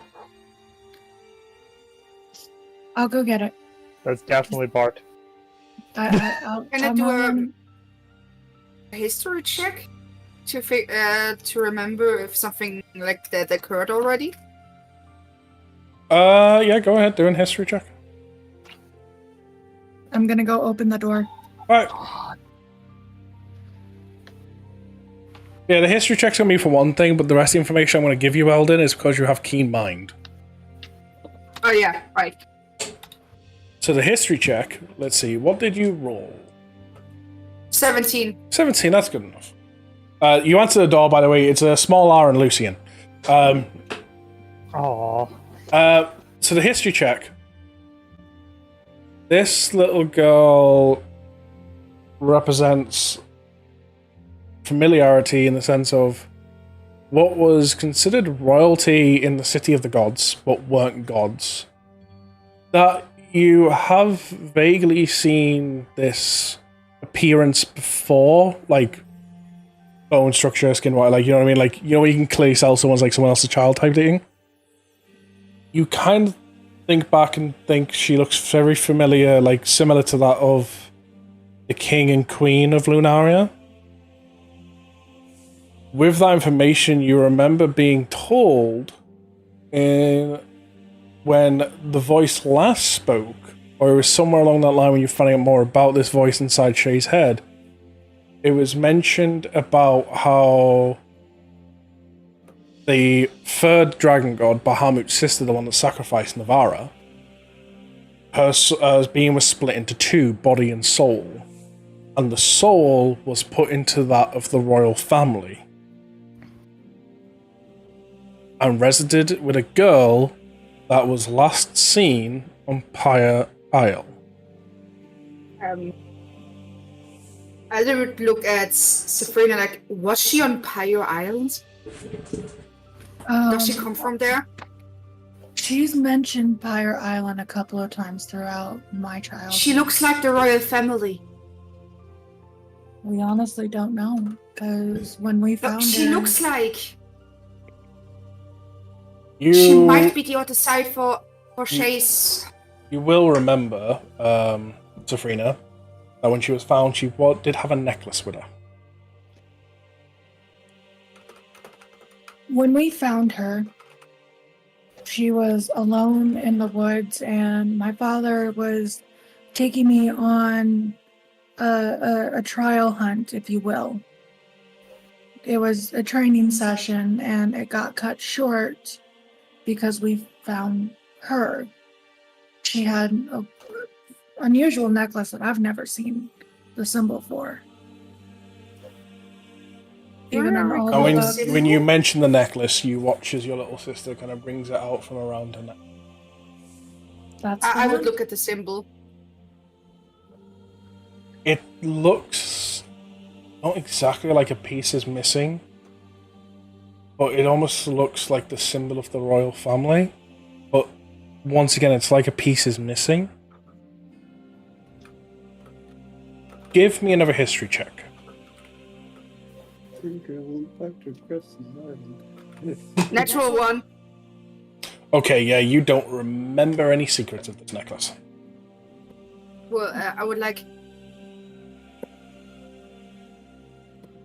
I'll go get it. That's definitely Bart. I'll Can I do a history check to remember if something like that occurred already? Yeah, go ahead, do a history check. I'm gonna go open the door. Alright. Yeah, the history check's gonna be for one thing, but the rest of the information I'm gonna give you, Eldon, is because you have keen mind. Oh yeah, right. So the history check, let's see, what did you roll? 17. 17, that's good enough. You answer the door, by the way, it's a small R and Lucian. Aww. So the history check. This little girl represents familiarity in the sense of what was considered royalty in the city of the gods, but weren't gods. That you have vaguely seen this appearance before, like bone structure, skin white, like, you know what I mean? Like, you know, when you can clearly tell someone's like someone else's child type thing. You kind of think back and think she looks very familiar, like similar to that of the king and queen of Lunaria. With that information, you remember being told when the voice last spoke, or it was somewhere along that line when you're finding out more about this voice inside Shay's head, it was mentioned about how the third dragon god, Bahamut's sister, the one that sacrificed Navara, her being was split into two, body and soul. And the soul was put into that of the royal family. And resided with a girl that was last seen on Pyre Isle. I would look at Sabrina like, was she on Pyre Island? Does she come from there? She's mentioned Pyre Island a couple of times throughout my childhood. She looks like the royal family. We honestly don't know, because when we found She her... looks like she might be the other side for Shay's. You will remember, Sabrina, that when she was found, she did have a necklace with her. When we found her, she was alone in the woods, and my father was taking me on a trial hunt, if you will. It was a training session, and it got cut short because we found her. She had unusual necklace that I've never seen the symbol for. Even in all And the when you mention the necklace, you watch as your little sister kind of brings it out from around her neck. that's I the would one? look at the symbol. It looks not exactly like a piece is missing, but it almost looks like the symbol of the royal family. But once again, it's like a piece is missing. Give me another history check. Natural one. Okay, yeah, you don't remember any secrets of this necklace. Well, I would like.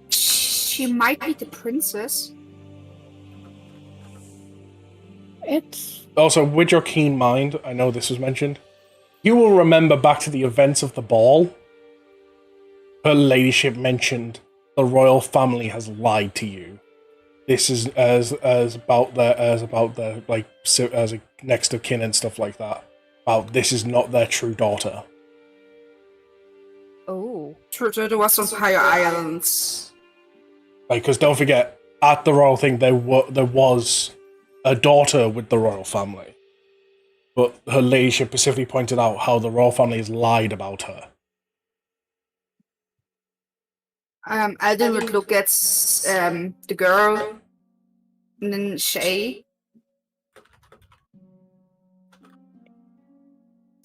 She might be the princess. It's Also, with your keen mind, I know this was mentioned, you will remember back to the events of the ball. Her ladyship mentioned the royal family has lied to you. This is as about the like as a next of kin and stuff like that. About this is not their true daughter. Oh. True, there was some higher islands. Like, because don't forget, at the royal thing, there was a daughter with the royal family, but her ladyship specifically pointed out how the royal family has lied about her. Alden would look at the girl, and then Shay.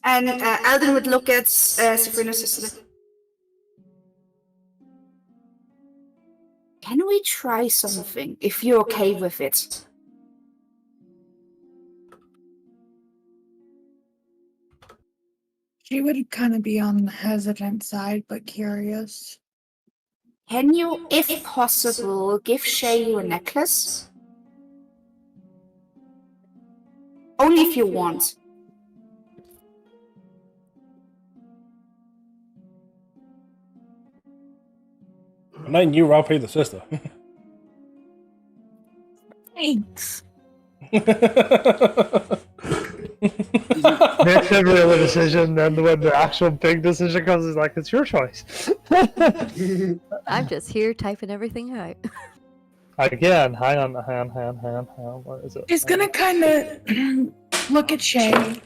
And Alden would look at Sabrina's sister. Can we try something, if you're okay with it? she would kind of be on the hesitant side, but curious. Can you, if possible, give Shay your necklace? Only if you want. And then you, I'll pay the sister. Thanks. Makes every other decision, then when the actual big decision comes, it's like, it's your choice. I'm just here typing everything out. Again, hang on, where is it? She's gonna kind of look at Shay,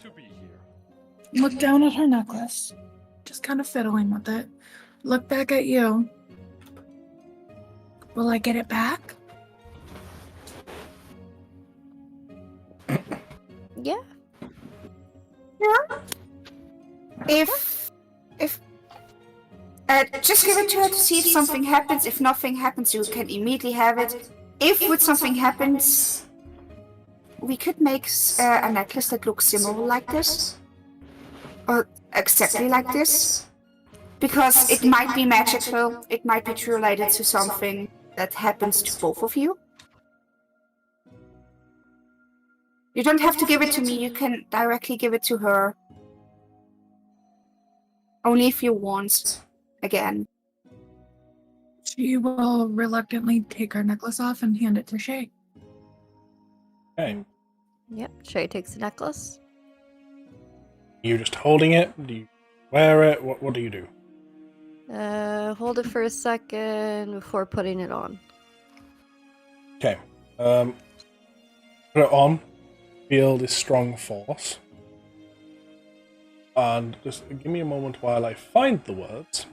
look down at her necklace, just kind of fiddling with it, look back at you. Will I get it back? Yeah. If just give it to her to see if something happens. If nothing happens, you can immediately have it. If with something happens, we could make a necklace that looks similar like this, or exactly like this, because it might be magical. It might be related to something that happens to both of you. You don't have to give it to me. You can directly give it to her. Only if you want, again. She will reluctantly take her necklace off and hand it to Shay. Okay. Yep. Shay takes the necklace. You just holding it? Do you wear it? What do you do? Hold it for a second before putting it on. Okay. Put it on. Feel this strong force. And just give me a moment while I find the words.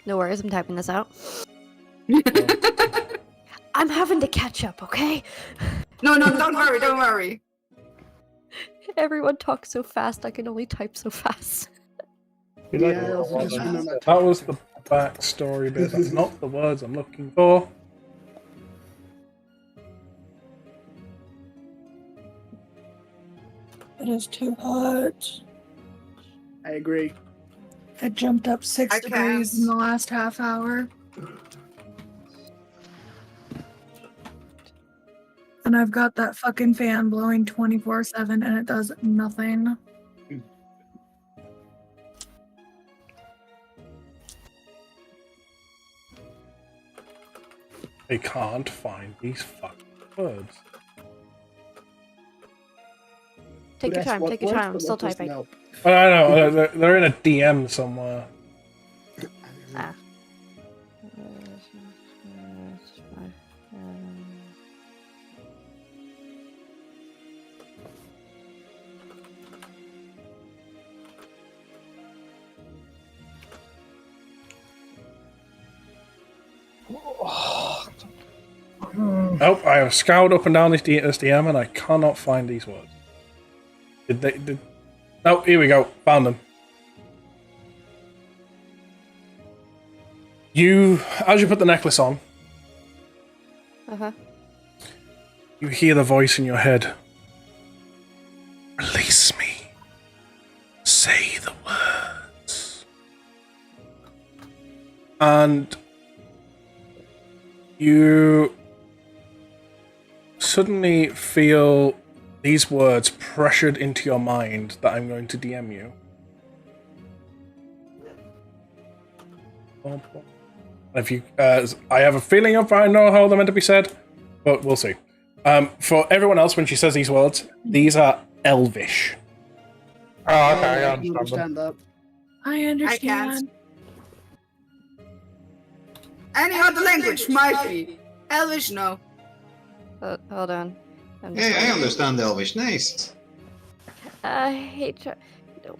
No worries, I'm typing this out. I'm having to catch up, okay? No, don't worry, don't worry. Everyone talks so fast, I can only type so fast. That was the backstory bit. That's not the words I'm looking for. It is too hot. I agree. It jumped up 6 degrees in the last half hour. And I've got that fucking fan blowing 24/7 and it does nothing. I can't find these fucking words. Take your time. Take your time. I'm still typing. Oh, I know. They're in a DM somewhere. Ah. Oh, I have scoured up and down this DM and I cannot find these words. Oh, here we go. Found them. As you put the necklace on, you hear the voice in your head. Release me. Say the words. And you suddenly feel these words pressured into your mind that I'm going to DM you. If you, I have a feeling of I know how they're meant to be said, but we'll see. For everyone else, when she says these words, these are Elvish. Oh, okay, I understand that. I understand. Any other language might be. Elvish, no. Hold on. Hey, I understand Elvish. Nice. I hate to...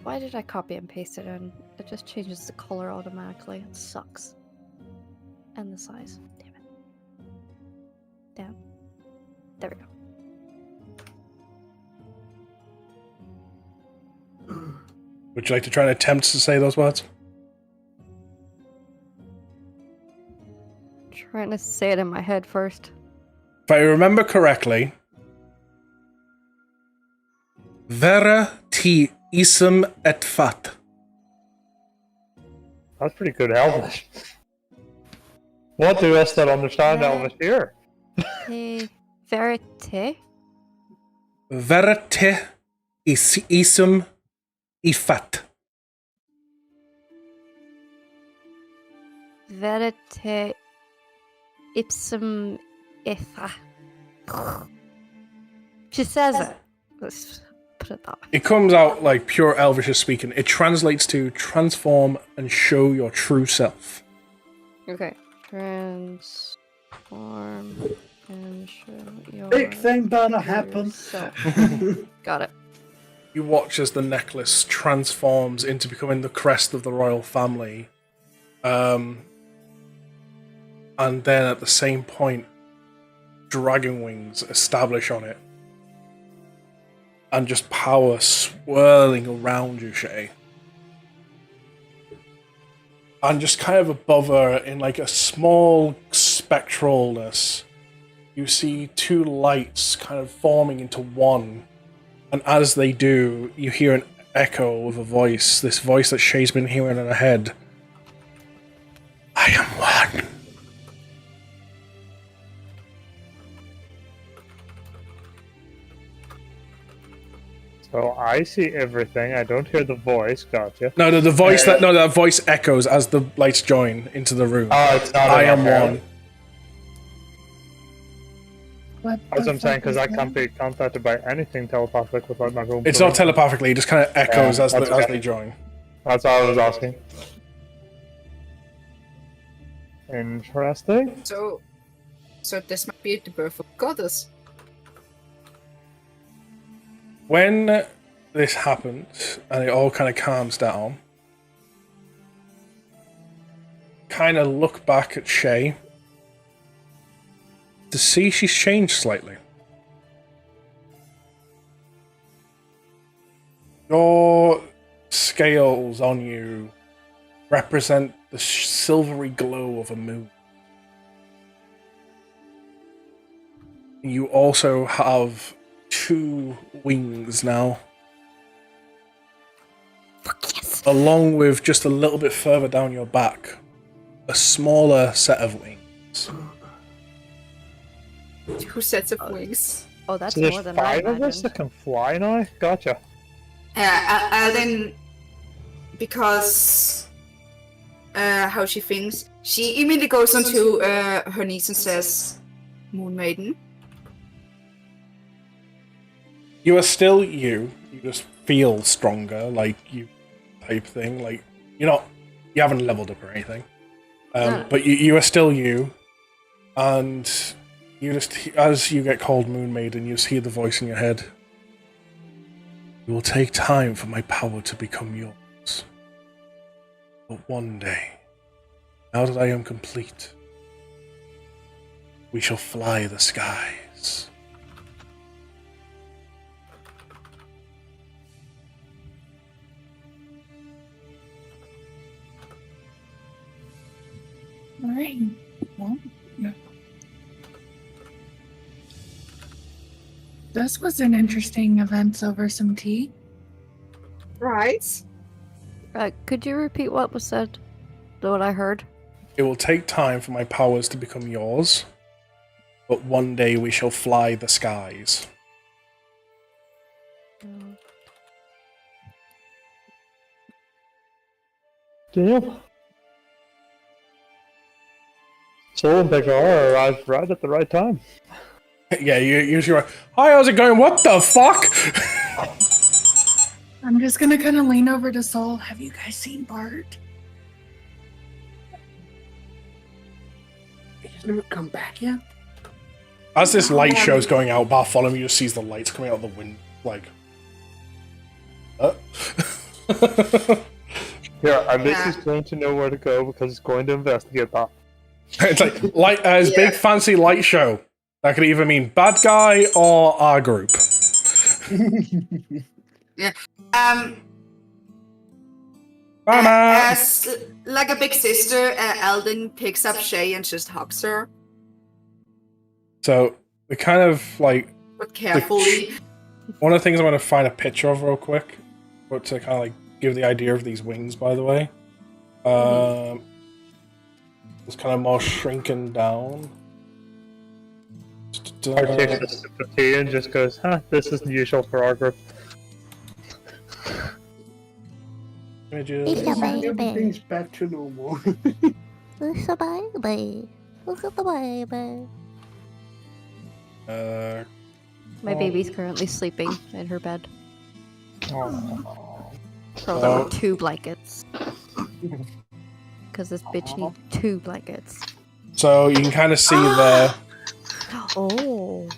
Why did I copy and paste it in? It just changes the color automatically. It sucks. And the size. Damn it. Down. There we go. Would you like to try and attempt to say those words? Trying to say it in my head first. If I remember correctly, Vera ti ism et fat. That's pretty good Elvish. What do us that understand Elvish here? Verite? Verite ism ifat. Verite ipsum ifa. She says it. Let's put it that way. It comes out like pure Elvish is speaking. It translates to transform and show your true self. Okay. Transform and show your Big thing better happen. self. Got it. You watch as the necklace transforms into becoming the crest of the royal family. And then at the same point, dragon wings establish on it. And just power swirling around you, Shay. And just kind of above her, in like a small spectralness, you see two lights kind of forming into one. And as they do, you hear an echo of a voice, this voice that Shay's been hearing in her head. I am one. So I see everything. I don't hear the voice. Gotcha. No, the voice that voice echoes as the lights join into the room. Oh, it's not. I am one. What That's what the I'm saying, fuck because is I that? can't be contacted by anything telepathic without my room. It's not telepathically, it just kind of echoes Yeah, as that's okay. they join. That's all I was asking. Interesting. So this might be the birth of a goddess. When this happens and it all kind of calms down, kind of look back at Shay to see she's changed slightly. Your scales on you represent the silvery glow of a moon. You also have 2 wings now. Yes. Along with just a little bit further down your back, a smaller set of wings. 2 sets of wings. Oh, that's So there's more than I 5 of us imagined. that can fly now? Gotcha. Then, because how she thinks, she immediately goes onto her knees and says, Moon Maiden. You are still you. You just feel stronger, like you type thing. Like you haven't leveled up or anything. But you are still you, and you just as you get called Moon Maiden, you just hear the voice in your head. It will take time for my power to become yours. But one day, now that I am complete, we shall fly the skies. All right. Well, yeah. This was an interesting event over some tea. Right. Could you repeat what was said? What I heard? It will take time for my powers to become yours, but one day we shall fly the skies. Damn. Soul and Beggar arrived right at the right time. Yeah, you usually. Hi, how's it going? What the fuck? I'm just gonna kind of lean over to Soul. Have you guys seen Bart? He's never come back yet. As this light show's going out, Bartholomew just sees the lights coming out of the wind, like. Yeah, I think he's going to know where to go because he's going to investigate that. It's like his big fancy light show. That could either mean bad guy or our group. Yeah. Mama. As like a big sister, Eldon picks up Shay and just hugs her, So we kind of like but carefully. one of the things I'm going to find a picture of real quick, but to kind of like give the idea of these wings, by the way. It's kind of more shrinking down. Or takes a sip of tea and just goes, this isn't usual for our group. Images. Everything's back to normal. It's a baby. Look at the baby. My baby's currently sleeping in her bed. Oh. Curled up with 2 blankets. Because this bitch needs 2 blankets. So you can kind of see there. Oh.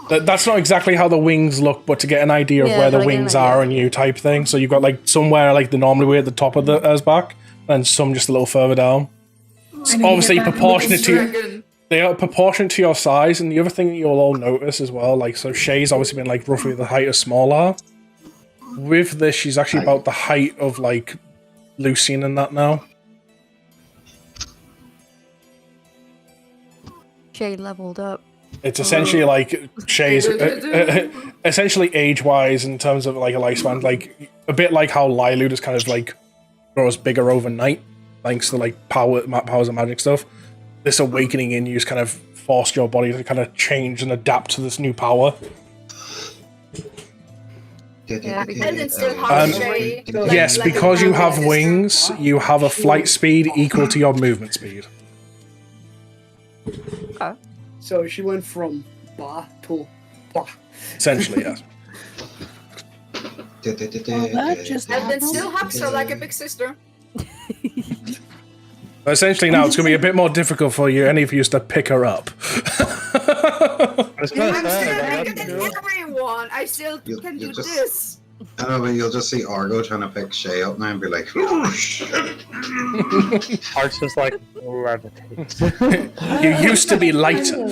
That's not exactly how the wings look, but to get an idea of where the wings are and you type thing. So you've got like somewhere like the normally way at the top of the back, and some just a little further down. It's obviously proportionate to they are proportionate to your size, and the other thing that you'll all notice as well, like so Shay's obviously been like roughly the height of Smaller. With this, she's actually about the height of like Lucian and that now. Shay leveled up. It's essentially like Shay's, essentially age-wise in terms of like a lifespan, like a bit like how Lilu just kind of like grows bigger overnight, thanks to like powers and magic stuff. This awakening in you just kind of forced your body to kind of change and adapt to this new power. Yes, because you have wings, you have a flight speed equal to your movement speed. Okay. So she went from ba to ba. Essentially, yes. Eldon still hugs her like a big sister. Essentially now it's going to be a bit more difficult for you, any of you, to pick her up. I'm still bigger than everyone. I still can do this. I know, but you'll just see Argo trying to pick Shay up now and be like, oh shit. Art's just like, levitate. You used to be lighter.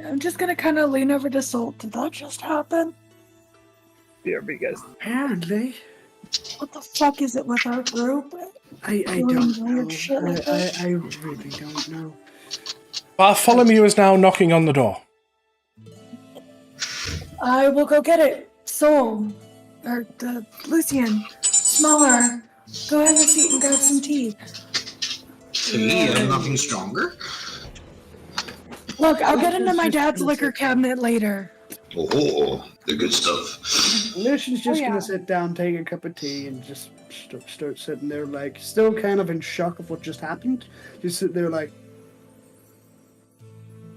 I'm just gonna kind of lean over to Soul. Did that just happen? Dear me, guys. Apparently. What the fuck is it with our group? I don't know. I really don't know. Bartholomew is now knocking on the door. I will go get it. Soul. Or Lucian. Smaller. Go have a seat and grab some tea. Tea and nothing stronger? Look, I'll get into my dad's liquor cabinet later. Oh, the good stuff. Lucian's just gonna sit down, take a cup of tea, and just start sitting there, like, still kind of in shock of what just happened. Just sit there, like,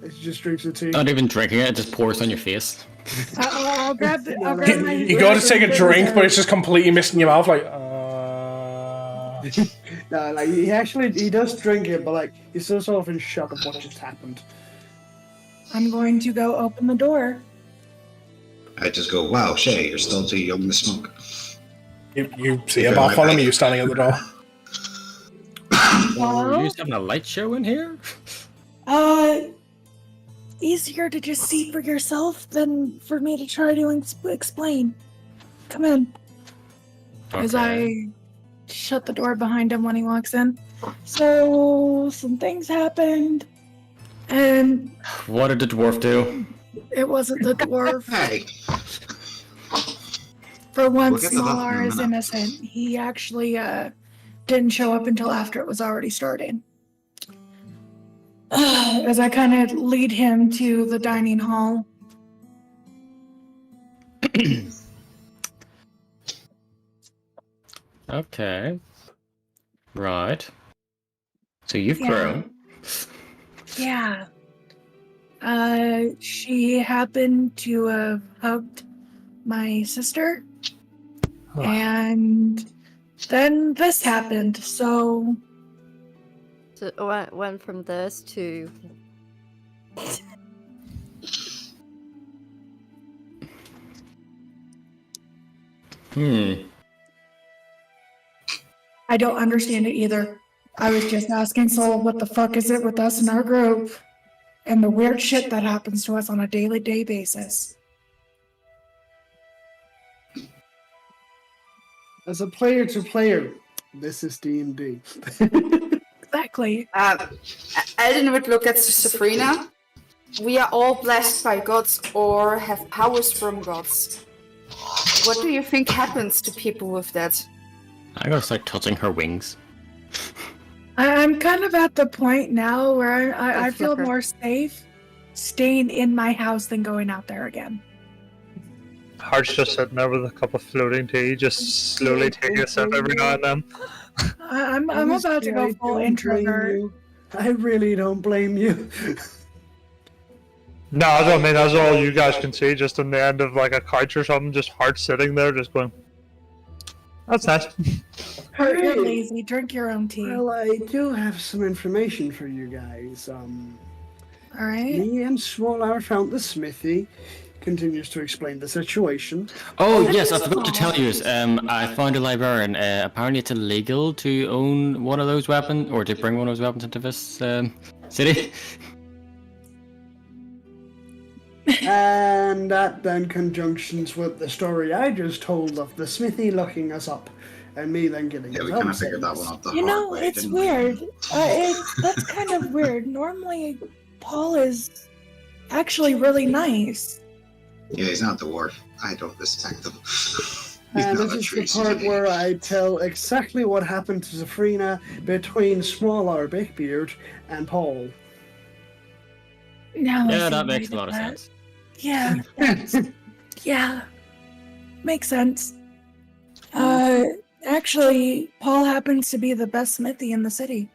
He just drinks the tea. Not even drinking it, it just pours on your face. I'll grab the. I'll No, grab my. You go to take a drink, but it's just completely missing your mouth. Like, No, like he does drink it, but like he's still sort of in shock of what just happened. I'm going to go open the door. I just go, wow, Shay, you're still too young to smoke. you see a Bartholomew you standing at the door. Oh, you having a light show in here? Easier to just see for yourself than for me to try to explain. Come in. As I shut the door behind him when he walks in. So, some things happened, and What did the dwarf do? it wasn't the dwarf. Hey, For once, We'll get to that in a Smalar is minute. innocent. He actually didn't show up until after it was already starting. As I kind of lead him to the dining hall. Okay. Right. So you've Yeah. grown. Yeah. She happened to have hugged my sister. And then this happened, so So it went from this to. I don't understand it either. I was just asking Soul, what the fuck is it with us in our group? And the weird shit that happens to us on a daily day basis. As a player to player, this is D&D. Exactly. Elden would look at Sabrina. We are all blessed by gods or have powers from gods. What do you think happens to people with that? I gotta start touching her wings. I'm kind of at the point now where I That's feel flicker. more safe staying in my house than going out there again. Heart's just sitting there with a cup of floating tea, just slowly taking a sip every now and then. I'm about to go full introvert. I really don't blame you. No, I mean, that's all you guys can see, just in the end of like a couch or something, just Heart sitting there, just going, that's nice. Hurt, you're lazy. Drink your own tea. Well, I do have some information for you guys. All right. Me and Smaller found the smithy. Continues to explain the situation. Oh yes, I forgot to tell you. I found a librarian. Apparently, it's illegal to own one of those weapons or to bring one of those weapons into this city. And that then conjunctions with the story I just told of the smithy locking us up, and me then getting yeah, us we out. kind of figured that one out the You hard know, way, it's didn't we? weird. That's kind of weird. Normally, Paul is actually really nice. Yeah, he's not the dwarf. I don't respect him. He's And not this a is true the part city. where I tell exactly what happened to Sabrina between Smaller Bigbeard and Paul. Now I Yeah, see that why makes you a lot of did that. sense. Yeah. Yeah. Makes sense. Actually, Paul happens to be the best smithy in the city.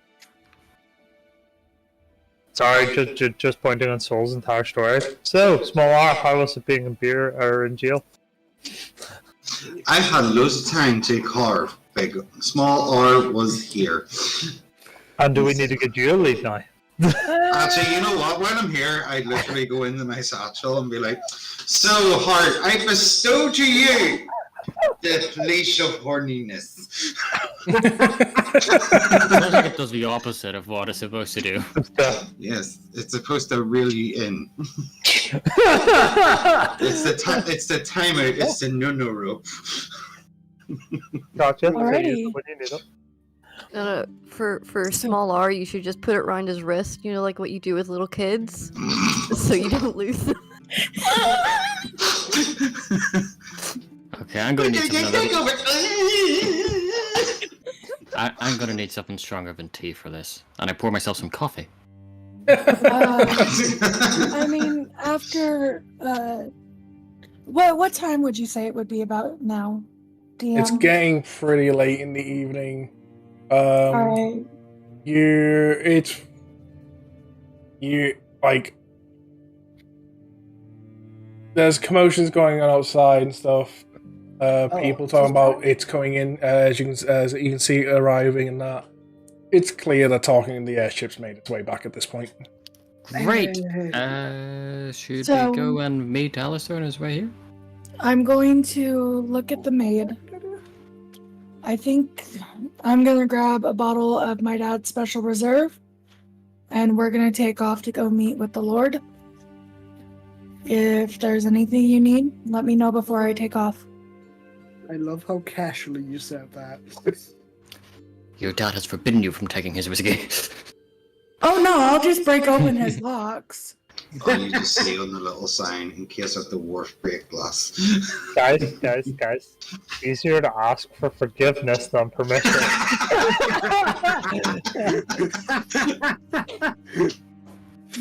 Sorry, just pointing on Soul's entire story. So, Small R, how was it being in beer or in jail? I've had loads of time to carve. Big Small R was here. And do we need to get you a lead now? Actually, you know what? When I'm here, I literally go into my satchel and be like, "So, Heart, I bestow to you the leash of horniness." Sounds like it does the opposite of what it's supposed to do. Yes, it's supposed to reel you in. It's the timeout. It's the no rope. Gotcha. Alrighty. When you need it. For small R, you should just put it around his wrist. You know, like what you do with little kids, so you don't lose them. Okay, I'm gonna need something. I'm gonna need something stronger than tea for this, and I pour myself some coffee. I mean, after what time would you say it would be about now? DM? It's getting pretty late in the evening. Alright. You like there's commotions going on outside and stuff. People talking about it's coming in, as you can see it arriving and that. It's clear that talking in the airship's made its way back at this point. Great. Should we go and meet Alistair on his way here? I'm going to look at the maid. I think I'm going to grab a bottle of my dad's special reserve, and we're going to take off to go meet with the Lord. If there's anything you need, let me know before I take off. I love how casually you said that. Your dad has forbidden you from taking his whiskey. Oh no, I'll just break open his locks. Or you just say on the little sign, in case of the dwarf break glass. Guys. Easier to ask for forgiveness than permission.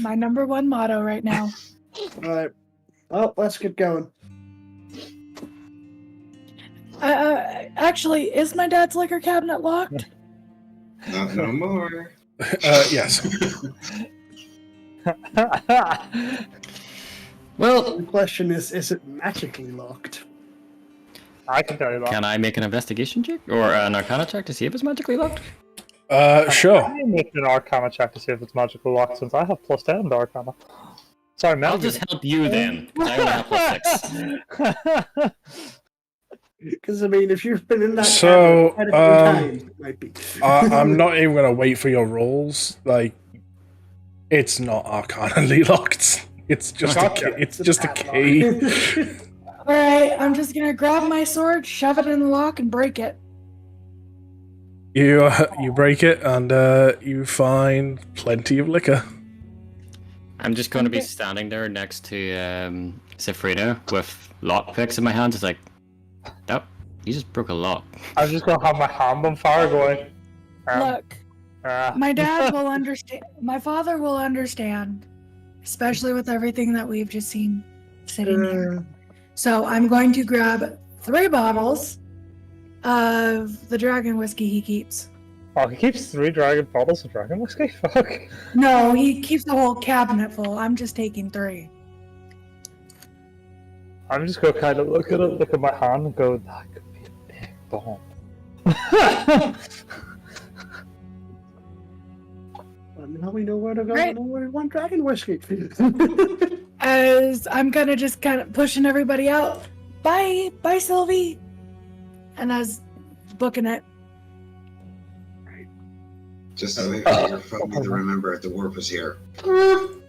My number one motto right now. Alright. Oh, let's get going. Actually, is my dad's liquor cabinet locked? Not no more. Yes. Well, The question is it magically locked? I can tell you that. can I make an investigation check or an arcana check to see if it's magically locked? Sure. I make an Arcana check to see if it's magically locked, since I have +10 to Arcana. Sorry, Mel. I'll just help you then. 'Cause I only have +6. Because, I mean, if you've been in that So, cabinet quite a few times, it might be. I'm not even gonna wait for your rolls. Like, it's not arcanally locked. It's just Gotcha. it's just a key. Alright, I'm just gonna grab my sword, shove it in the lock, and break it. You break it and you find plenty of liquor. I'm just going to be standing there next to Sifrina with lockpicks in my hands. It's like, nope, you just broke a lock. I'm just gonna have my hand on fire going. Look, my dad will understand. My father will understand, especially with everything that we've just seen sitting here. So I'm going to grab 3 bottles of the dragon whiskey he keeps. Oh, he keeps 3 dragon bottles of dragon whiskey? Fuck. No, he keeps the whole cabinet full. I'm just taking 3. I'm just gonna kind of look at my hand and go, that could be a big bomb. Now we know where to go. Right. Know where we want dragon whiskey. As I'm gonna just kind of pushing everybody out. Bye, Sylvie. And I was booking it. Just to make sure for me to remember the dwarf is here.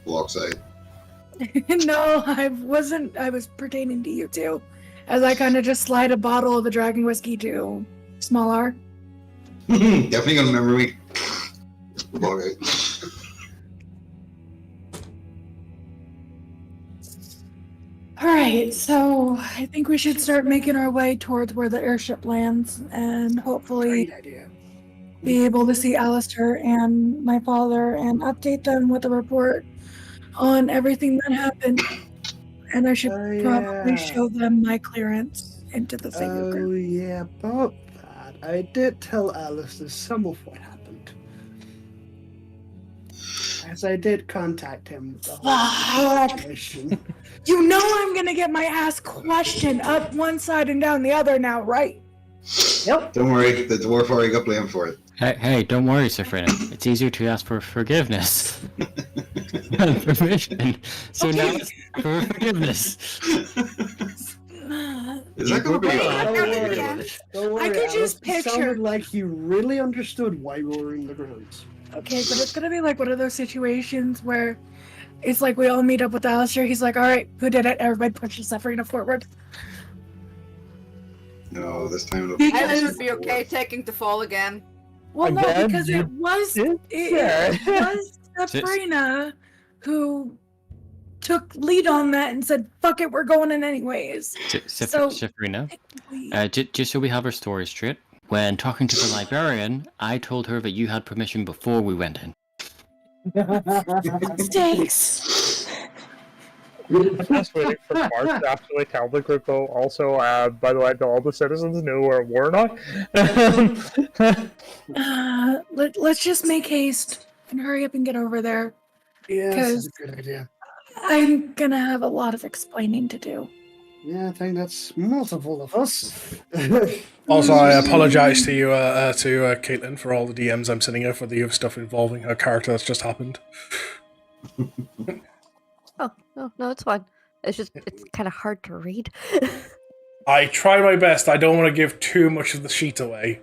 Walks out. No, I wasn't. I was pertaining to you too. As I kind of just slide a bottle of the dragon whiskey to Small R. Definitely gonna remember me. Walk out. Alright, so I think we should start making our way towards where the airship lands and hopefully Great idea. be able to see Alistair and my father and update them with a report on everything that happened. And I should probably show them my clearance into the figure. Oh, yeah, about that. I did tell Alistair some of what happened. As I did contact him with the whole situation. You know I'm gonna get my ass questioned up one side and down the other now, right? Yep. Don't worry, the dwarf already got blamed for it. Hey, don't worry, Sifrina. It's easier to ask for forgiveness than permission. So now it's for forgiveness. Is that gonna be Don't worry. Don't worry. I could just Alistair picture- sounded like he really understood why we were in the grounds. Okay, but it's gonna be like one of those situations where it's like we all meet up with Alistair. He's like, all right, who did it? Everybody pushes Sefrina forward. No, this time it'll be. I would be okay taking the fall again. Well, no, Again, because you it was did it was Sefrina who took lead on that and said, fuck it, we're going in anyways. So- Sifrina, just so we have our story straight, when talking to the librarian, I told her that you had permission before we went in. Stakes. I'm just waiting for Mark to actually tell the group, though. Also, by the way, all the citizens know where we're not. Let's just make haste and hurry up and get over there. Yeah, Because that's a good idea. I'm gonna have a lot of explaining to do. Yeah, I think that's multiple of us. Also, I apologize to you, Caitlin, for all the DMs I'm sending her for the other stuff involving her character that's just happened. Oh, no, it's fine. It's kind of hard to read. I try my best. I don't want to give too much of the sheet away.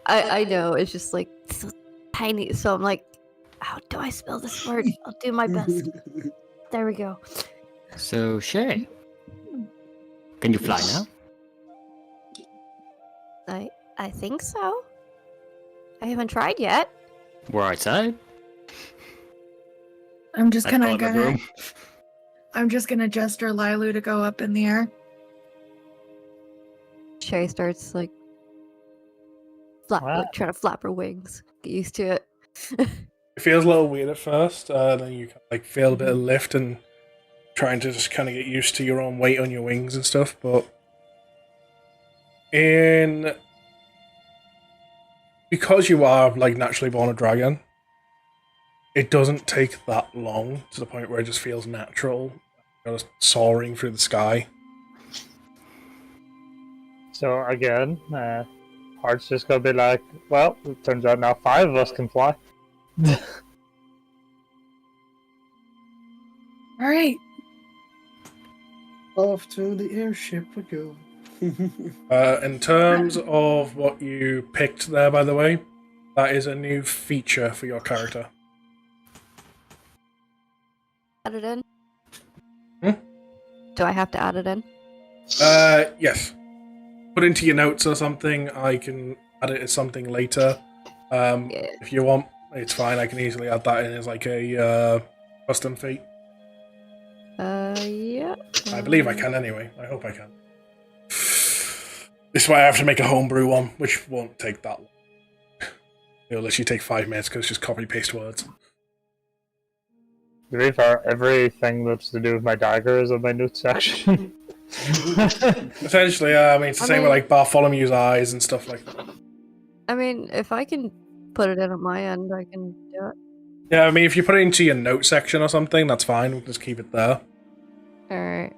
I know, it's just like so tiny, so I'm like, how do I spell this word? I'll do my best. There we go. So, Shay, can you fly now? I think so. I haven't tried yet. We're outside. I'm just I gonna call it a room. I'm just gonna gesture Lilu to go up in the air. Sherry starts like trying to flap her wings. Get used to it. It feels a little weird at first, then you like feel a bit of lift and trying to just kind of get used to your own weight on your wings and stuff. But because you are like naturally born a dragon, it doesn't take that long to the point where it just feels natural, just soaring through the sky. So again, Heart's just gonna be like, well, it turns out now 5 of us can fly. All right. Off to the airship we go. In terms of what you picked there, by the way, that is a new feature for your character. Add it in? Hmm? Do I have to add it in? Yes. Put into your notes or something. I can add it as something later. If you want, it's fine. I can easily add that in as like a custom feat. Yeah. I believe I can anyway. I hope I can. This is why I have to make a homebrew one, which won't take that long. It'll literally take 5 minutes because it's just copy-paste words. To be fair, everything that's to do with my dagger is in my notes section. Essentially, I mean, it's the same with like Bartholomew's eyes and stuff like that. I mean, if I can put it in at my end, I can do it. Yeah, I mean, if you put it into your note section or something, that's fine. We'll just keep it there. Alright,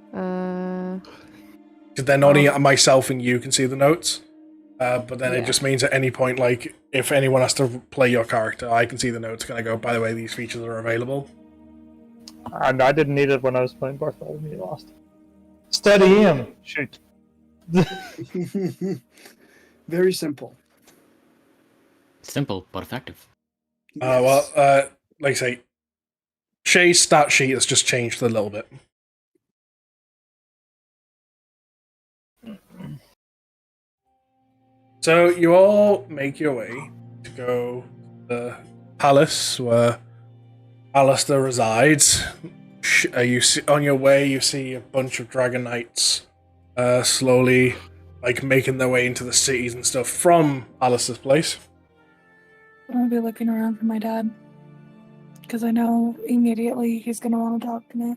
Because then only myself and you can see the notes. But then it just means at any point, like, if anyone has to play your character, I can see the notes and I go, by the way, these features are available. And I didn't need it when I was playing Bartholomew last. Steady him! Shoot. Very simple. Simple, but effective. Like I say, Shay's stat sheet has just changed a little bit. So you all make your way to go to the palace where Alistair resides. You see, on your way, you see a bunch of dragon knights slowly, like, making their way into the cities and stuff from Alistair's place. I'm gonna be looking around for my dad. Because I know immediately he's gonna want to talk to me.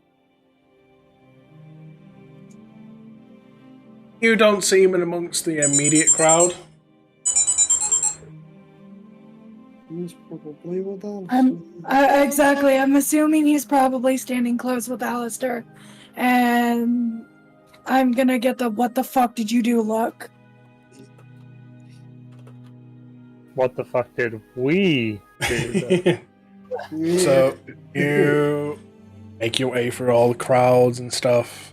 You don't see him in amongst the immediate crowd. He's probably with us. Exactly. I'm assuming he's probably standing close with Alistair. And I'm gonna get the what the fuck did you do look. What the fuck did we do? So you make your way through all the crowds and stuff,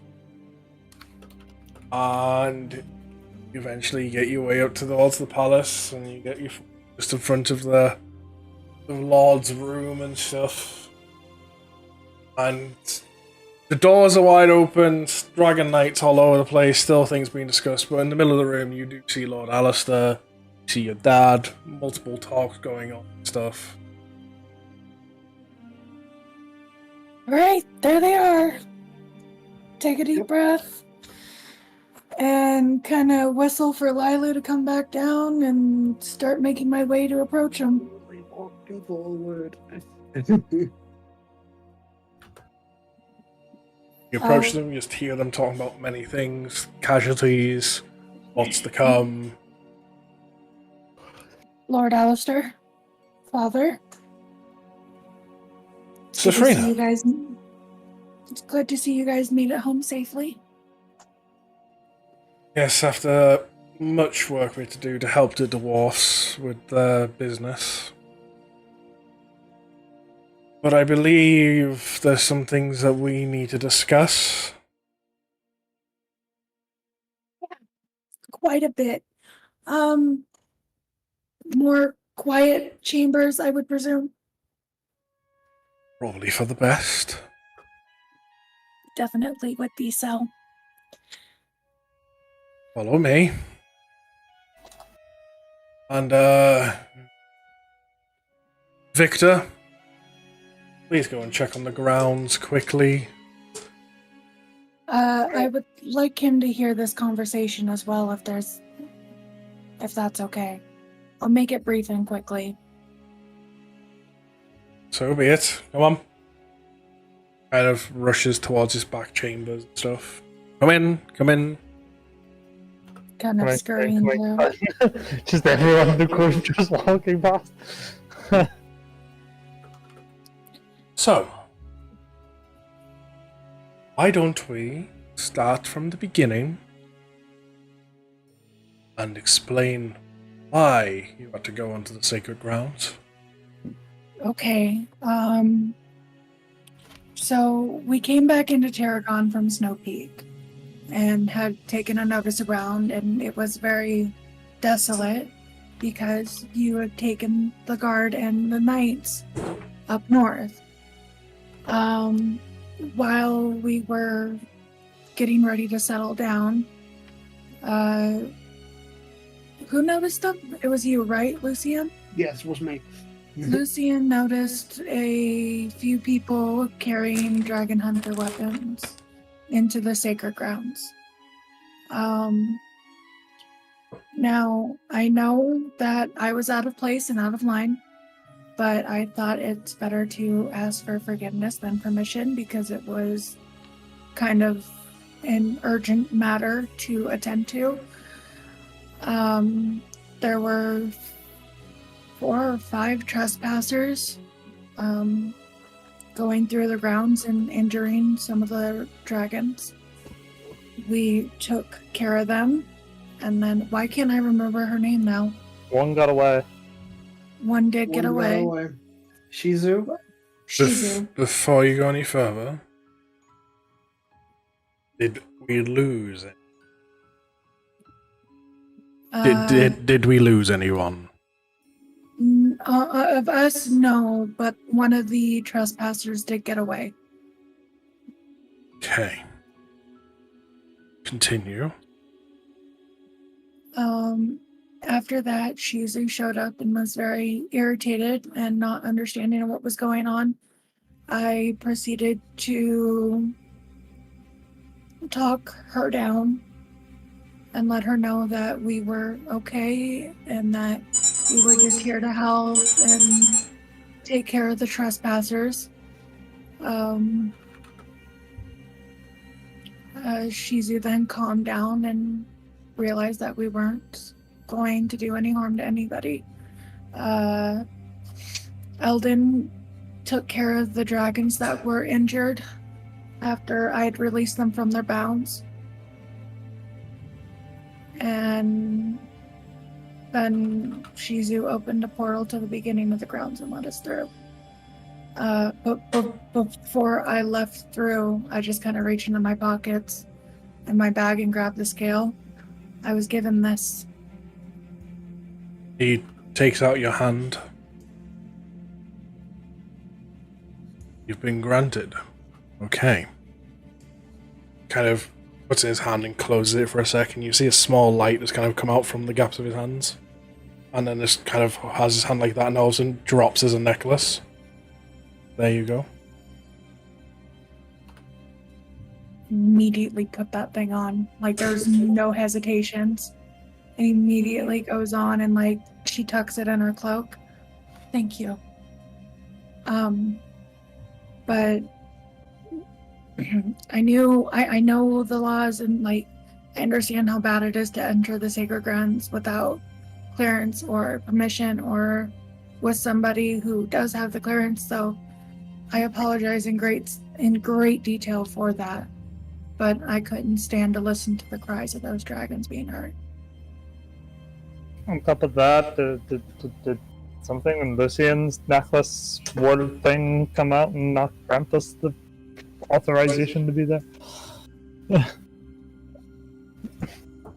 and you eventually get your way up towards the palace, and you get just in front of the Lord's room and stuff. And the doors are wide open, dragon knights all over the place, still things being discussed, but in the middle of the room you do see Lord Alistair, you see your dad, multiple talks going on and stuff. Alright, there they are. Take a deep breath. And kind of whistle for Lilu to come back down and start making my way to approach him. Walking forward. You approach them, you just hear them talking about many things, casualties, what's to come. Lord Alistair, Father. Safrina. It's good to see you guys made it home safely. Yes, after much work we had to do to help the dwarfs with their business. But I believe there's some things that we need to discuss. Quite a bit. More quiet chambers, I would presume. Probably for the best. Definitely would be so. Follow me. And, Victor, please go and check on the grounds quickly. I would like him to hear this conversation as well, if that's okay. I'll make it brief and quickly. So be it. Come on. Kind of rushes towards his back chambers and stuff. Come in, come in. Kind of scurrying through. Just everyone in the group just walking past. So, why don't we start from the beginning and explain why you had to go onto the sacred grounds? Okay. So we came back into Tarragon from Snow Peak and had taken a notice around, and it was very desolate because you had taken the guard and the knights up north. While we were getting ready to settle down, who noticed them? It was you, right, Lucian? Yes, it was me. Lucian noticed a few people carrying dragon hunter weapons into the sacred grounds. Now, I know that I was out of place and out of line, but I thought it's better to ask for forgiveness than permission because it was kind of an urgent matter to attend to. There were 4 or 5 trespassers going through the grounds and injuring some of the dragons. We took care of them, and then why can't I remember her name now? One got away. One did get away. Shizu? Shizu. Before you go any further, did we lose it? Did we lose anyone? Of us, no, but one of the trespassers did get away. Okay. Continue. After that, Shizu showed up and was very irritated and not understanding what was going on. I proceeded to talk her down and let her know that we were okay and that we were just here to help and take care of the trespassers. Shizu then calmed down and realized that we weren't going to do any harm to anybody. Eldon took care of the dragons that were injured after I had released them from their bounds. And then Shizu opened a portal to the beginning of the grounds and let us through. But before I left through, I just kind of reached into my pockets and my bag and grabbed the scale. I was given this. He takes out your hand. You've been granted. Okay. Kind of puts it in his hand and closes it for a second. You see a small light that's kind of come out from the gaps of his hands. And then just kind of has his hand like that and all of a sudden drops as a necklace. There you go. Immediately put that thing on. Like, there's no hesitations. It immediately goes on and, like, she tucks it in her cloak. Thank you. But I know the laws and, like, I understand how bad it is to enter the sacred grounds without clearance or permission or with somebody who does have the clearance, so I apologize in great detail for that, but I couldn't stand to listen to the cries of those dragons being hurt. On top of that, did something in Lucian's necklace word thing come out and not grant us the authorization to be there?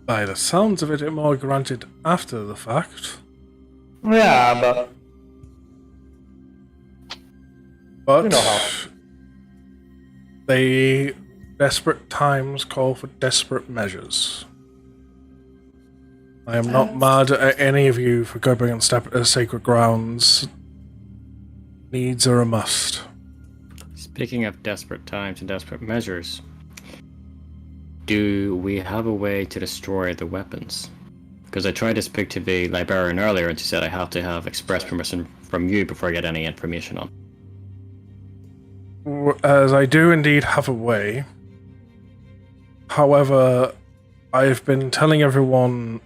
By the sounds of it, it more granted after the fact. Yeah, but But you know how. they desperate times call for desperate measures. I am not mad at any of you for going and step sacred grounds. Needs are a must. Speaking of desperate times and desperate measures, do we have a way to destroy the weapons? Because I tried to speak to the librarian earlier and she said I have to have express permission from you before I get any information on. As I do indeed have a way. However, I've been telling everyone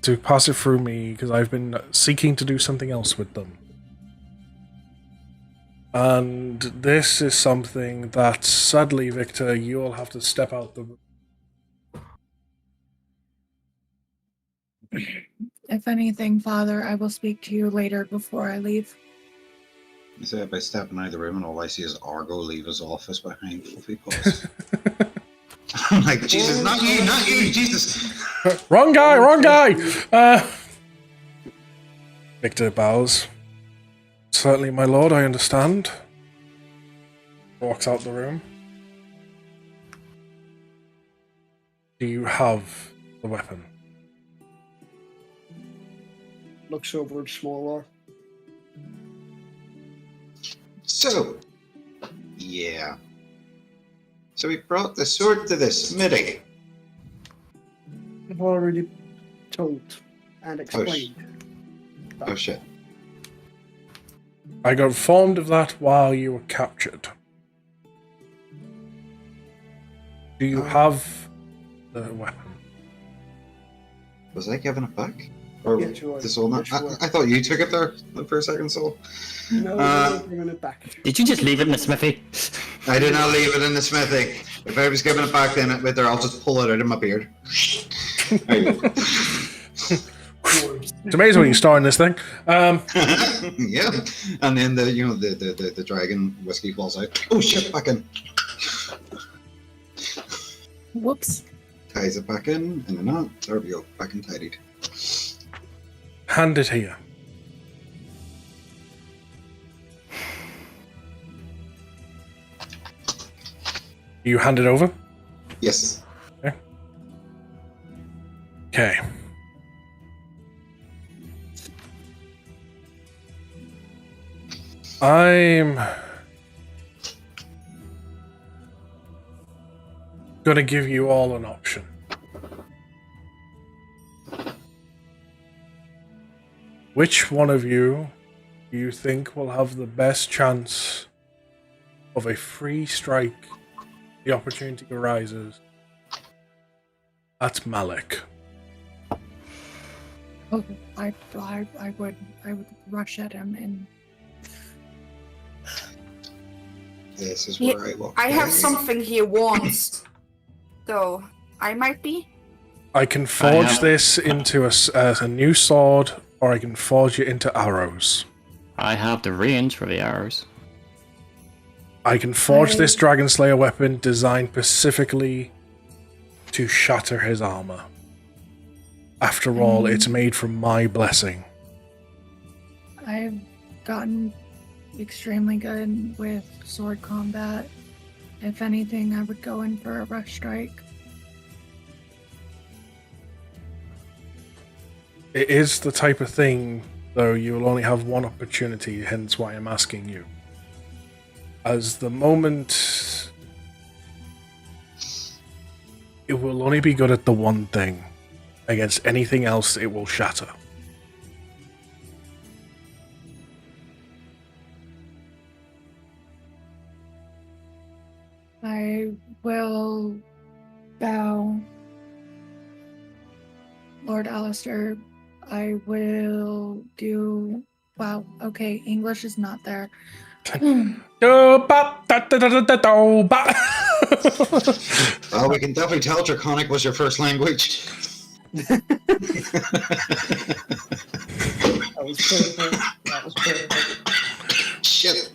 to pass it through me because I've been seeking to do something else with them. And this is something that, sadly, Victor, you'll have to step out the... If anything, Father, I will speak to you later before I leave. You say by stepping out of the room and all I see is Argo leave his office behind fluffy paws. I'm like, Jesus, not you, Jesus! Wrong guy! Victor bows. Certainly, my lord, I understand. Walks out the room. Do you have the weapon? Looks over at Smaller. So, yeah. So we brought the sword to the smithy. I've already told and explained. Oh shit. I got informed of that while you were captured. Do you have the weapon? Was I giving it back? Or Yeah, sure. the soul not? Yeah, sure. I thought you took it there for a second, Soul. No, I'm giving it back. Did you just leave it in the smithy? I did not leave it in the smithy. If I was giving it back then with there, I'll just pull it out of my beard. There you go. It's amazing when you start in this thing. Yeah. And then the dragon whiskey falls out. Oh shit, back in. Whoops. Ties it back in a knot. There we go. Back and tidied. Hand it here. You hand it over? Yes. Okay. I'm gonna give you all an option. Which one of you do you think will have the best chance of a free strike? The opportunity arises at Malik. Oh, I would rush at him and This is Yeah, where I walk. I have away. something he wants, though. I might be. I can forge have- this into a new sword, or I can forge it into arrows. I have the range for the arrows. I can forge this Dragon Slayer weapon designed specifically to shatter his armor. After all, it's made from my blessing. I've gotten extremely good with sword combat. If anything, I would go in for a rush strike. It is the type of thing, though, you will only have one opportunity, hence why I'm asking you. As the moment, it will only be good at the one thing. Against anything else, it will shatter. I will bow. Lord Alistair, I will do... Wow, okay, English is not there. Do, ba, da, da, da, da, da, do, ba. Oh, we can definitely tell Draconic was your first language. That was perfect. That was perfect. Shit.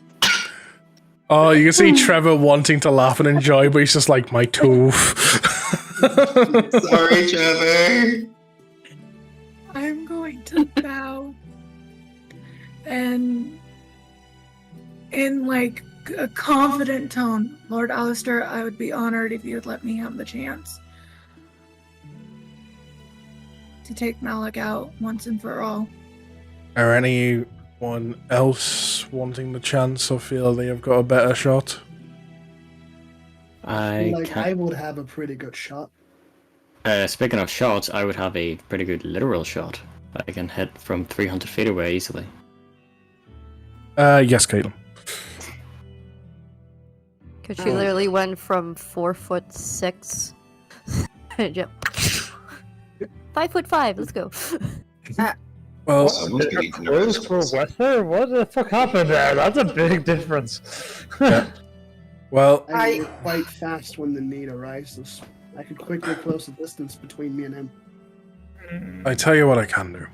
Oh, you can see Trevor wanting to laugh and enjoy, but he's just like, my tooth. Sorry, Trevor. I'm going to bow and in like a confident tone, Lord Alistair, I would be honored if you would let me have the chance to take Malik out once and for all. Are anyone else wanting the chance or feel they have got a better shot? I would have a pretty good shot. Speaking of shots, I would have a pretty good literal shot. I can hit from 300 feet away easily. Yes, Caitlin. Because she literally went from 4'6" and just 5'5". Let's go. Well, Someone's getting eaten Where's for Wester? What the fuck happened there? That's a big difference. well, I move quite fast when the need arises. I could quickly close the distance between me and him. I tell you what I can do.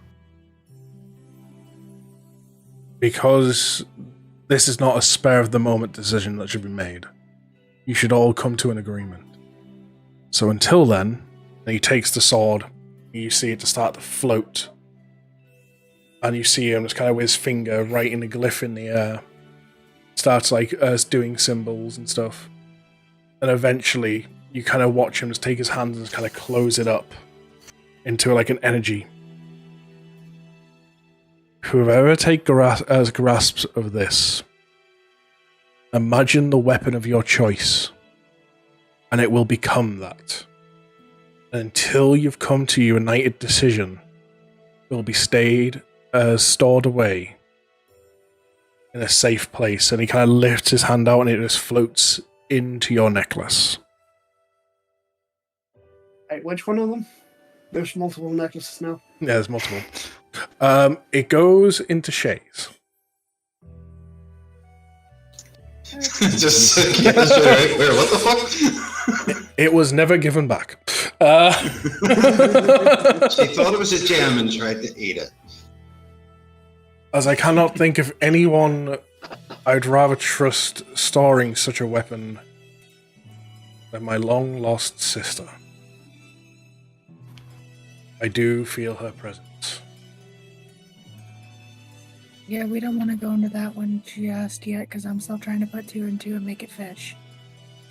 Because this is not a spur-of-the-moment decision that should be made. You should all come to an agreement. So until then, he takes the sword, you see it to start to float, and you see him just kind of with his finger writing a glyph in the air. Starts like doing symbols and stuff. And eventually, you kind of watch him just take his hands and just kind of close it up into like an energy. Whoever take grasps of this, imagine the weapon of your choice, and it will become that. And until you've come to a united decision, it will be stored away in a safe place. And he kind of lifts his hand out, and it just floats into your necklace. Right, which one of them? There's multiple necklaces now. Yeah, there's multiple. It goes into Shay's. Just get this right. Wait, what the fuck? It was never given back. She thought it was a gem and tried to eat it. As I cannot think of anyone I'd rather trust storing such a weapon than my long-lost sister. I do feel her presence. Yeah, we don't want to go into that one just yet because I'm still trying to put 2 and 2 and make it fish.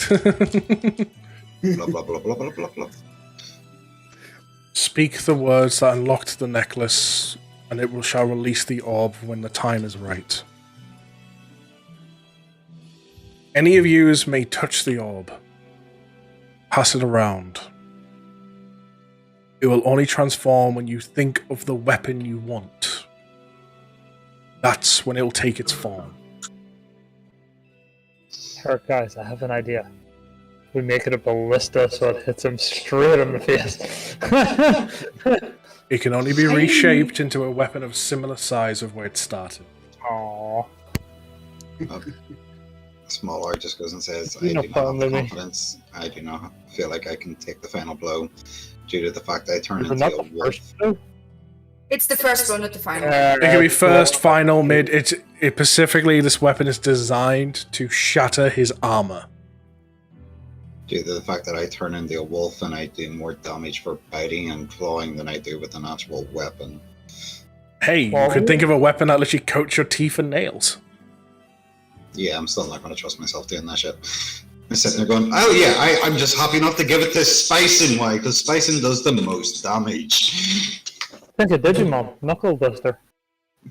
Blah, blah, blah, blah, blah, blah, blah. Speak the words that unlocked the necklace, and it shall release the orb when the time is right. Any of yous may touch the orb. Pass it around. It will only transform when you think of the weapon you want. That's when it will take its form. Alright, guys, I have an idea. We make it a ballista so it hits him straight in the face. It can only be reshaped into a weapon of similar size of where it started. Aww. Small R just goes and says, I You're not do not have the following me. confidence. I do not feel like I can take the final blow due to the fact that I turn Is it into not a the wolf. first two? It's the first one, not the final. It can be first, final, mid. It specifically, this weapon is designed to shatter his armor. Due to the fact that I turn into a wolf and I do more damage for biting and clawing than I do with an actual weapon. Hey, you could think of a weapon that lets you coat your teeth and nails. Yeah, I'm still not going to trust myself doing that shit. I'm sitting there going, oh yeah, I'm just happy not to give it to Spicing. Why? Because Spicing does the most damage. Think of Digimon, Knuckle Duster.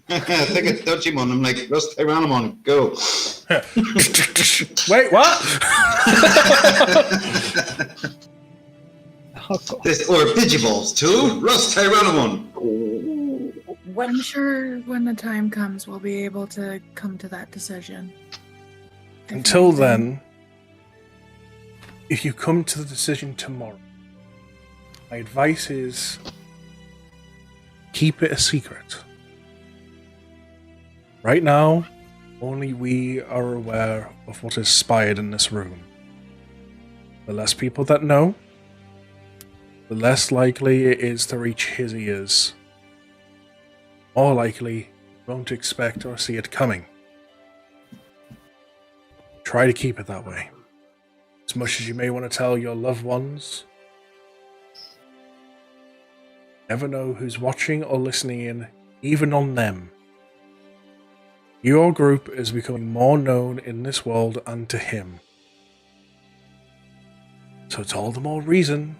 I think it's Digimon. I'm like, Rust Tyrannomon, go. Wait, what? Or Digivolves too. Rust Tyrannomon. I'm sure when the time comes, we'll be able to come to that decision. If Until anything. then, if you come to the decision tomorrow, my advice is keep it a secret. Right now, Only we are aware of what is spied in this room. The less people that know, the less likely it is to reach his ears. More likely, you won't expect or see it coming. Try to keep it that way. As much as you may want to tell your loved ones, never know who's watching or listening in, even on them. Your group is becoming more known in this world and to him. So it's all the more reason,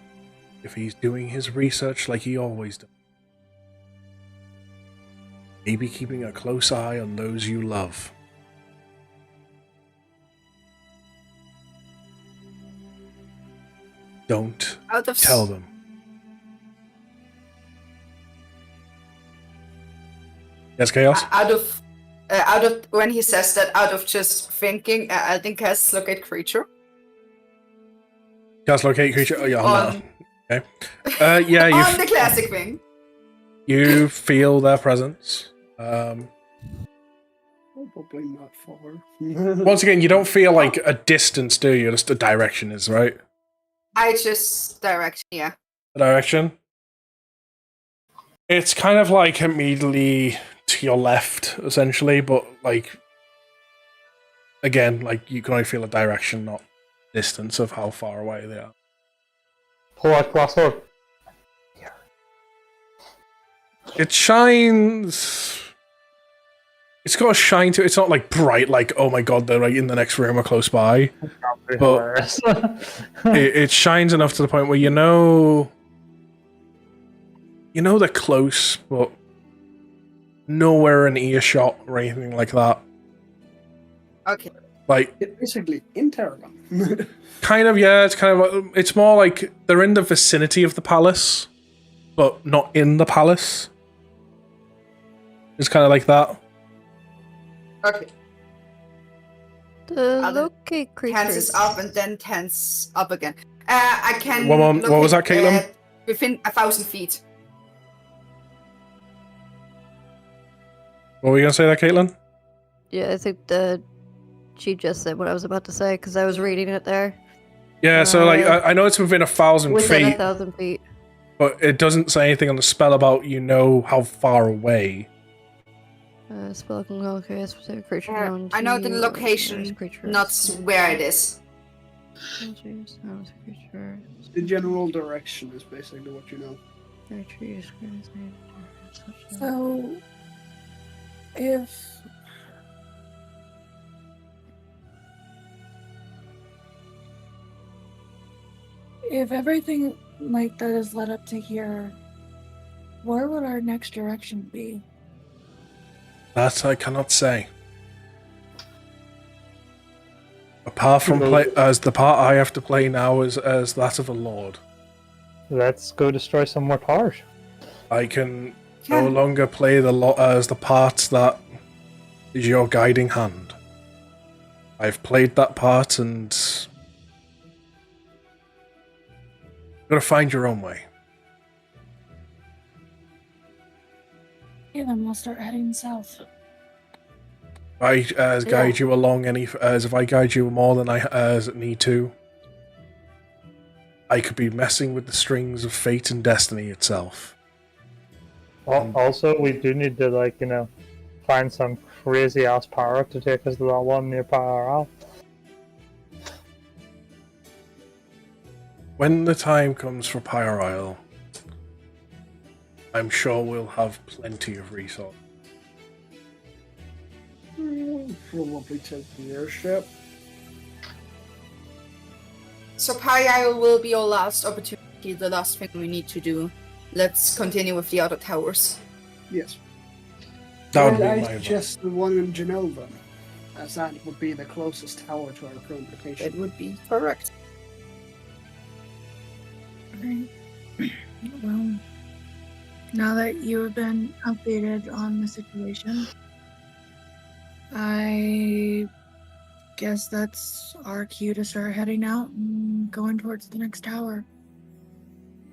if he's doing his research like he always does, maybe keeping a close eye on those you love. Don't tell them. Yes, Chaos? Out of when he says that, out of just thinking, I think cast locate creature. Cast locate creature? Oh, yeah, on that. Okay. Yeah, you... On the classic thing. You feel their presence. Probably not far. Once again, you don't feel like a distance, do you? Just a direction is, right? I just direction, yeah. A direction? It's kind of like immediately to your left, essentially, but like, again, like you can only feel a direction, not distance of how far away they are. Pull out crossword. It shines. It's got a shine to it. It's not like bright, like, oh my god, they're right in the next room or close by. But it shines enough to the point where you know they're close, but nowhere in earshot or anything like that. Okay. Like, it's basically in Tarragon. Kind of, yeah. It's kind of. It's more like they're in the vicinity of the palace, but not in the palace. It's kind of like that. Okay. The locate creatures. Tense up and then tense up again. I can. What was that, Caitlin? Within 1,000 feet. What were you gonna say there, Caitlin? Yeah, I think she just said what I was about to say because I was reading it there. Yeah, so like I know it's within 1,000 Within feet. 1,000 feet. But it doesn't say anything on the spell about how far away. Spell can locate a specific creature known to I know the you, location, not where it is. The general direction is basically what you know. So, if everything like that is led up to here, where would our next direction be? That I cannot say. Apart from as the part I have to play now is as that of a lord. Let's go destroy some more towers. I can no longer play as the part that is your guiding hand. I've played that part and you've got to find your own way. Okay, then we'll start heading south. I guide you along if I guide you more than I need to, I could be messing with the strings of fate and destiny itself. Also, we do need to find some crazy ass power to take us to that one near Power Isle. When the time comes for Pyre Isle, I'm sure we'll have plenty of resources. Probably take the airship. So Pyre will be our last opportunity, the last thing we need to do. Let's continue with the other towers. Yes. That would I be my suggest the one in Genova, as that would be the closest tower to our current location. It would be correct. Alright. Well, now that you have been updated on the situation, I guess that's our cue to start heading out and going towards the next tower.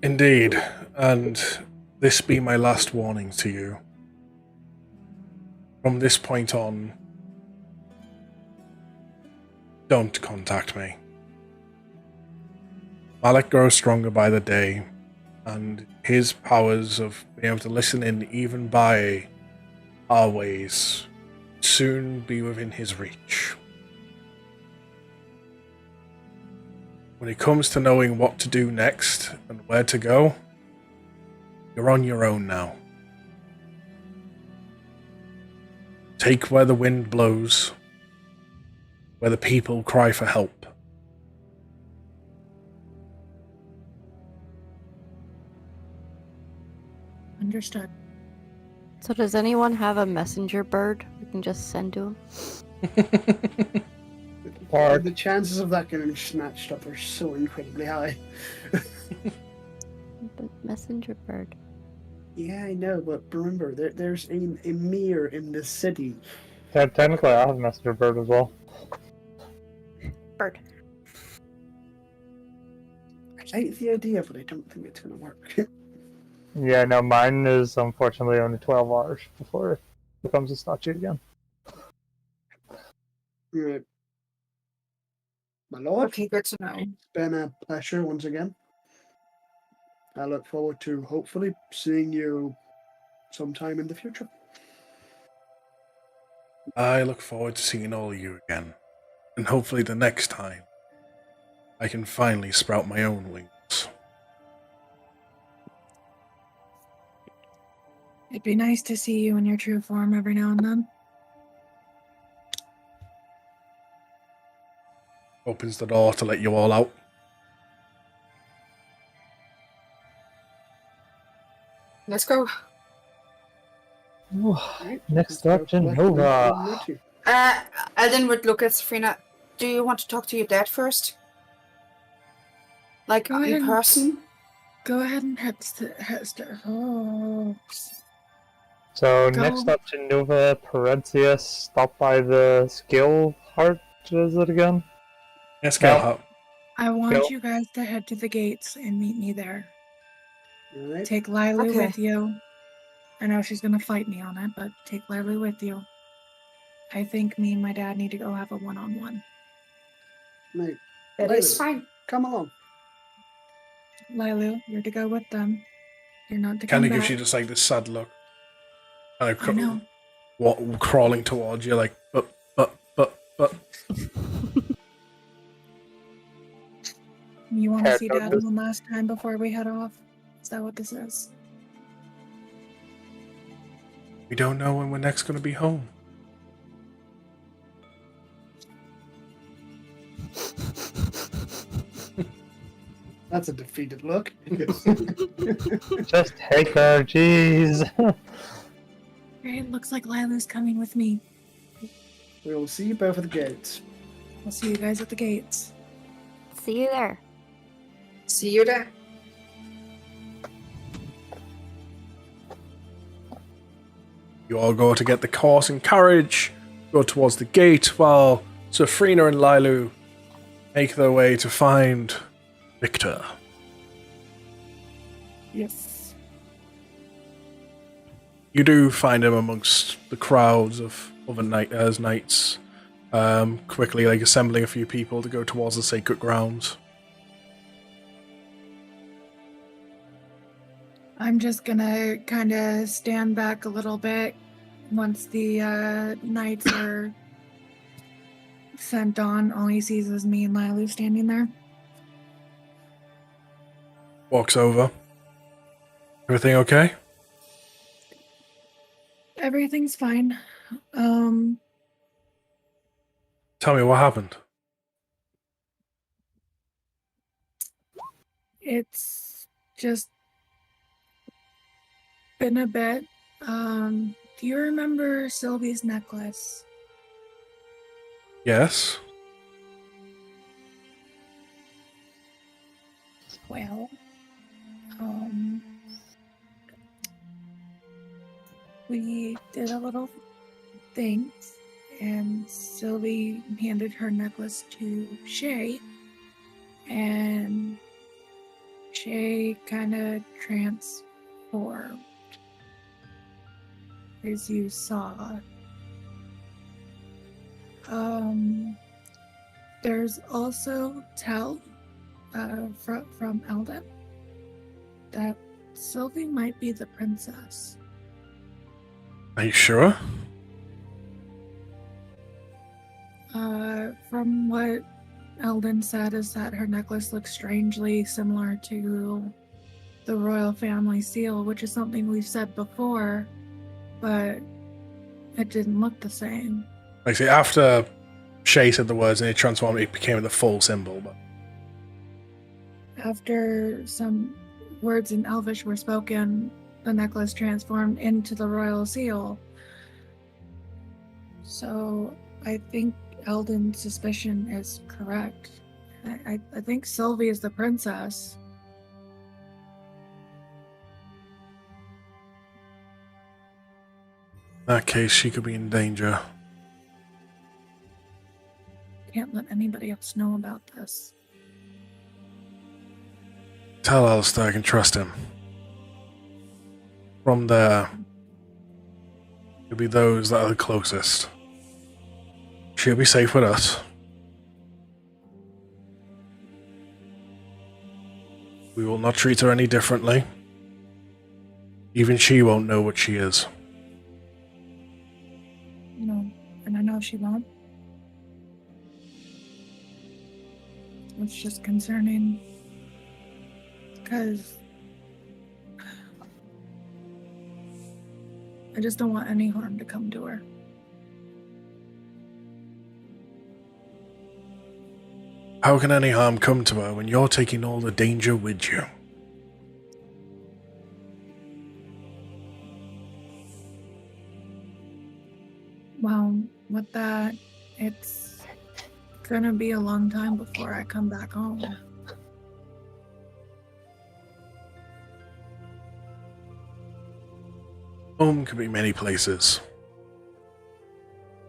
Indeed, and this be my last warning to you. From this point on, don't contact me. Malik grows stronger by the day, and his powers of being able to listen in even by our ways soon be within his reach. When it comes to knowing what to do next and where to go, you're on your own now. Take where the wind blows, where the people cry for help. Understood. So does anyone have a messenger bird we can just send to him? The chances of that getting snatched up are so incredibly high. But messenger bird. Yeah, I know, but remember, there's a mirror in this city. Technically, I have a messenger bird as well. Bird. I like the idea, but I don't think it's going to work. Yeah, no, mine is unfortunately only 12 hours before it becomes a statue again. Right. My lord, Okay, good to know. it's been a pleasure once again. I look forward to hopefully seeing you sometime in the future. I look forward to seeing all of you again, and hopefully the next time I can finally sprout my own wings. It'd be nice to see you in your true form every now and then. Opens the door to let you all out. Let's go. Right? Next Let's up, go collect Genova. them with you. Eden would look at Safrina. Do you want to talk to your dad first? Like, Go ahead in and- person? Go ahead and head oh. So Go. next up, Genova, Parentius, stop by the skill heart, is it again? Yes, go No. up. I want Go. you guys to head to the gates and meet me there. All right? Take Lily Okay. with you. I know she's gonna fight me on it, but take Lily with you. I think me and my dad need to go have a one-on-one. Mate, That Lily. is fine. come along. Lilu, you're to go with them. You're not to Kind come of back. gives you just like this sad look. Kind of I know. crawling towards you, like, but. You want to Head see on Dad this- one last time before we head off? Is that what this is? We don't know when we're next going to be home. That's a defeated look. Just take her, jeez. Great, looks like Lilu's coming with me. We will see you both at the gates. I'll see you guys at the gates. See you there. See you there. You all go to get the horse and carriage, go towards the gate, while Safrina and Lilu make their way to find Victor. Yes. You do find him amongst the crowds of other knights, quickly like assembling a few people to go towards the sacred grounds. I'm just gonna kind of stand back a little bit once the knights are sent on. All he sees is me and Lilu standing there. Walks over. Everything okay? Everything's fine. Tell me what happened. It's just been a bit. Do you remember Sylvie's necklace? Yes? Well, we did a little thing, and Sylvie handed her necklace to Shay, and Shay kind of transformed, as you saw. There's also tell from Eldon that Sylvie might be the princess. Are you sure? From what Eldon said is that her necklace looks strangely similar to the royal family seal, which is something we've said before, but it didn't look the same. Like, see, after Shay said the words and it transformed, it became the full symbol. But After some words in Elvish were spoken, the necklace transformed into the royal seal. So I think Eldon's suspicion is correct. I think Sylvie is the princess. in that case, she could be in danger. Can't let anybody else know about this. Tell Alistair I can trust him. From there, it'll be those that are the closest. She'll be safe with us. We will not treat her any differently. Even she won't know what she is. No, and I know she won't. It's just concerning because I just don't want any harm to come to her. How can any harm come to her when you're taking all the danger with you? Well, with that, it's gonna be a long time before I come back home. Home could be many places.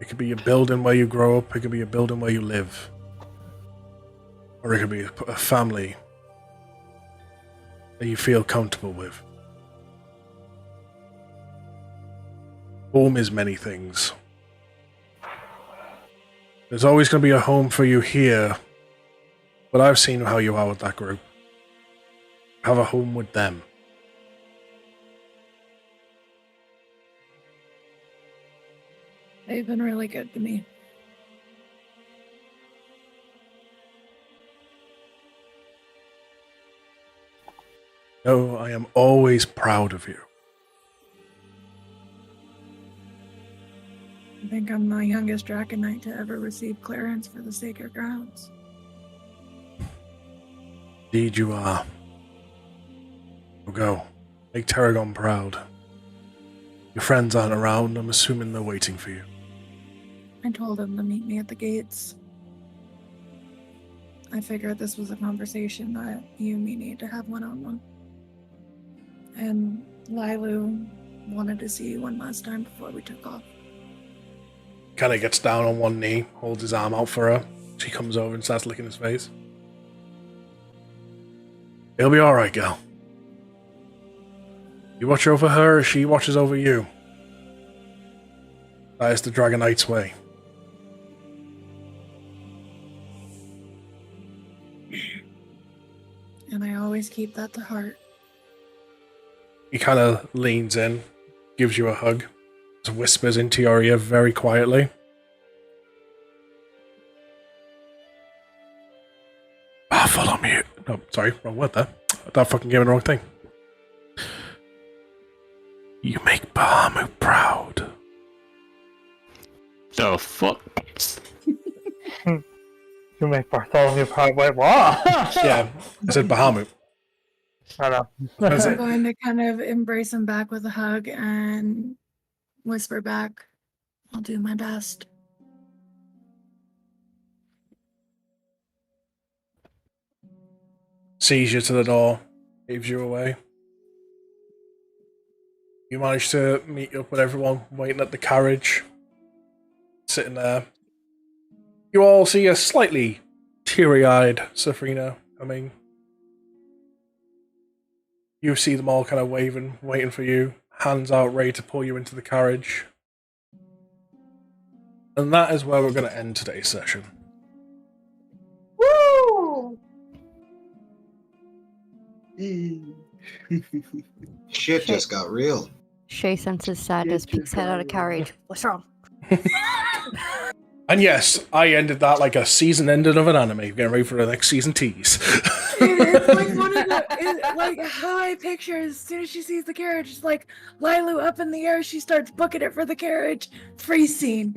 It could be a building where you grow up, it could be a building where you live. Or it could be a family that you feel comfortable with. Home is many things. There's always going to be a home for you here, but I've seen how you are with that group. Have a home with them. They've been really good to me. No, I am always proud of you. I think I'm the youngest Draconite to ever receive clearance for the Sacred Grounds. Indeed you are. So go. Make Tarragon proud. Your friends aren't around, I'm assuming they're waiting for you. I told them to meet me at the gates. I figured this was a conversation that you and me need to have one-on-one. And Lilu wanted to see you one last time before we took off. Kind of gets down on one knee, holds his arm out for her. She comes over and starts licking his face. It'll be alright, girl. You watch over her, she watches over you. That is the Dragonite's way. And I always keep that to heart. He kind of leans in, gives you a hug, just whispers into your ear very quietly. Follow me. No, sorry, wrong word there. That fucking gave me the wrong thing. You make Bahamut proud. The fuck? You make Bartholomew proud. Wait, what? Yeah, I said Bahamut. I know. I'm going to kind of embrace him back with a hug and whisper back, I'll do my best. Sees you to the door, waves you away. You manage to meet up with everyone waiting at the carriage, sitting there. You all see a slightly teary-eyed Safrina coming. You see them all kind of waving, waiting for you, hands out, ready to pull you into the carriage. And that is where we're going to end today's session. Shit just got real. Shay senses sadness, peeks head out of carriage. What's wrong? And yes, I ended that like a season ending of an anime, getting ready for the next season tease. It's like one of the, like how I picture it, as soon as she sees the carriage, it's like Lilu up in the air, she starts booking it for the carriage. Freeze scene.